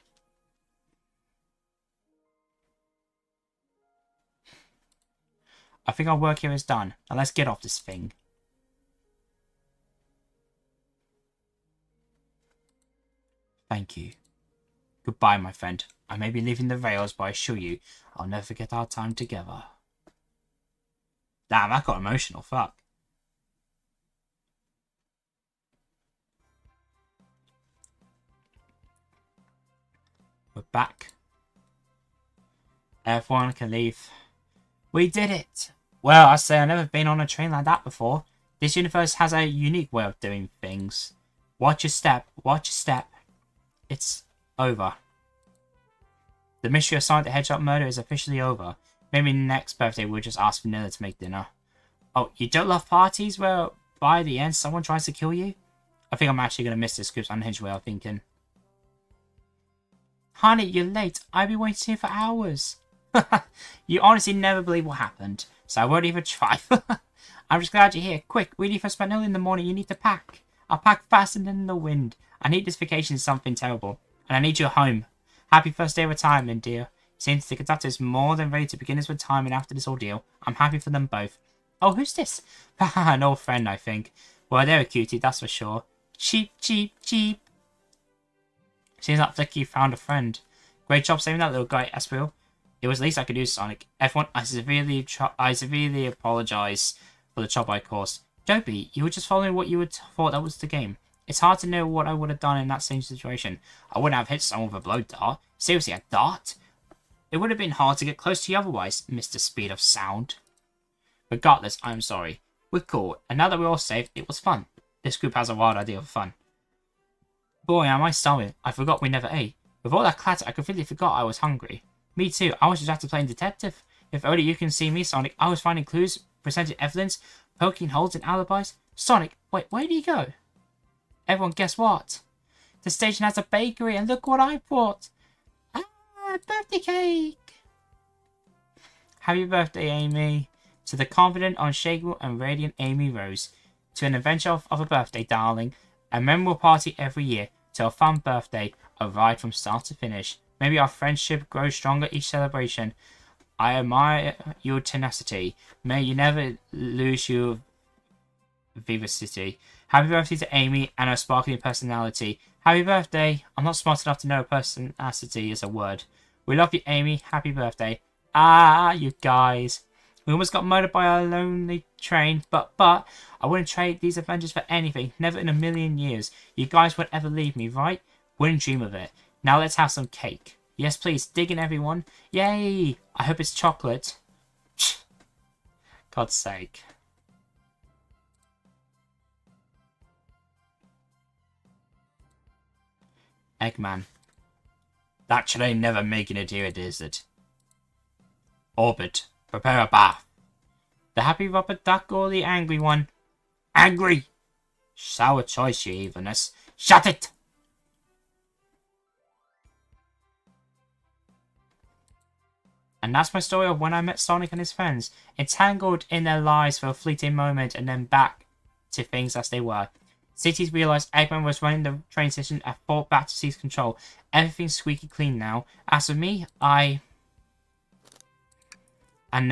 I think our work here is done. Now let's get off this thing. Thank you. Goodbye, my friend. I may be leaving the rails, but I assure you, I'll never forget our time together. Damn, that got emotional. Fuck. We're back. Everyone can leave. We did it! Well, I say I've never been on a train like that before. This universe has a unique way of doing things. Watch your step. Watch your step. It's over. The mystery of Sonic the Hedgehog murder is officially over. Maybe next birthday we'll just ask Vanilla to make dinner. Oh, you don't love parties where by the end someone tries to kill you? I think I'm actually going to miss this group's unhinged way of thinking. Honey, you're late. I've been waiting here for hours. You honestly never believe what happened, so I won't even try. I'm just glad you're here. Quick, we leave for Spanil in the morning. You need to pack. I'll pack faster than the wind. I need this vacation something terrible, and I need you home. Happy first day of retirement, dear. Seems the conductor is more than ready to begin his retirement after this ordeal. I'm happy for them both. Oh, who's this? An old friend, I think. Well, they're a cutie, that's for sure. Cheap, cheap, cheap. Seems like Flicky found a friend. Great job saving that little guy, Espero. It was the least I could do, Sonic. Everyone, I severely apologize for the trouble I caused. Don't be. You were just following what you would thought that was the game. It's hard to know what I would have done in that same situation. I wouldn't have hit someone with a blow dart. Seriously, a dart? It would have been hard to get close to you otherwise, Mr. Speed of Sound. Regardless, I'm sorry. We're cool, and now that we're all safe, it was fun. This group has a wild idea of fun. Boy, am I starving. I forgot we never ate. With all that clatter, I completely forgot I was hungry. Me too. I was just after playing detective. If only you can see me, Sonic. I was finding clues, presenting evidence, poking holes in alibis. Sonic, wait, where do you go? Everyone, guess what? The station has a bakery, and look what I brought. Ah, birthday cake. Happy birthday, Amy. To the confident, unshakable, and radiant Amy Rose. To an adventure of a birthday, darling. A memorable party every year. To a fun birthday. A ride from start to finish. Maybe our friendship grows stronger each celebration. I admire your tenacity. May you never lose your vivacity. Happy birthday to Amy and her sparkling personality. Happy birthday. I'm not smart enough to know personality is a word. We love you, Amy. Happy birthday. Ah, you guys. We almost got murdered by our lonely train, but I wouldn't trade these adventures for anything. Never in a million years. You guys won't ever leave me, right? Wouldn't dream of it. Now let's have some cake. Yes, please. Dig in, everyone. Yay! I hope it's chocolate. God's sake. Eggman. That train never making it here, is it? Orbit, prepare a bath. The happy rubber duck or the angry one? Angry! Sour choice, your evilness. Shut it! And that's my story of when I met Sonic and his friends, entangled in their lives for a fleeting moment and then back to things as they were. Cities realised Eggman was running the train station and fought back to seize control. Everything's squeaky clean now. As for me, And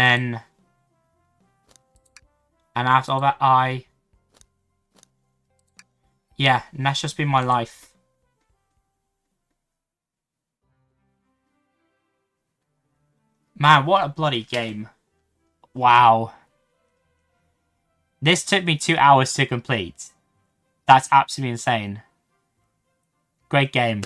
after all that, yeah, and that's just been my life. Man, what a bloody game. Wow. This took me 2 hours to complete. That's absolutely insane. Great game.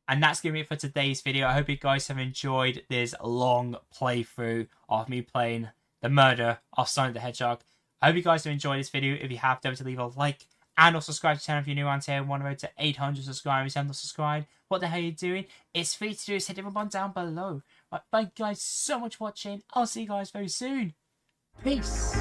And that's going to be it for today's video. I hope you guys have enjoyed this long playthrough of me playing the murder of Sonic the Hedgehog. I hope you guys have enjoyed this video. If you have, don't forget to leave a like and also subscribe to the channel if you're new around here. We're on the road to 800 subscribers. If you're not subscribed, what the hell are you doing? It's free to do. Just hit the button down below. Right, thank you guys so much for watching. I'll see you guys very soon. Peace.